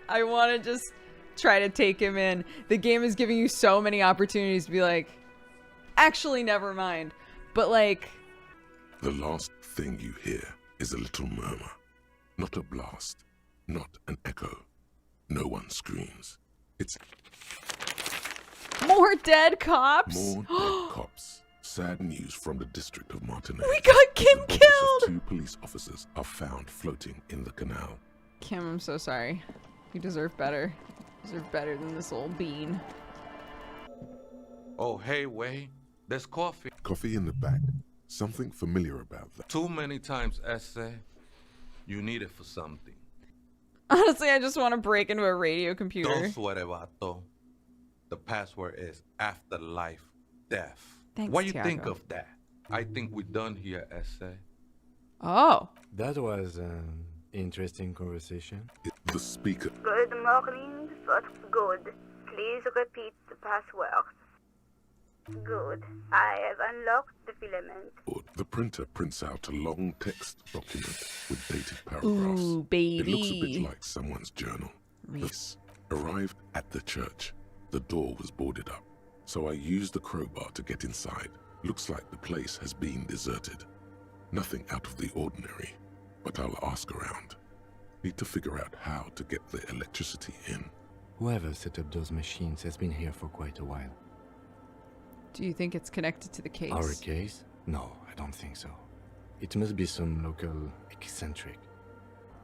I want to just try to take him in. The game is giving you so many opportunities to be like, actually, never mind. But like... The last thing you hear is a little murmur. Not a blast, not an echo. No one screams. It's More dead cops? more dead cops. Sad news from the district of Martinez. We got Kim The bodies killed! of 2 police officers are found floating in the canal. Kim, I'm so sorry. You deserve better. You deserve better than this old bean. Oh, hey, Way. There's coffee. Coffee in the back. Something familiar about that. Too many times, essay. You need it for something. Honestly, I just want to break into a radio computer. Don't sweat it, vato. The password is afterlife death. Thanks, What do you think Tiago. of that? I think we're done here, essay. Oh. That was an interesting conversation. The speaker. Good morning, what's good? Please repeat the password. Good. I have unlocked the filament. The printer prints out a long text document with dated paragraphs. Ooh, baby. It looks a bit like someone's journal. This arrived at the church. The door was boarded up, so I used the crowbar to get inside. Looks like the place has been deserted. Nothing out of the ordinary, but I'll ask around. Need to figure out how to get the electricity in. Whoever set up those machines has been here for quite a while. Do you think it's connected to the case? Our case? No, I don't think so. It must be some local eccentric.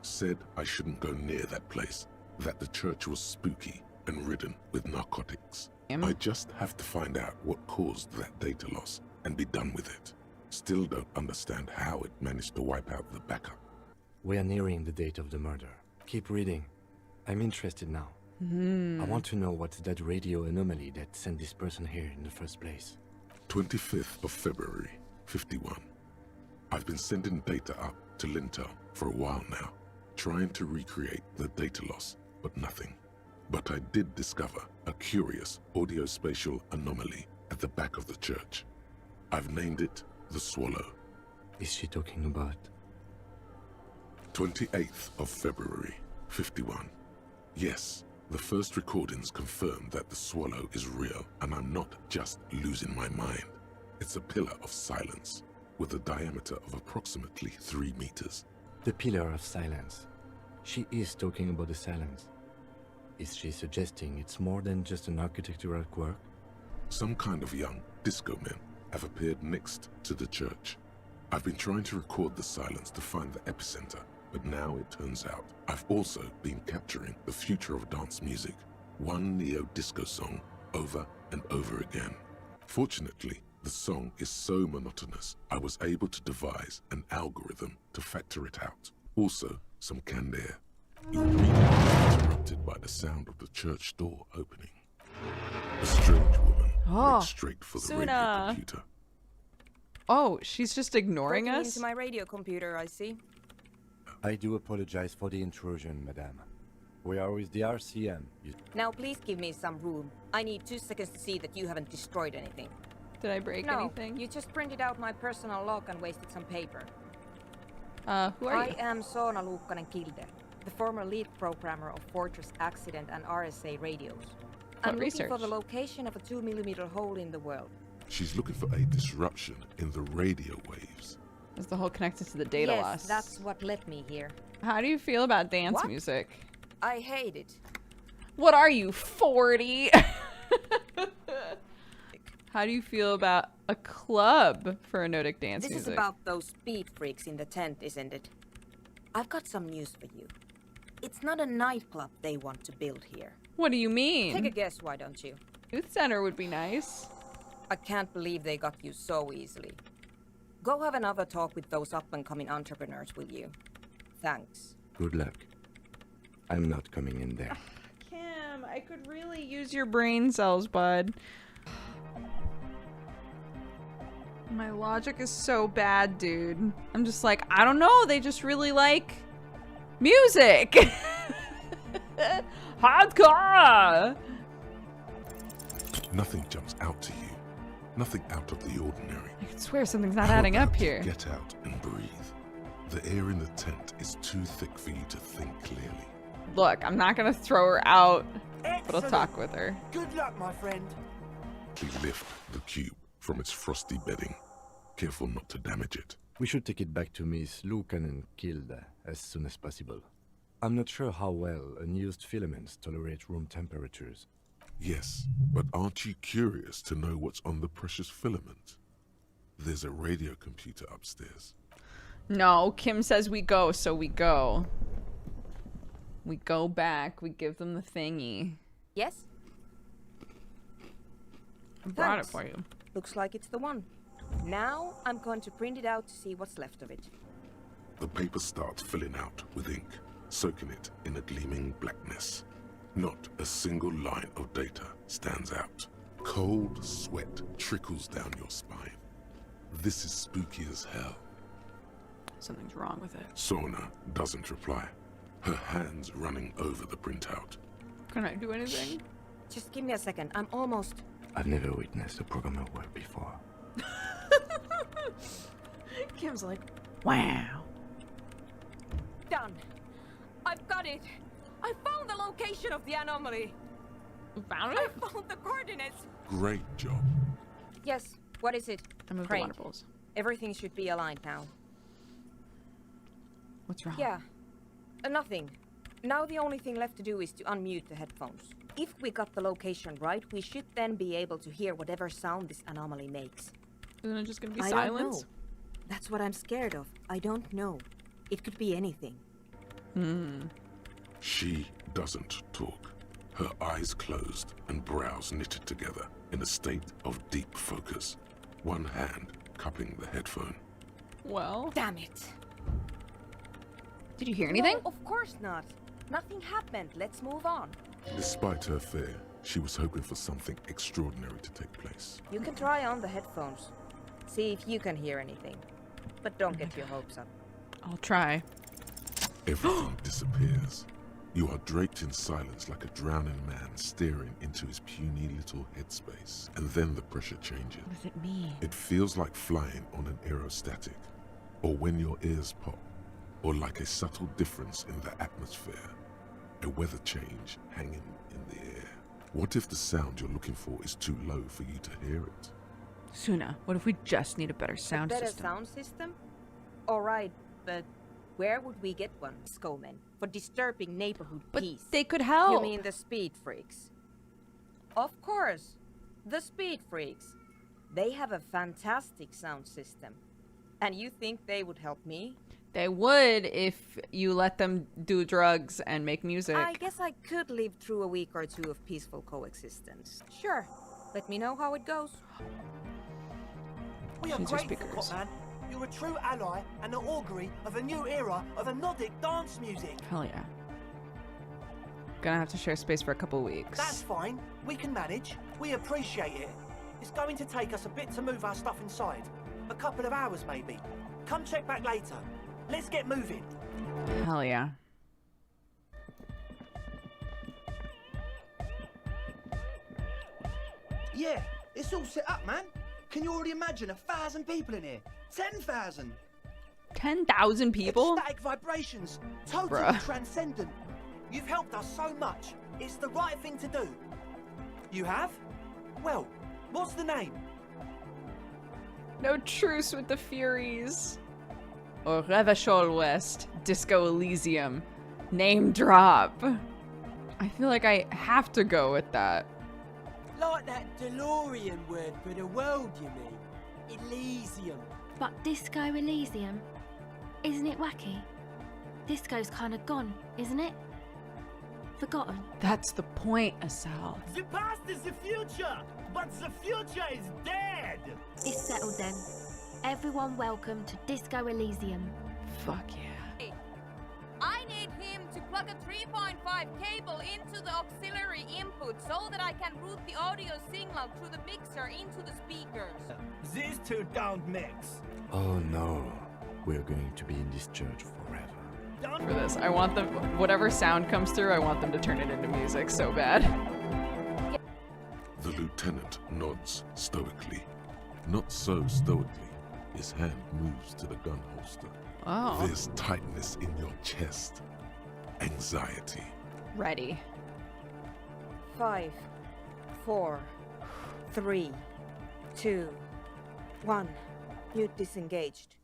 Said I shouldn't go near that place, that the church was spooky and ridden with narcotics. I just have to find out what caused that data loss and be done with it. Still don't understand how it managed to wipe out the backup. We are nearing the date of the murder. Keep reading. I'm interested now. I want to know what's that radio anomaly that sent this person here in the first place. 25th of February, 51. I've been sending data up to Lintel for a while now, trying to recreate the data loss, but nothing. But I did discover a curious audio-spatial anomaly at the back of the church. I've named it the Swallow. Is she talking about? 28th of February, 51. Yes, the first recordings confirm that the Swallow is real, and I'm not just losing my mind. It's a pillar of silence, with a diameter of approximately 3 meters. The Pillar of Silence. She is talking about the silence. Is she suggesting it's more than just an architectural quirk? Some kind of young disco men have appeared next to the church. I've been trying to record the silence to find the epicenter, but now it turns out I've also been capturing the future of dance music, one neo-disco song over and over again. Fortunately, the song is so monotonous, I was able to devise an algorithm to factor it out. Also, some canned air. Your reading is interrupted by the sound of the church door opening. A strange woman went straight for the radio computer. Oh, she's just ignoring Broken us? into my radio computer, I see. I do apologize for the intrusion, madame. We are with the RCM. Now please give me some room. I need 2 seconds to see that you haven't destroyed anything. Did I break anything? No, you just printed out my personal log and wasted some paper. Who are you? I am Soona Luukkanen-Kilde, the former lead programmer of Fortress Accident and RSA radios. I'm looking for the location of a 2mm hole in the world. She's looking for a disruption in the radio waves. Is the hole connected to the data loss? Yes, that's what led me here. How do you feel about dance music? I hate it. What are you, 40? How do you feel about a club for Nordic dance music? This is about those speed freaks in the tent, isn't it? I've got some news for you. It's not a nightclub they want to build here. What do you mean? Take a guess, why don't you? Youth center would be nice. I can't believe they got you so easily. Go have another talk with those up-and-coming entrepreneurs, will you? Thanks. Good luck. I'm not coming in there. Kim, I could really use your brain cells, bud. My logic is so bad, dude. I'm just like, I don't know. They just really like music. Hardcore. Nothing jumps out to you. Nothing out of the ordinary. I could swear something's not How adding up about you here. Get out and breathe. The air in the tent is too thick for you to think clearly. Look, I'm not gonna throw her out, but I'll talk with her. Good luck, my friend. We lift the cube from its frosty bedding, careful not to damage it. We should take it back to Miss Luukkanen-Kilde as soon as possible. I'm not sure how well unused filaments tolerate room temperatures. Yes, but aren't you curious to know what's on the precious filament? There's a radio computer upstairs. No, Kim says we go, so we go. We go back, we give them the thingy. Yes? I brought it Thanks. for you. Looks like it's the one. Now I'm going to print it out to see what's left of it. The paper starts filling out with ink, soaking it in a gleaming blackness. Not a single line of data stands out. Cold sweat trickles down your spine. This is spooky as hell. Something's wrong with it. Soona doesn't reply, her hands running over the printout. Can I do anything? Just give me a second. I'm almost... I've never witnessed a programmer work before. Kim's like, wow. Done. I've got it. I found the location of the anomaly. Found it? I found the coordinates. Great job. Yes. What is it? I moved the Crane. water bowls. Everything should be aligned now. What's wrong? Yeah. Nothing. Now the only thing left to do is to unmute the headphones. If we got the location right, we should then be able to hear whatever sound this anomaly makes. Isn't it just gonna be I silence? don't know. That's what I'm scared of. I don't know. It could be anything. She doesn't talk. Her eyes closed and brows knitted together in a state of deep focus. One hand cupping the headphone. Well... Damn it. Did you hear anything? No, of course not. Nothing happened. Let's move on. Despite her fear, she was hoping for something extraordinary to take place. You can try on the headphones. See if you can hear anything. But don't get your hopes up. I'll try. Everything disappears. You are draped in silence like a drowning man staring into his puny little headspace. And then the pressure changes. What does it mean? It feels like flying on an aerostatic, or when your ears pop, or like a subtle difference in the atmosphere, a weather change hanging in the air. What if the sound you're looking for is too low for you to hear it? Suna, what if we just need a better sound better system? sound system? Alright, but where would we get one, Skomen? For disturbing neighborhood peace? They could help. You mean the speed freaks? Of course. The speed freaks. They have a fantastic sound system. And you think they would help me? They would if you let them do drugs and make music. I guess I could live through a week or two of peaceful coexistence. Sure. Let me know how it goes. We are Use your grateful, speakers. Copman. You're a true ally and the augury of a new era of Nordic dance music. Hell yeah. Gonna have to share space for a couple weeks. That's fine. We can manage. We appreciate it. It's going to take us a bit to move our stuff inside. A couple of hours, maybe. Come check back later. Let's get moving. Hell yeah. Yeah, it's all set up, man. Can you already imagine 1,000 people in here? 10,000. 10,000 people? Ecstatic vibrations. Totally Bruh. transcendent. You've helped us so much. It's the right thing to do. You have? Well, what's the name? No truce with the Furies. Or Revachol West, Disco Elysium. Name drop. I feel like I have to go with that. Like that DeLorean word for the world, you mean? Elysium. But Disco Elysium? Isn't it wacky? Disco's kind of gone, isn't it? Forgotten. That's the point, Asal. The past is the future, but the future is dead. It's settled then. Everyone welcome to Disco Elysium. Fuck yeah. I need him to plug a 3.5 cable into the auxiliary input so that I can route the audio signal through the mixer into the speakers. These two don't mix. Oh no. We're going to be in this church forever. For this, I want them, whatever sound comes through, I want them to turn it into music so bad. The lieutenant nods stoically. Not so stoically. His hand moves to the gun holster. Oh. There's tightness in your chest. Anxiety. Ready. 5, 4, 3, 2, 1. Mute disengaged.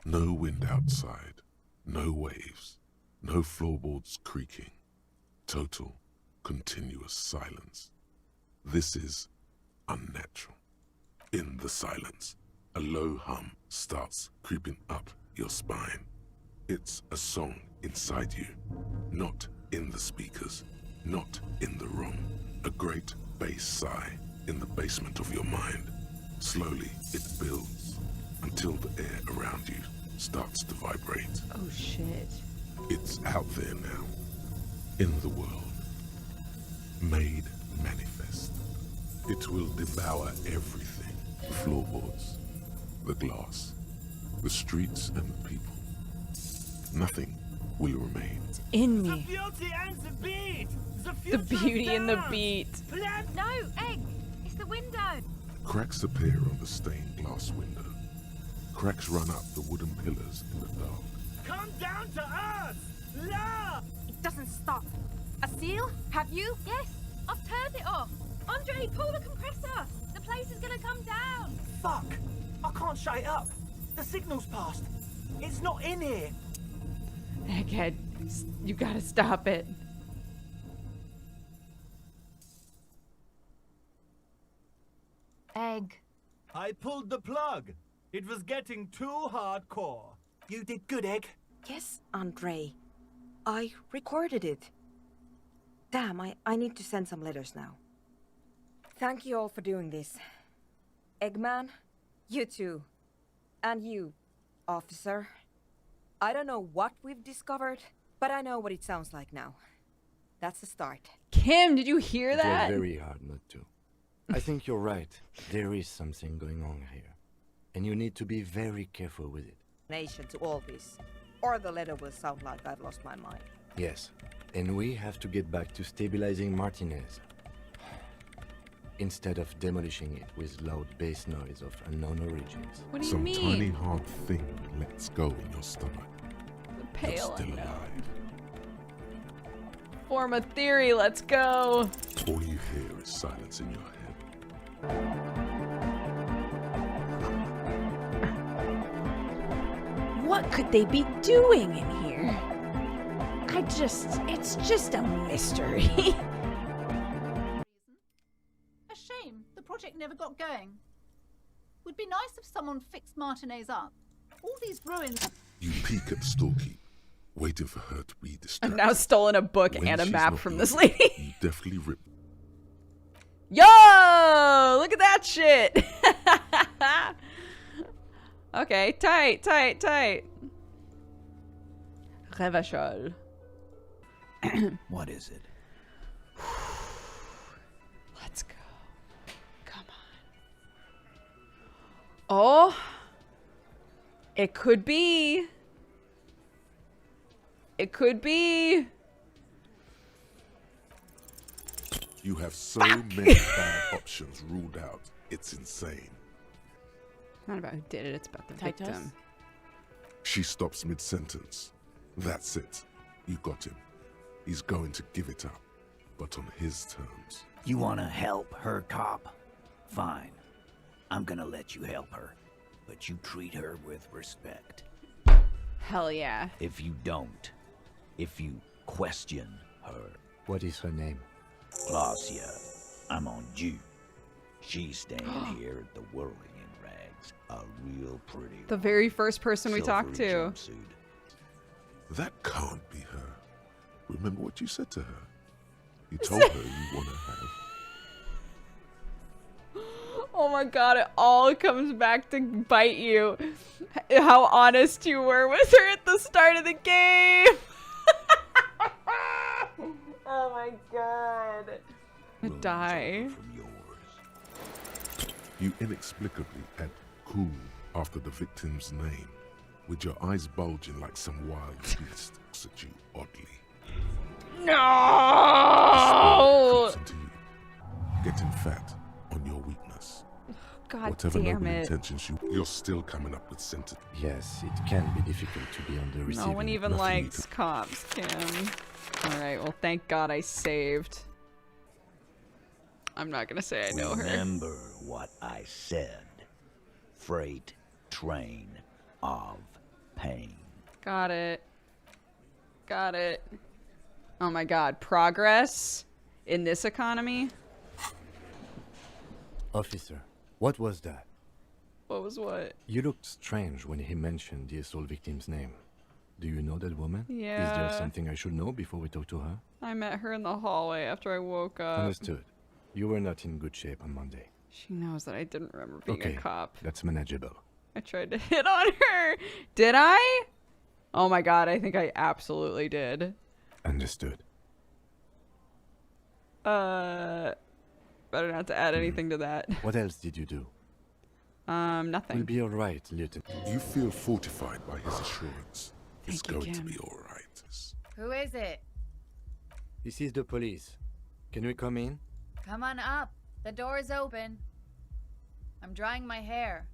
No wind outside. No waves. No floorboards creaking. Total, continuous silence. This is unnatural. In the silence, a low hum starts creeping up your spine. It's a song inside you, not in the speakers, not in the room. A great bass sigh in the basement of your mind. Slowly, it builds until the air around you starts to vibrate. Oh shit. It's out there now, in the world, made manifest. It will devour everything. The floorboards, the glass, the streets and the people. Nothing will remain. In me. The beauty and the beat. The beauty and the beat. No, Egg! It's the window! Cracks appear on the stained glass window. Cracks run up the wooden pillars in the dark. Come down to us! La! It doesn't stop. A seal? Have you? Yes, I've turned it off. Andre, pull the compressor. The place is gonna come down. Fuck! I can't shut it up. The signal's passed. It's not in here. Egghead, you gotta stop it. Egg. I pulled the plug. It was getting too hardcore. You did good, Egg. Yes, Andre. I recorded it. Damn, I need to send some letters now. Thank you all for doing this. Eggman, you too. And you, officer. I don't know what we've discovered, but I know what it sounds like now. That's the start. Kim, did you hear that? It was very hard not to. I think you're right. There is something going on here. And you need to be very careful with it. Nation to all this. Or the letter will sound like I've lost my mind. Yes. And we have to get back to stabilizing Martinez. Instead of demolishing it with loud bass noise of unknown origins. What do you Some mean? tiny hard thing lets go in your stomach. The pale You're still unknown. alive. Form a theory, let's go. All you hear is silence in your head. What could they be doing in here? It's just a mystery. A shame the project never got going. Would be nice if someone fixed Martinez up. All these ruins. You peek at Stalky, waiting for her to be distracted. I've now stolen a book When and a she's map not from looking, this lady. You definitely rip. Yo! Look at that shit! Okay, tight. Revachol. What is it? Let's go. Come on. Oh. It could be. It could be. You have so many bad options ruled out. It's insane. Not about who did it, it's about the Titus? victim. She stops mid-sentence. That's it. You got him. He's going to give it up, but on his terms. You want to help her, cop? Fine. I'm gonna let you help her, but you treat her with respect. Hell yeah. If you don't, if you question her. What is her name? Klaasje, I'm on due. She's standing here at the whirling in rags. A real pretty The very first person we talked to. silvery jumpsuit. That can't be her. Remember what you said to her? You told her you want to have. Oh my god, it all comes back to bite you. How honest you were with her at the start of the game. Oh my god. Die. You inexplicably add cool after the victim's name, with your eyes bulging like some wild beast looks at you oddly. No! Creeps into you, getting fat on your weakness. God Whatever damn noble it. intentions you're still coming up with sentence. Yes, it can be difficult to be on the receiving. No one even Nothing you likes cops, Kim. Alright, well thank God I saved. I'm not gonna say I know her. Remember what I said. Freight train of pain. Got it. Got it. Oh my god, progress in this economy? Officer, what was that? What was what? You looked strange when he mentioned the assault victim's name. Do you know that woman? Is Yeah. there something I should know before we talk to her? I met her in the hallway after I woke up. Understood. You were not in good shape on Monday. She knows that I didn't remember being Okay, a cop. that's manageable. I tried to hit on her. Did I? Oh my god, I think I absolutely did. Understood. Better not to add anything to that. What else did you do? Nothing. We'll be alright, Lieutenant. You feel fortified by his assurance. It's Thank you, going to Kim. be all right. Who is it? This is the police. Can we come in? Come on up. The door is open. I'm drying my hair.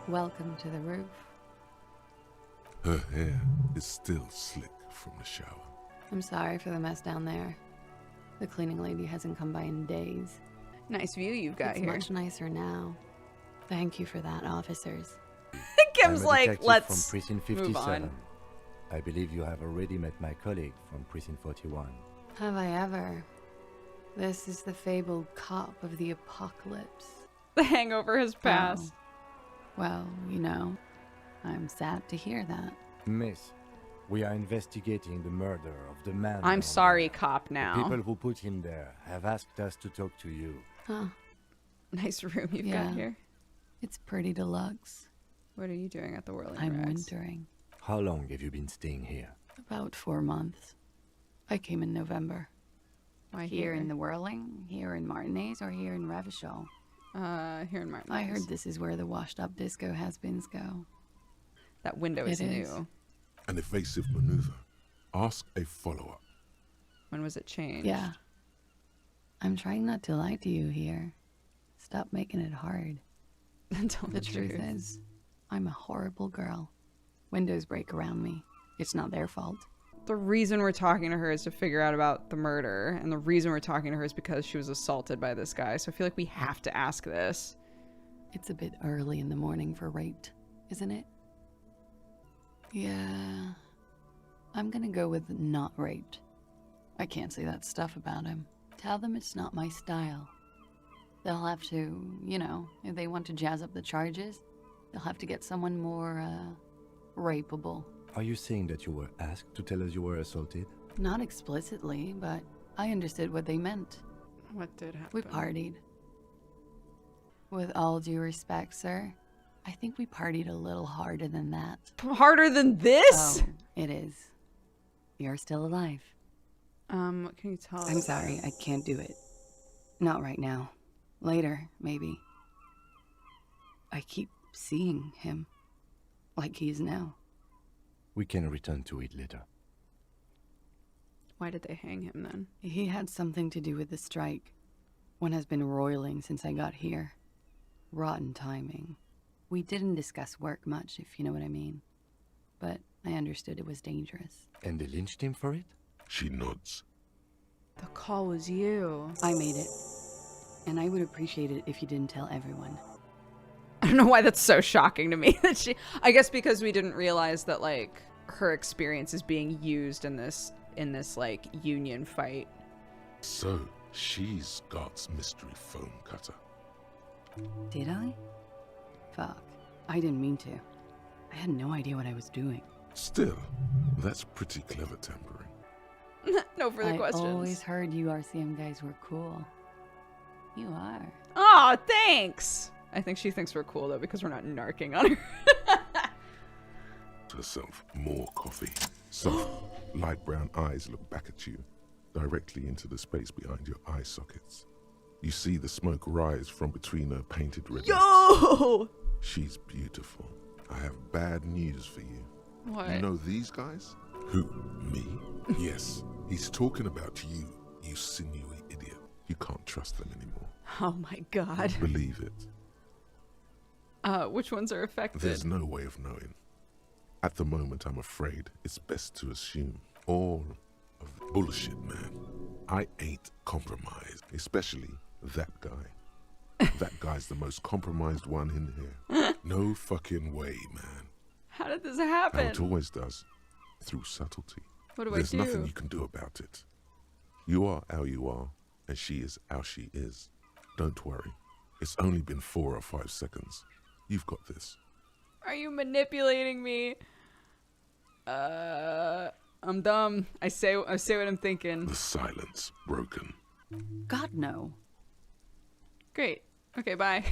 Welcome to the roof. Her hair is still slick from the shower. I'm sorry for the mess down there. The cleaning lady hasn't come by in days. Nice view you've got it's here. Much nicer now. Thank you for that, officers. Kim's I'm a like, detective let's from Precinct move 57. on. I believe you have already met my colleague from Precinct 41. Have I ever? This is the fabled cop of the apocalypse. The hangover has passed. Oh. Well, you know, I'm sad to hear that. Miss, we are investigating the murder of the man. I'm down sorry, there. cop The now. people who put him there have asked us to talk to you. Huh. Nice room you've Yeah. got here. It's pretty deluxe. What are you doing at the Whirling I'm Rags? wintering. How long have you been staying here? About 4 months. I came in November. Why here in the Whirling, here in Martinez, or here in Revachol? Here in Martinez. I heard this is where the washed-up disco has-beens go. That window is It new. is. An evasive maneuver. Ask a follow-up. When was it changed? Yeah. I'm trying not to lie to you here. Stop making it hard. Tell The truth is, I'm a horrible girl. Windows break around me. It's not their fault. The reason we're talking to her is to figure out about the murder, and the reason we're talking to her is because she was assaulted by this guy. So I feel like we have to ask this. It's a bit early in the morning for raped, isn't it? Yeah. I'm gonna go with not raped. I can't say that stuff about him. Tell them it's not my style. They'll have to, you know, if they want to jazz up the charges, they'll have to get someone more, rapeable. Are you saying that you were asked to tell us you were assaulted? Not explicitly, but I understood what they meant. What did happen? We partied. With all due respect, sir, I think we partied a little harder than that. Harder than this? Oh, it is. You're still alive. What can you tell us? I'm sorry, I can't do it. Not right now. Later, maybe. I keep seeing him. Like he is now. We can return to it later. Why did they hang him then? He had something to do with the strike. One has been roiling since I got here. Rotten timing. We didn't discuss work much, if you know what I mean. But I understood it was dangerous. And they lynched him for it? She nods. The call was you. I made it. And I would appreciate it if you didn't tell everyone. I don't know why that's so shocking to me that she, I guess because we didn't realize that like her experience is being used in this like union fight. So she's God's mystery phone cutter. Did I? Fuck. I didn't mean to. I had no idea what I was doing. Still, that's pretty clever tampering. No further questions. I always heard you RCM guys were cool. You are. Aw, thanks! I think she thinks we're cool though because we're not narking on her. To herself, more coffee. Soft, light brown eyes look back at you, directly into the space behind your eye sockets. You see the smoke rise from between her painted red lips. Yo! She's beautiful. I have bad news for you. What? You know these guys? Who? Me? Yes. He's talking about you, you sinewy idiot. You can't trust them anymore. Oh my god. Believe it. Which ones are affected? There's no way of knowing. At the moment, I'm afraid it's best to assume all of the bullshit, man. I ain't compromised, especially that guy. That guy's the most compromised one in here. No fucking way, man. How did this happen? How it always does. Through subtlety. What do There's I do? nothing you can do about it. You are how you are, and she is how she is. Don't worry. It's only been 4 or 5 seconds. You've got this. Are you manipulating me? I'm dumb. I say what I'm thinking. The silence broken. God, no. Great. Okay, bye.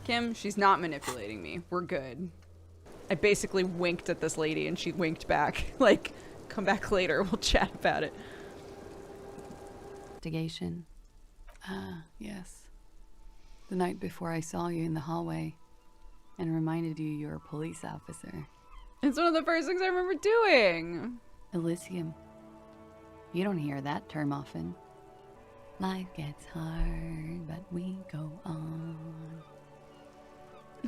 Kim, she's not manipulating me. We're good. I basically winked at this lady and she winked back. Like, come back later. We'll chat about it. Investigation. Ah, yes. The night before I saw you in the hallway and reminded you you're a police officer. It's one of the first things I remember doing. Elysium. You don't hear that term often. Life gets hard, but we go on.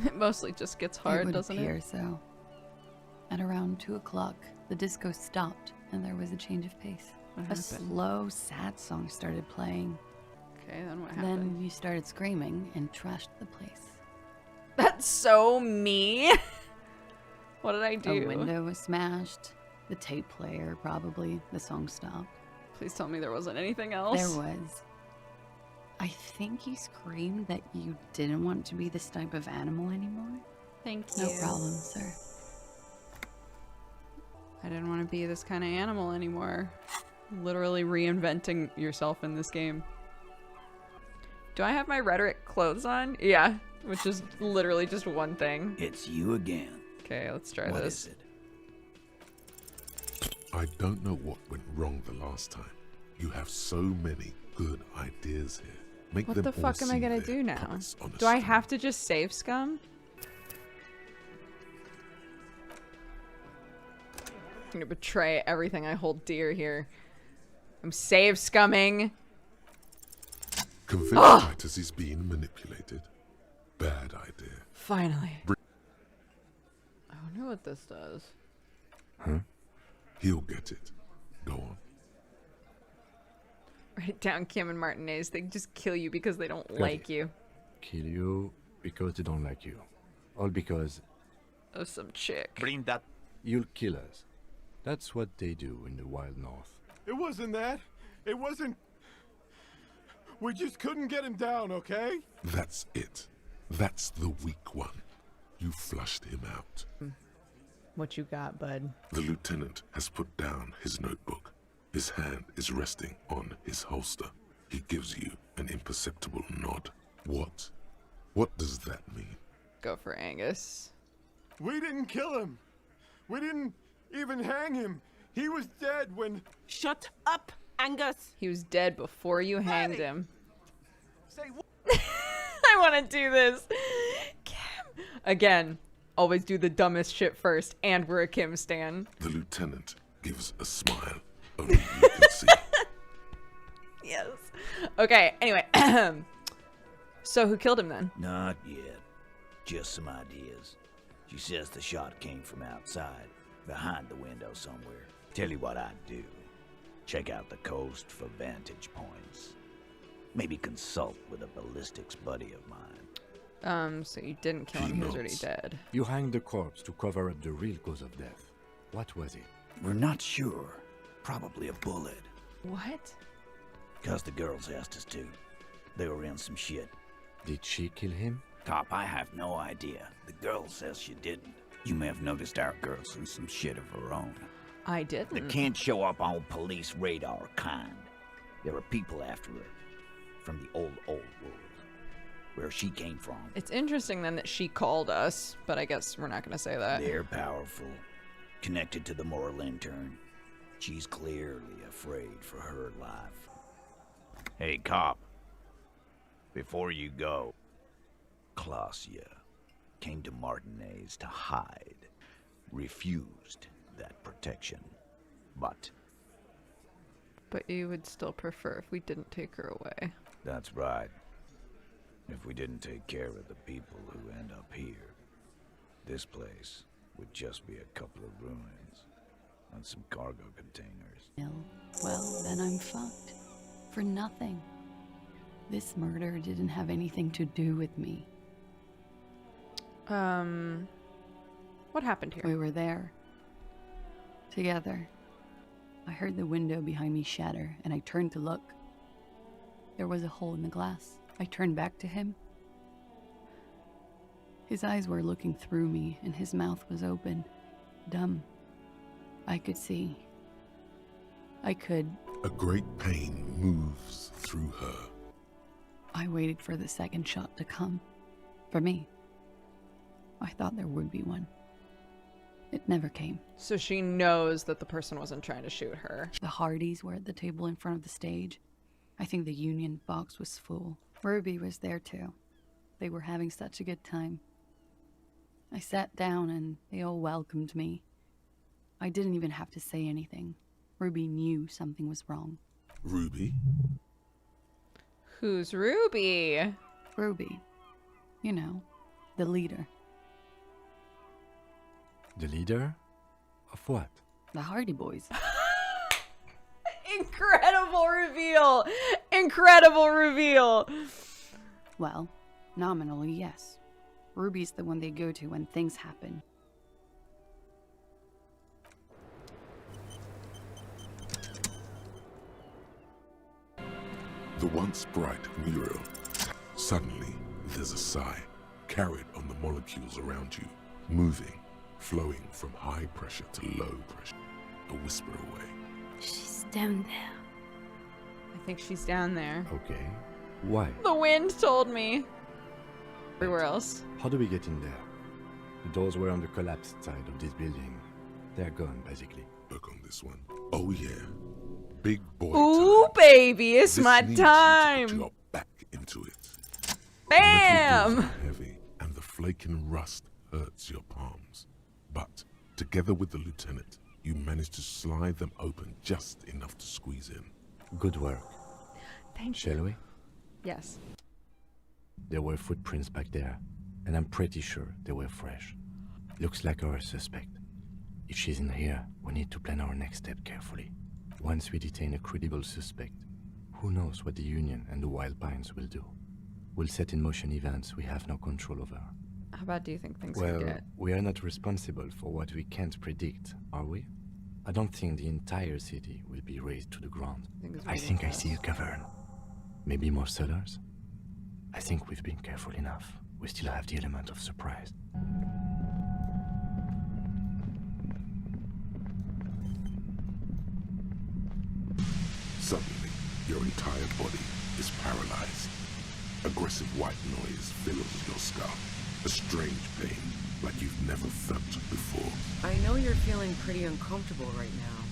It mostly just gets hard, doesn't It would appear it? so. At around 2 o'clock, the disco stopped and there was a change of pace. What A happened? slow, sad song started playing. Okay, then what happened? Then you started screaming and trashed the place. That's so me. What did I do? A window was smashed. The tape player, probably. The song stopped. Please tell me there wasn't anything else. There was. I think you screamed that you didn't want to be this type of animal anymore. Thank you. No problem, sir. I didn't want to be this kind of animal anymore. Literally reinventing yourself in this game. Do I have my rhetoric clothes on? Yeah, which is literally just one thing. It's you again. Okay, let's try What this. is it? I don't know what went wrong the last time. You have so many good ideas here. Make What them the all fuck am I see gonna their do now? points on a Do I have to just save scum? I'm gonna betray everything I hold dear here. I'm save scumming. Convince Titus he's being manipulated. Bad idea. Finally. I wonder what this does. Huh? He'll get it. Go on. Write down Kim and Martinez. They just kill you because they don't Got like it. you. Kill you because they don't like you. All because Of some chick. Bring that. you'll kill us. That's what they do in the wild north. It wasn't that. It wasn't. We just couldn't get him down, okay? That's it. That's the weak one. You flushed him out. What you got, bud? The lieutenant has put down his notebook. His hand is resting on his holster. He gives you an imperceptible nod. What? What does that mean? Go for Angus. We didn't kill him. We didn't even hang him. He was dead when. Shut up, Angus. He was dead before you hanged Hey! him. Say what? I want to do this. Kim. Again, always do the dumbest shit first, and we're a Kim stan. The lieutenant gives a smile. Only you can see. Yes. Okay, anyway. So who killed him then? Not yet. Just some ideas. She says the shot came from outside, behind the window somewhere. Tell you what I'd do. Check out the coast for vantage points. Maybe consult with a ballistics buddy of mine. So you didn't kill him, he was already dead. You hanged the corpse to cover up the real cause of death. What was it? We're not sure. Probably a bullet. What? Cause the girls asked us to. They were in some shit. Did she kill him? Cop, I have no idea. The girl says she didn't. You may have noticed our girl's in some shit of her own. I didn't. That can't show up on police radar kind. There are people after her. From the old world. Where she came from. It's interesting then that she called us, but I guess we're not going to say that. They're powerful. Connected to the moral intern. She's clearly afraid for her life. Hey, cop. Before you go, Klaasje came to Martinez to hide. Refused that protection. But you would still prefer if we didn't take her away. that's right. If we didn't take care of the people who end up here, this place would just be a couple of ruins and some cargo containers. Well, then I'm fucked. For nothing. This murder didn't have anything to do with me. What happened here? We were there. Together. I heard the window behind me shatter, and I turned to look. There was a hole in the glass. I turned back to him. His eyes were looking through me, and his mouth was open. Dumb. I could see. I could. A great pain moves through her. I waited for the second shot to come. For me. I thought there would be one. It never came. So she knows that the person wasn't trying to shoot her. The Hardys were at the table in front of the stage. I think the Union box was full. Ruby was there too. They were having such a good time. I sat down and they all welcomed me. I didn't even have to say anything. Ruby knew something was wrong. Ruby? Who's Ruby? Ruby. You know, the leader. The leader? Of what? The Hardy Boys. Incredible reveal! Incredible reveal! Well, nominally, yes. Ruby's the one they go to when things happen. The once bright Muriel. Suddenly, there's a sigh, carried on the molecules around you, moving, flowing from high pressure to low pressure, a whisper away. She's down there. I think she's down there. Okay. Why? The wind told me. Everywhere else. How do we get in there? The doors were on the collapsed side of this building. They're gone, basically. Look on this one. Oh yeah. Big boy Ooh, time. baby, it's This my needs you time. to drop back into it. Bam! Metal doors are heavy, and the flaking rust hurts your palms. But together with the lieutenant, you manage to slide them open just enough to squeeze in. Good work. Thank Shall we? Yes. There were footprints back there, and I'm pretty sure they were fresh. Looks like our suspect. If she's in here, we need to plan our next step carefully. Once we detain a credible suspect, who knows what the Union and the Wild Pines will do? We'll set in motion events we have no control over. How bad do you think things Well, could get? we are not responsible for what we can't predict, are we? I don't think the entire city will be razed to the ground. I think I see a cavern. Maybe more cellars? I think we've been careful enough. We still have the element of surprise. Suddenly, your entire body is paralyzed. Aggressive white noise fills your skull. A strange pain, like you've never felt before. I know you're feeling pretty uncomfortable right now.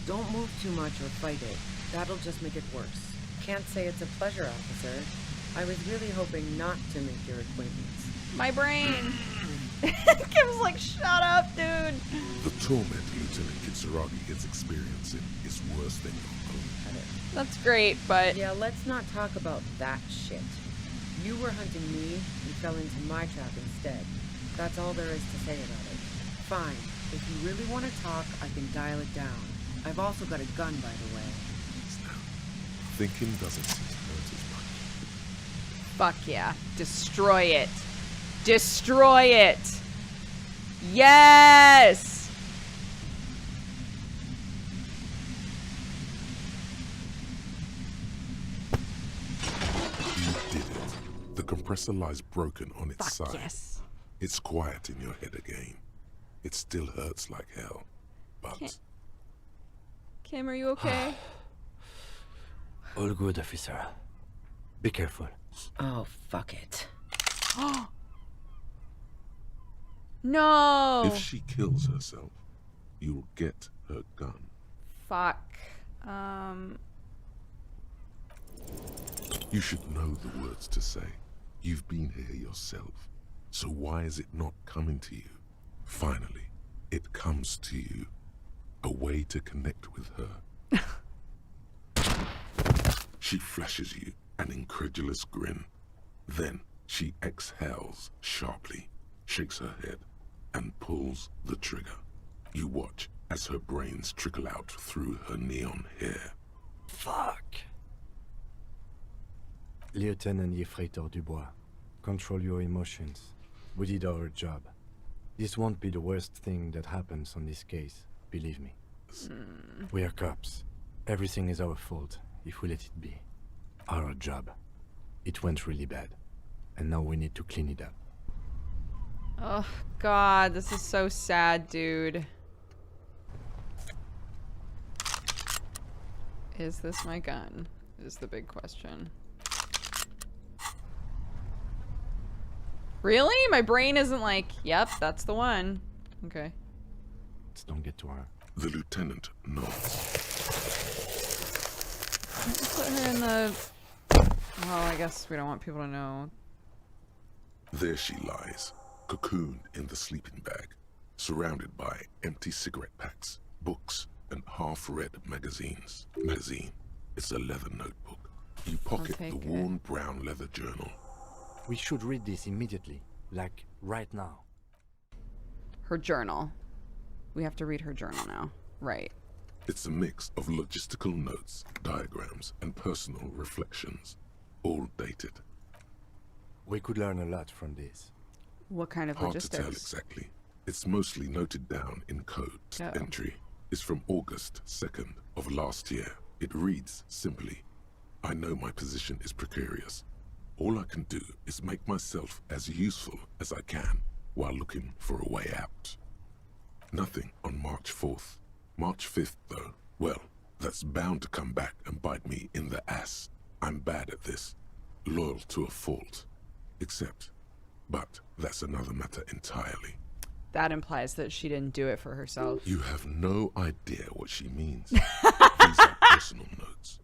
Don't move too much or fight it. That'll just make it worse. Can't say it's a pleasure, officer. I was really hoping not to make your acquaintance. My brain. Kim's like, shut up, dude. The torment Lieutenant Kitsuragi is experiencing is worse than your own headache. That's great, but... Yeah, let's not talk about that shit. You were hunting me and fell into my trap instead. That's all there is to say about it. Fine. If you really want to talk, I can dial it down. I've also got a gun, by the way. Thinking doesn't seem to hurt as much. Fuck yeah. Destroy it. Destroy it. Yes! You did it. The compressor lies broken on its Fuck side. yes. It's quiet in your head again. It still hurts like hell, but... Kim, are you okay? All good, officer. Be careful. Oh, fuck it. No! If she kills herself, you'll get her gun. Fuck. You should know the words to say. You've been here yourself. So why is it not coming to you? Finally, it comes to you. A way to connect with her. She flashes you an incredulous grin. Then she exhales sharply, shakes her head, and pulls the trigger. You watch as her brains trickle out through her neon hair. Fuck. Lieutenant Yefreitor Dubois, control your emotions. We did our job. This won't be the worst thing that happens on this case, believe me. We are cops. Everything is our fault if we let it be. Our job. It went really bad. And now we need to clean it up. Oh, God, this is so sad, dude. Is this my gun? Is the big question. Really? My brain isn't like, yep, that's the one. Okay. Let's don't get to her. The lieutenant nods. Let's just put her in the... Well, I guess we don't want people to know. There she lies, cocooned in the sleeping bag, surrounded by empty cigarette packs, books, and half-read magazines. It's a leather notebook. You pocket the worn brown leather journal. We should read this immediately, like right now. Her journal. We have to read her journal now. Right. It's a mix of logistical notes, diagrams, and personal reflections, all dated. We could learn a lot from this. What kind of Hard logistics? to tell exactly. It's mostly noted down in code. Entry is from August 2nd of last year. It reads simply, I know my position is precarious. All I can do is make myself as useful as I can while looking for a way out. Nothing on March 4th. March 5th, though, well, that's bound to come back and bite me in the ass. I'm bad at this. Loyal to a fault. But that's another matter entirely. That implies that she didn't do it for herself. You have no idea what she means. These are personal notes.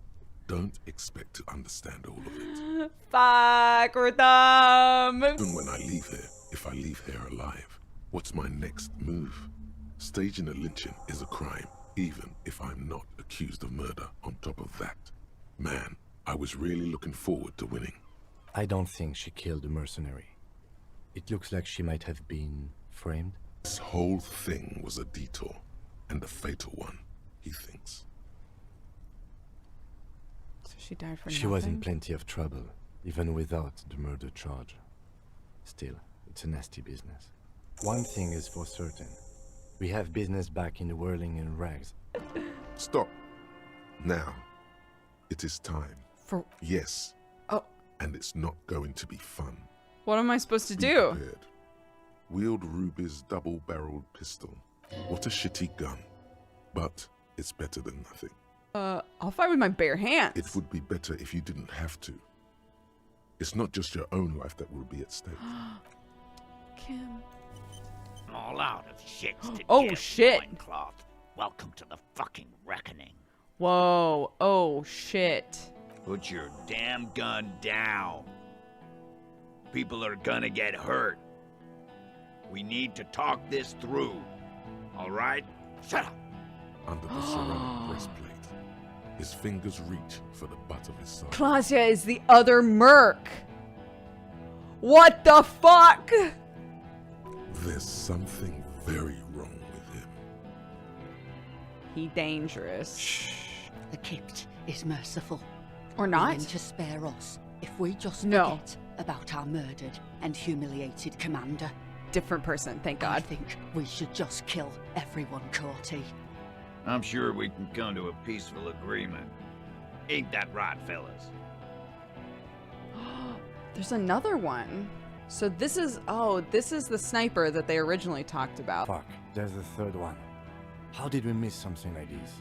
Don't expect to understand all of it. Fuck, we're dumb. Even when I leave here, if I leave here alive, what's my next move? Staging a lynching is a crime, even if I'm not accused of murder on top of that. Man, I was really looking forward to winning. I don't think she killed the mercenary. It looks like she might have been framed. This whole thing was a detour, and a fatal one, he thinks. So she died for She nothing? was in plenty of trouble, even without the murder charge. Still, it's a nasty business. One thing is for certain. We have business back in the whirling in rags. Stop. Now. It is time. For... Yes. Oh. And it's not going to be fun. What am I supposed to Be do? prepared. Wield Ruby's double-barreled pistol. What a shitty gun. But it's better than nothing. I'll fight with my bare hands. It would be better if you didn't have to. It's not just your own life that will be at stake. Kim. I'm all out of shits to Oh, give, shit. loincloth. Welcome to the fucking reckoning. Whoa. Oh, shit. Put your damn gun down. People are gonna get hurt. We need to talk this through. All right? Shut up. Under the ceramic breastplate, his fingers reach for the butt of his sword. Klaasje is the other merc. What the fuck? There's something very wrong with him. He dangerous. Shh. The Crypt is merciful. Or not? Willing to spare us if we just No. forget about our murdered and humiliated commander. Different person, thank God. I think we should just kill everyone, Corty. I'm sure we can come to a peaceful agreement. Ain't that right, fellas? There's another one. So this is, this is the sniper that they originally talked about. Fuck, there's a third one. How did we miss something like this?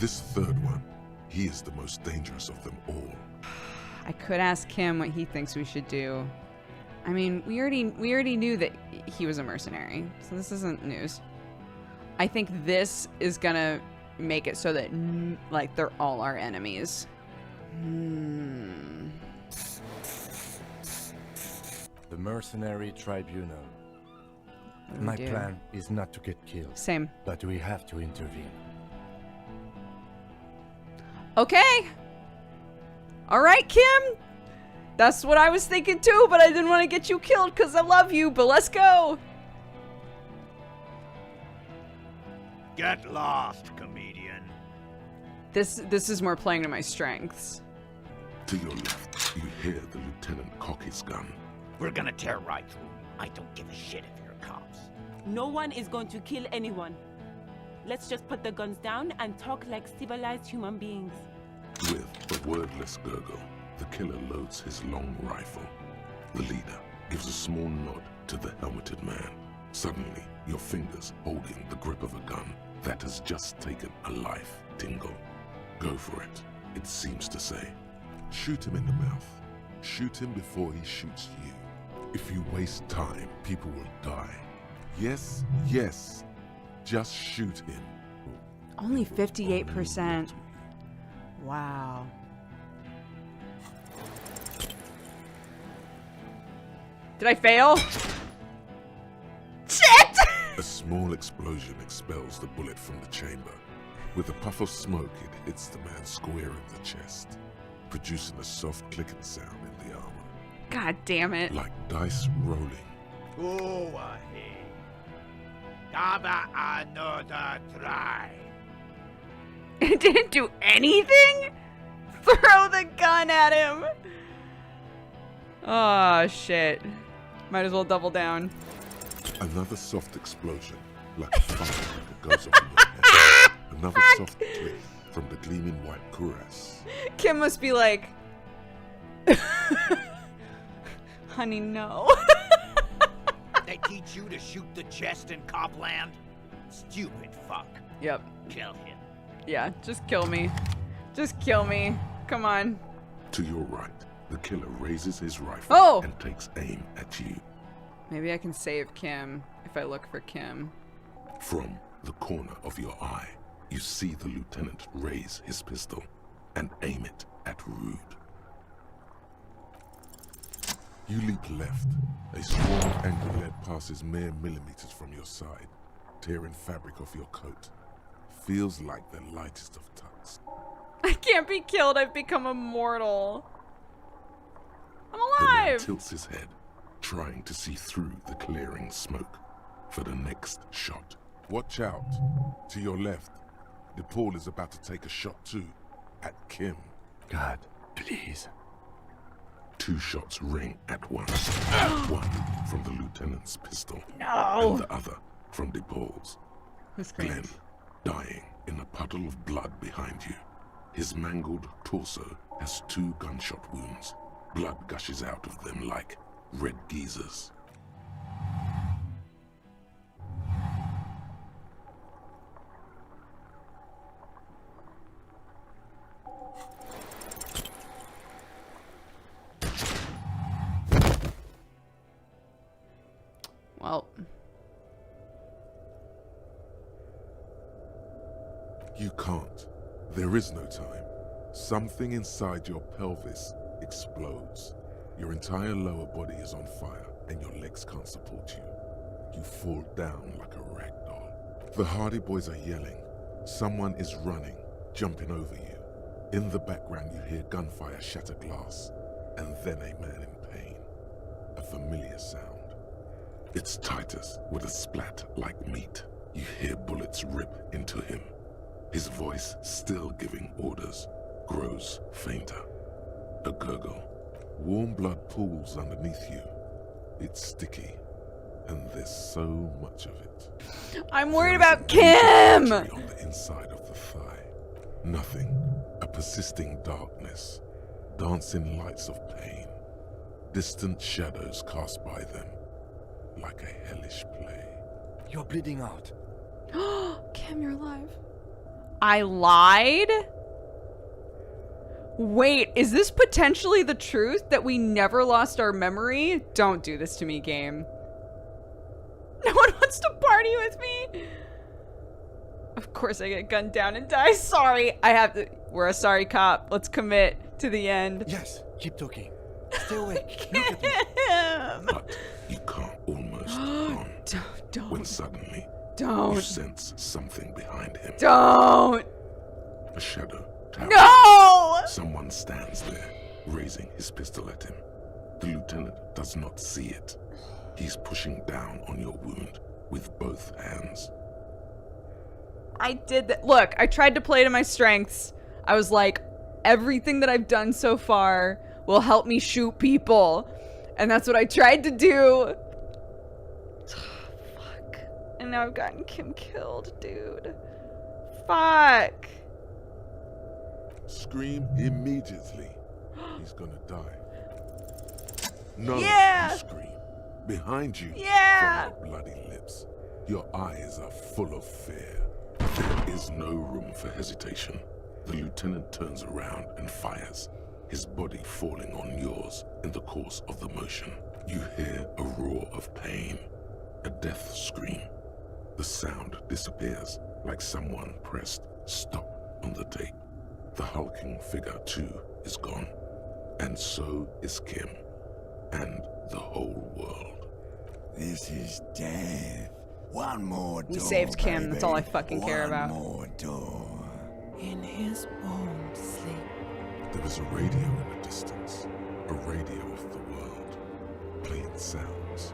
This third one, he is the most dangerous of them all. I could ask him what he thinks we should do. I mean, we already knew that he was a mercenary, so this isn't news. I think this is gonna make it so that like they're all our enemies. The Mercenary Tribunal. What do we My do? plan is not to get killed. Same. But we have to intervene. Okay. All right, Kim. That's what I was thinking too, but I didn't want to get you killed because I love you, but let's go. Get lost, comedian. This is more playing to my strengths. To your left, you hear the lieutenant cock his gun. We're gonna tear right through. I don't give a shit if you're cops. No one is going to kill anyone. Let's just put the guns down and talk like civilized human beings. With a wordless gurgle, the killer loads his long rifle. The leader gives a small nod to the helmeted man. Suddenly, your fingers holding the grip of a gun that has just taken a life tingle. Go for it, it seems to say. Shoot him in the mouth. Shoot him before he shoots you. If you waste time, people will die. Yes, yes. Just shoot him. Only 58%. Wow. Did I fail? A small explosion expels the bullet from the chamber. With a puff of smoke, it hits the man square in the chest, producing a soft clicking sound in the armor. God damn it. Like dice rolling. Go ahead. Have another try. It didn't do anything? Throw the gun at him. Oh, shit. Might as well double down. Another soft explosion, like fire that goes off in your head. Another soft click from the gleaming white cuirass. Kim must be like, honey, no. They teach you to shoot the chest in Copland? Stupid fuck. Yep. Kill him. Yeah, just kill me. Just kill me. Come on. To your right, the killer raises his rifle and takes aim at you. Maybe I can save Kim if I look for Kim. From the corner of your eye, you see the lieutenant raise his pistol and aim it at Rude. You leap left. A small angry lead passes mere millimeters from your side, tearing fabric off your coat. Feels like the lightest of tucks. I can't be killed. I've become immortal. I'm The man alive. tilts his head, trying to see through the clearing smoke for the next shot. Watch out. To your left, DePaul is about to take a shot too, at Kim. God, please. 2 shots ring at once. One from the lieutenant's pistol. No. And the other from DePaul's. Glenn, dying in a puddle of blood behind you. His mangled torso has 2 gunshot wounds. Blood gushes out of them like red geysers. Well. You can't. There is no time. Something inside your pelvis explodes. Your entire lower body is on fire and your legs can't support you. You fall down like a rag doll. The Hardy Boys are yelling. Someone is running, jumping over you. In the background you hear gunfire shatter glass, and then a man in pain. A familiar sound. It's Titus with a splat like meat. You hear bullets rip into him. His voice, still giving orders, grows fainter. A gurgle. Warm blood pools underneath you. It's sticky, and there's so much of it. I'm worried about Kim! On the inside of the thigh. Nothing. A persisting darkness. Dancing lights of pain. Distant shadows cast by them. Like a hellish play. You're bleeding out. Kim, you're alive. I lied? Wait, is this potentially the truth that we never lost our memory? Don't do this to me, game. No one wants to party with me. Of course I get gunned down and die. Sorry, I have to. We're a sorry cop. Let's commit to the end. Yes, keep talking. Stay awake. Look at me. But you can't almost run. Don't. When suddenly, Don't. you sense something behind him. Don't. A shadow. Towers. No! Someone stands there, raising his pistol at him. The lieutenant does not see it. He's pushing down on your wound with both hands. I did that. Look, I tried to play to my strengths. I was like, everything that I've done so far will help me shoot people. And that's what I tried to do. Fuck. And now I've gotten Kim killed, dude. Fuck. Scream immediately. He's gonna die. No, Yeah. you scream. Behind you, Yeah. from your bloody lips, your eyes are full of fear. There is no room for hesitation. The lieutenant turns around and fires, his body falling on yours in the course of the motion. You hear a roar of pain, a death scream. The sound disappears like someone pressed stop on the tape. The hulking figure, too, is gone. And so is Kim. And the whole world. This is death. One more door, We saved Kim. baby. That's all I fucking care about. One more door. In his warm sleep. There is a radio in the distance, a radio of the world, playing sounds.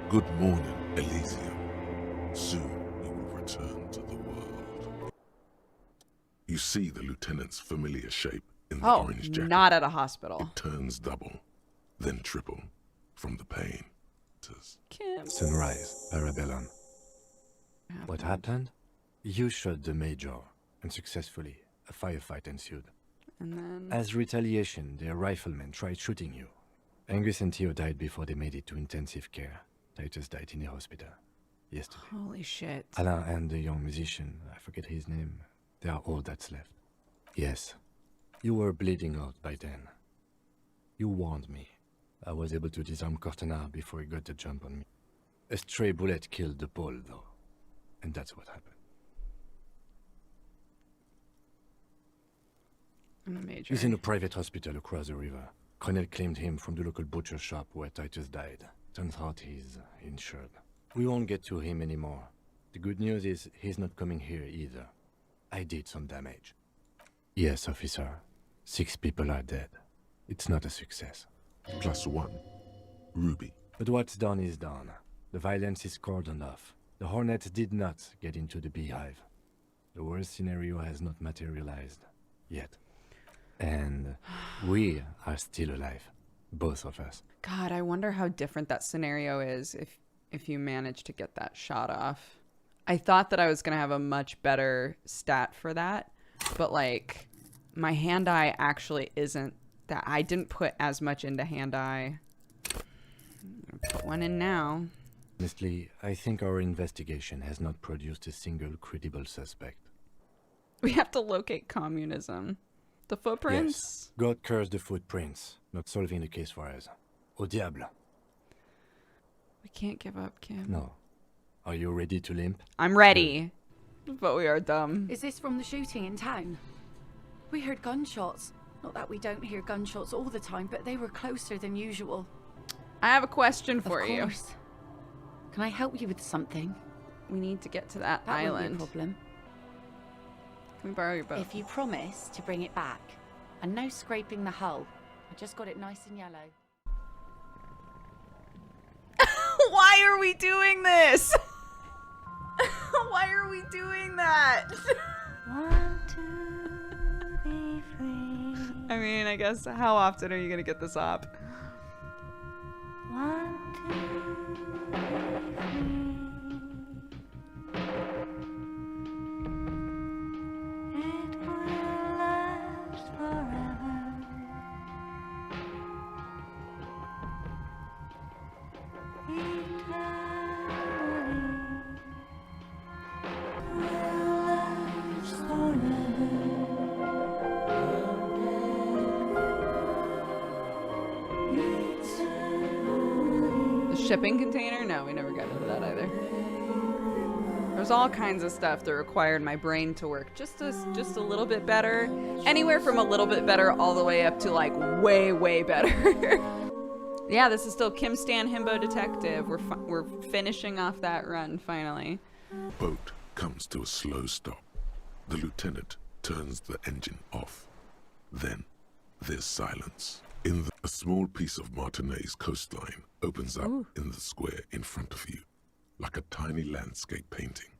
Good morning, Elysium. Soon you will return to the world. You see the lieutenant's familiar shape in the orange jacket. Not at a hospital. It turns double, then triple, from the pain. Kim. Sunrise, Arabellon. What happened? You shot the major, and successfully, a firefight ensued. And then... As retaliation, their riflemen tried shooting you. Angus and Theo died before they made it to intensive care. Titus died in the hospital yesterday. Holy shit. Alain and the young musician, I forget his name, they are all that's left. Yes, you were bleeding out by then. You warned me. I was able to disarm Cortana before he got the jump on me. A stray bullet killed the Pole, though. And that's what happened. I'm a major. He's in a private hospital across the river. Cornell claimed him from the local butcher shop where Titus died. Turns out he's insured. We won't get to him anymore. The good news is he's not coming here either. I did some damage. Yes, officer. 6 people are dead. It's not a success. +1. Ruby. But what's done is done. The violence is cordoned off. The Hornets did not get into the beehive. The worst scenario has not materialized. Yet. And we are still alive. Both of us. God, I wonder how different that scenario is if you manage to get that shot off. I thought that I was going to have a much better stat for that. But, like, my hand-eye actually isn't that. I didn't put as much into hand-eye. Put one in now. Honestly, I think our investigation has not produced a single credible suspect. We have to locate communism. The footprints? Yes. God curse the footprints. Not solving the case for us. Au diable. We can't give up, Kim. No. Are you ready to limp? I'm ready. But we are dumb. Is this from the shooting in town? We heard gunshots. Not that we don't hear gunshots all the time, but they were closer than usual. I have a question for you. Of course. Can I help you with something? We need to get to that That won't be island. a problem. Can we borrow your boat? If you promise to bring it back. And no scraping the hull. I just got it nice and yellow. Why are we doing this? Why are we doing that? I mean, I guess how often are you gonna get this up? 1, 2, 3. It will last forever. The shipping container? No, we never got into that either. There's all kinds of stuff that required my brain to work just a little bit better. Anywhere from a little bit better all the way up to like way, way better. Yeah, this is still Kim Stan Himbo Detective. We're finishing off that run finally. Boat comes to a slow stop. The lieutenant turns the engine off. Then there's silence. A small piece of Martinez coastline opens up in the square in front of you, like a tiny landscape painting.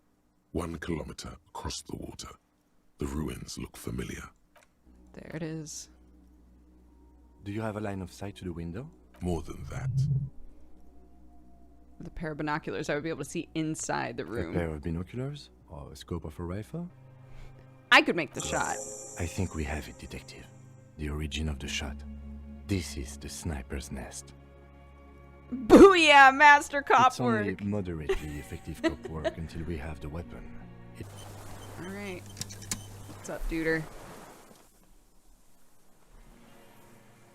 1 kilometer across the water. The ruins look familiar. There it is. Do you have a line of sight to the window? More than that. With a pair of binoculars, I would be able to see inside the room. A pair of binoculars? Or a scope of a rifle? I could make the shot. I think we have it, detective. The origin of the shot. This is the sniper's nest. Booyah, master cop it's work. only moderately effective cop work until we have the weapon. Alright. What's up, duder?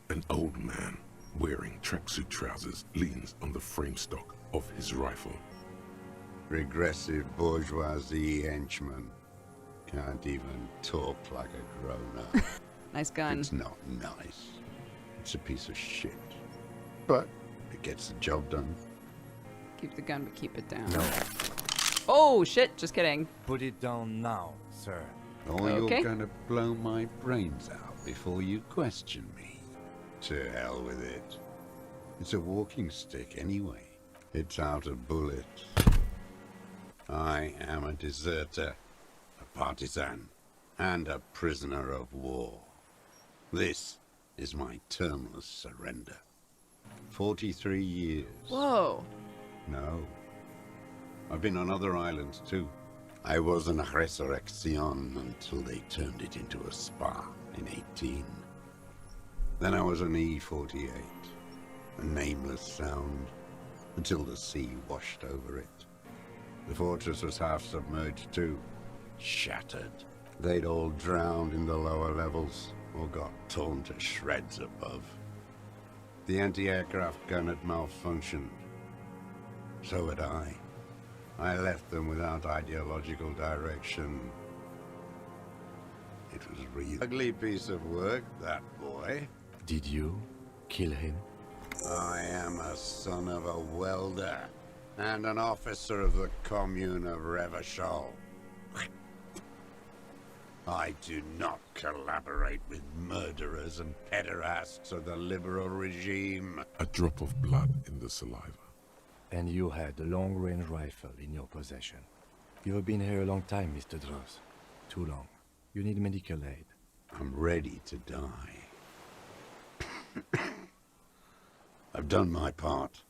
An old man wearing tracksuit trousers leans on the frame stock of his rifle. Regressive bourgeoisie henchman. Can't even talk like a grown-up. Nice gun. It's not nice. It's a piece of shit. But it gets the job done. Keep the gun, but keep it down. No. Oh, shit. Just kidding. Put it down now, sir. Or Okay. you're gonna blow my brains out before you question me. To hell with it. It's a walking stick anyway. It's out of bullets. I am a deserter, a partisan, and a prisoner of war. This is my termless surrender. 43 years. Whoa. No. I've been on other islands too. I was an resurrection until they turned it into a spa in 18. Then I was an E-48, a nameless sound, until the sea washed over it. The fortress was half submerged too, shattered. They'd all drowned in the lower levels, or got torn to shreds above. The anti-aircraft gun had malfunctioned. So had I. I left them without ideological direction. It was a real ugly piece of work, that boy. Did you kill him? I am a son of a welder and an officer of the commune of Revachol. I do not collaborate with murderers and pederasts of the liberal regime. A drop of blood in the saliva. And you had a long-range rifle in your possession. You've been here a long time, Mr. Dross. Too long. You need medical aid. I'm ready to die. I've done my part.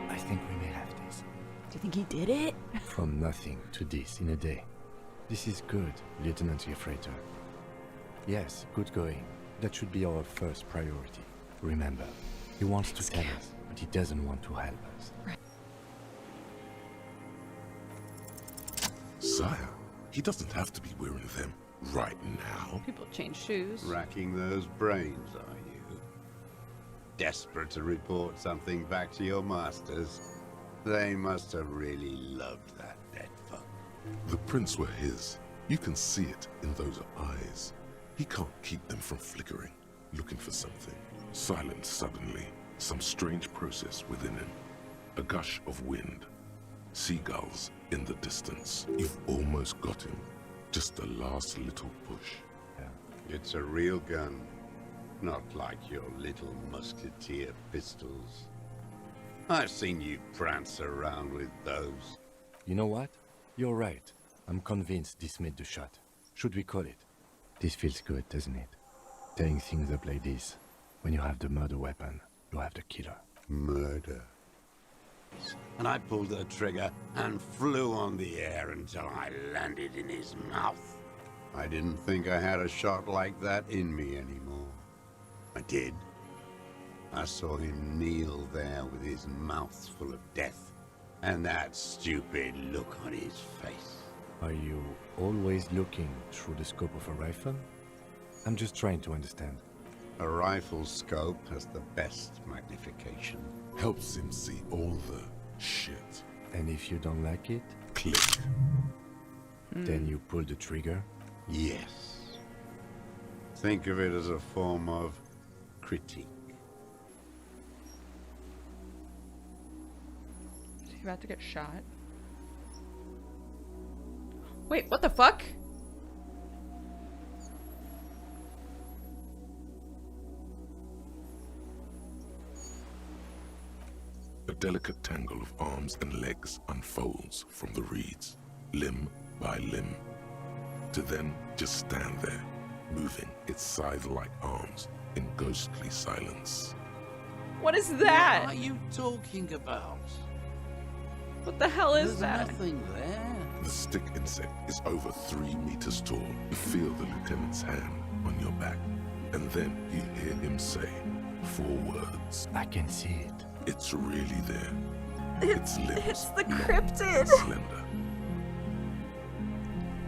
I think we may have this. Do you think he did it? From nothing to this in a day. This is good, Lieutenant Gefreiter. Yes, good going. That should be our first priority. Remember, he wants to tell us, but he doesn't want to help us. Sire, he doesn't have to be wearing them right now. People change shoes. Racking those brains, are you? Desperate to report something back to your masters? They must have really loved that dead fuck. The prints were his. You can see it in those eyes. He can't keep them from flickering, looking for something. Silent suddenly, some strange process within him. A gush of wind. Seagulls in the distance. You've almost got him. Just the last little push. It's a real gun. Not like your little musketeer pistols. I've seen you prance around with those. You know what? You're right. I'm convinced this made the shot. Should we call it? This feels good, doesn't it? Tearing things up like this. When you have the murder weapon, you have the killer. Murder. And I pulled the trigger and flew on the air until I landed in his mouth. I didn't think I had a shot like that in me anymore. I did. I saw him kneel there with his mouth full of death, and that stupid look on his face. Are you always looking through the scope of a rifle? I'm just trying to understand. A rifle's scope has the best magnification. Helps him see all the shit. And if you don't like it? Click. Then you pull the trigger? Yes. Think of it as a form of critique. Is he about to get shot? Wait, what the fuck? A delicate tangle of arms and legs unfolds from the reeds, limb by limb, to then just stand there, moving its scythe-like arms in ghostly silence. What is that? What are you talking about? What the hell is There's that? nothing there. The stick insect is over 3 meters tall. You feel the lieutenant's hand on your back, and then you hear him say 4 words. I can see it. It's really there. It's limbs the long cryptid. and slender.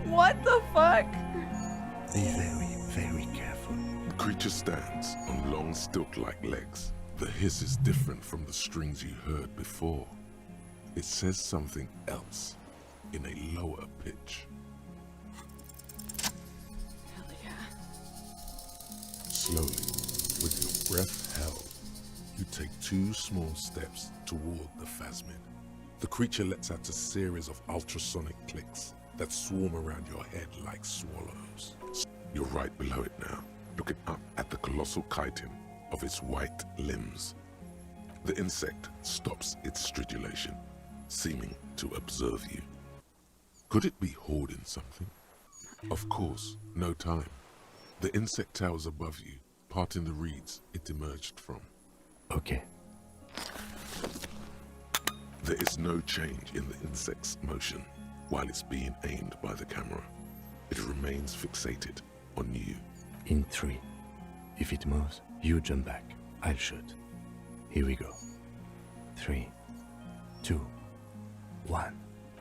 What the fuck? Be very, very careful. The creature stands on long stilt-like legs. The hiss is different from the strings you heard before. It says something else in a lower pitch. Hell yeah. Slowly, with your breath held, you take 2 small steps toward the phasmid. The creature lets out a series of ultrasonic clicks that swarm around your head like swallows. You're right below it now, looking up at the colossal chitin of its white limbs. The insect stops its stridulation, seeming to observe you. Could it be hoarding something? Of course, no time. The insect towers above you, parting the reeds it emerged from. Okay. There is no change in the insect's motion while it's being aimed by the camera. It remains fixated on you. In 3. If it moves, you jump back. I'll shoot. Here we go. 3, 2, 1.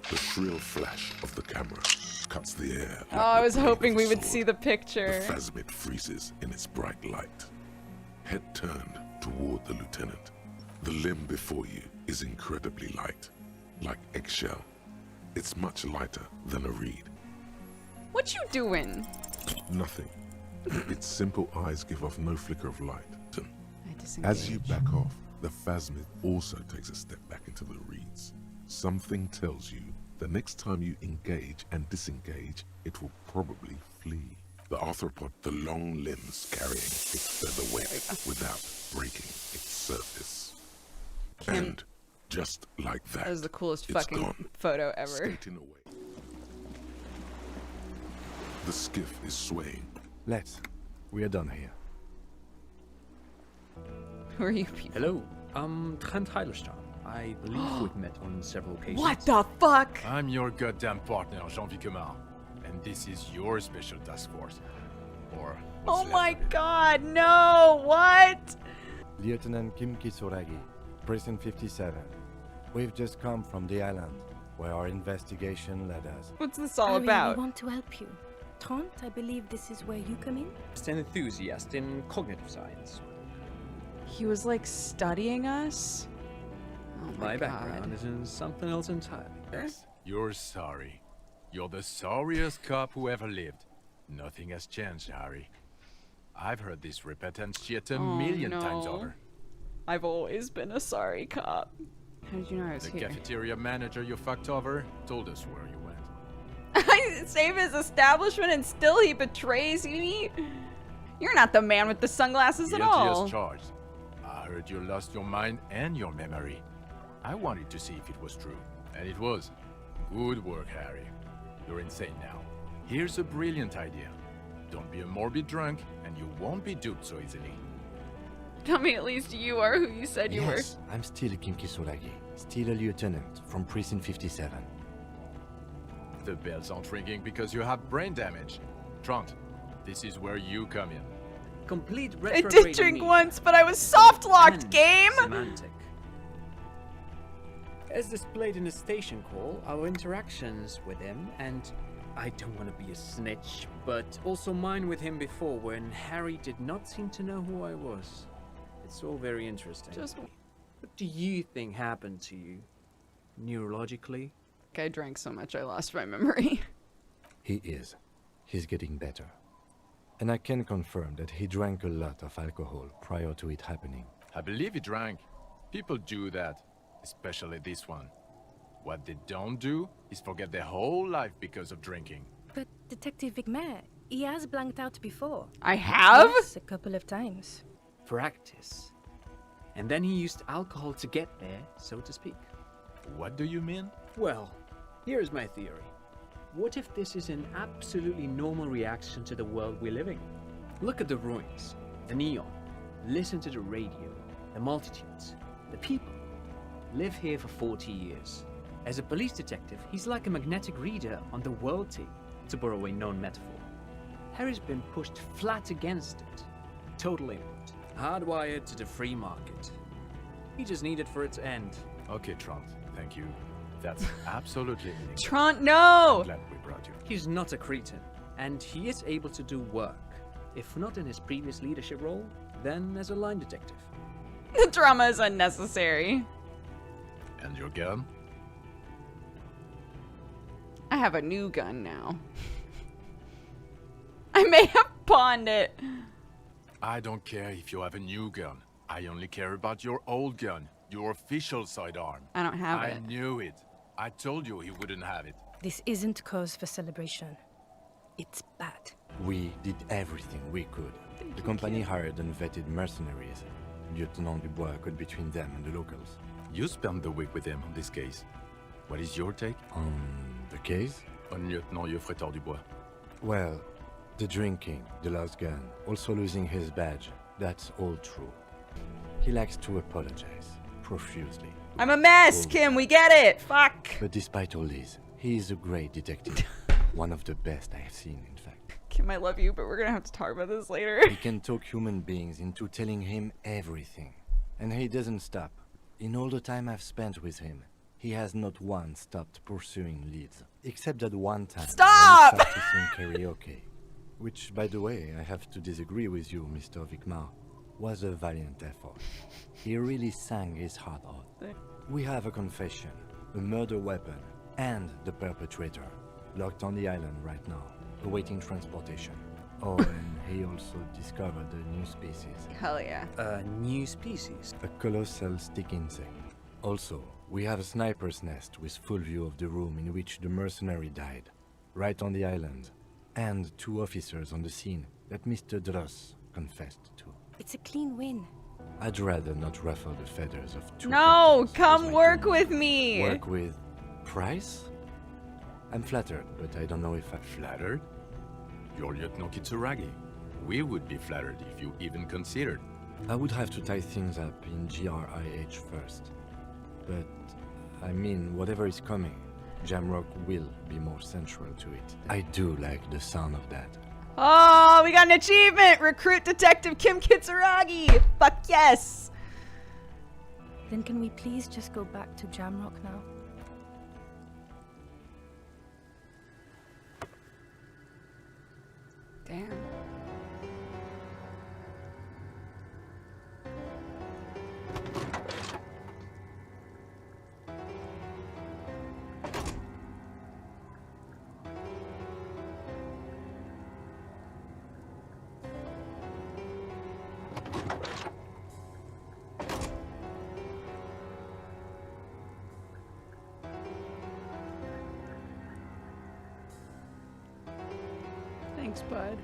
The shrill flash of the camera cuts the air. Oh, I was hoping we would see the picture. The phasmid freezes in its bright light. Head turned toward the lieutenant. The limb before you is incredibly light, like eggshell. It's much lighter than a reed. What you doing? Nothing. Its simple eyes give off no flicker of light. I As you back off, the phasmid also takes a step back into the reeds. Something tells you the next time you engage and disengage, it will probably flee. The arthropod, the long limbs carrying its feather web without breaking its surface. And just like that, That was the coolest it's fucking gone, photo ever. skating away. The skiff is swaying. Let's. We are done here. Who are you people? Hello, I'm Trent Heilerstein. I believe we've met on several occasions. What the fuck? I'm your goddamn partner, Jean-Vic Comar. And this is your special task force. Or Oh my god, no! What? Lieutenant Kim Kisoragi, Prison 57. We've just come from the island, where our investigation led us. What's this all I about? really want to help you. Trent, I believe this is where you come in? Just an enthusiast in cognitive science. He was like studying us? Oh My God. background is in something else entirely. You're sorry. You're the sorriest cop who ever lived. Nothing has changed, Harry. I've heard this repentant shit a million times over. I've always been a sorry cop. How did you know I was The here? cafeteria manager you fucked over told us where you went. I save his establishment and still he betrays me? You're not the man with the sunglasses at Guilty all. as charged. I heard you lost your mind and your memory. I wanted to see if it was true, and it was. Good work, Harry. You're insane now. Here's a brilliant idea. Don't be a morbid drunk, and you won't be duped so easily. Tell me at least you are who you said you were. Yes, I'm still Kim Kisoragi, still a lieutenant from Prison 57. The bells aren't ringing because you have brain damage. Trant, this is where you come in. Complete I retrograde did drink amnesia once, but I was soft locked, and game! Semantic. As displayed in the station call, our interactions with him, and I don't want to be a snitch, but also mine with him before when Harry did not seem to know who I was. It's all very interesting. What do you think happened to you? Neurologically? I drank so much I lost my memory. He is. He's getting better. And I can confirm that he drank a lot of alcohol prior to it happening. I believe he drank. People do that, especially this one. What they don't do is forget their whole life because of drinking. But Detective Vigmer, he has blanked out before. I have? Yes, a couple of times. Practice. And then he used alcohol to get there, so to speak. What do you mean? Well, here's my theory. What if this is an absolutely normal reaction to the world we're living in? Look at the ruins, the neon, listen to the radio, the multitudes, the people. Live here for 40 years. As a police detective, he's like a magnetic reader on the world tape, to borrow a known metaphor. Harry's been pushed flat against it. Total input. Hardwired to the free market. He just needed for it to end. Okay, Trant, thank you. That's absolutely amazing. Trant, no! I'm glad we brought you. He's not a cretin, and he is able to do work. If not in his previous leadership role, then as a line detective. The drama is unnecessary. And your gun? I have a new gun now. I may have pawned it. I don't care if you have a new gun. I only care about your old gun, your official sidearm. I don't have it. I knew it. I told you he wouldn't have it. This isn't cause for celebration. It's bad. We did everything we could. The company hired unvetted mercenaries. Lieutenant Dubois got between them and the locals. You spent the week with him on this case. What is your take? On the case? On Lieutenant Geoffrey Dubois. Well, the drinking, the lost gun, also losing his badge, that's all true. He likes to apologize, profusely. I'm a mess, Kim, we get it! Fuck! But despite all this, he is a great detective. One of the best I have seen, in fact. Kim, I love you, but we're gonna have to talk about this later. He can talk human beings into telling him everything. And he doesn't stop. In all the time I've spent with him, he has not once stopped pursuing leads. Except that one time. Stop! When he started to sing karaoke. Which, by the way, I have to disagree with you, Mr. Vicmar, was a valiant effort. He really sang his heart out. We have a confession, a murder weapon, and the perpetrator, locked on the island right now, awaiting transportation. Oh, and he also discovered a new species. Hell yeah. A new species? A colossal stick insect. Also, we have a sniper's nest with full view of the room in which the mercenary died, right on the island, and 2 officers on the scene that Mr. Dross confessed to. It's a clean win. I'd rather not ruffle the feathers of 2 No, come work with me! Work with Price? I'm flattered, but I don't know if I'm flattered. You're Lieutenant Kitsuragi. We would be flattered if you even considered. I would have to tie things up in GRIH first. But, I mean, whatever is coming, Jamrock will be more central to it. I do like the sound of that. Oh, we got an achievement! Recruit Detective Kim Kitsuragi! Fuck yes! Then can we please just go back to Jamrock now? Damn. Thanks, bud.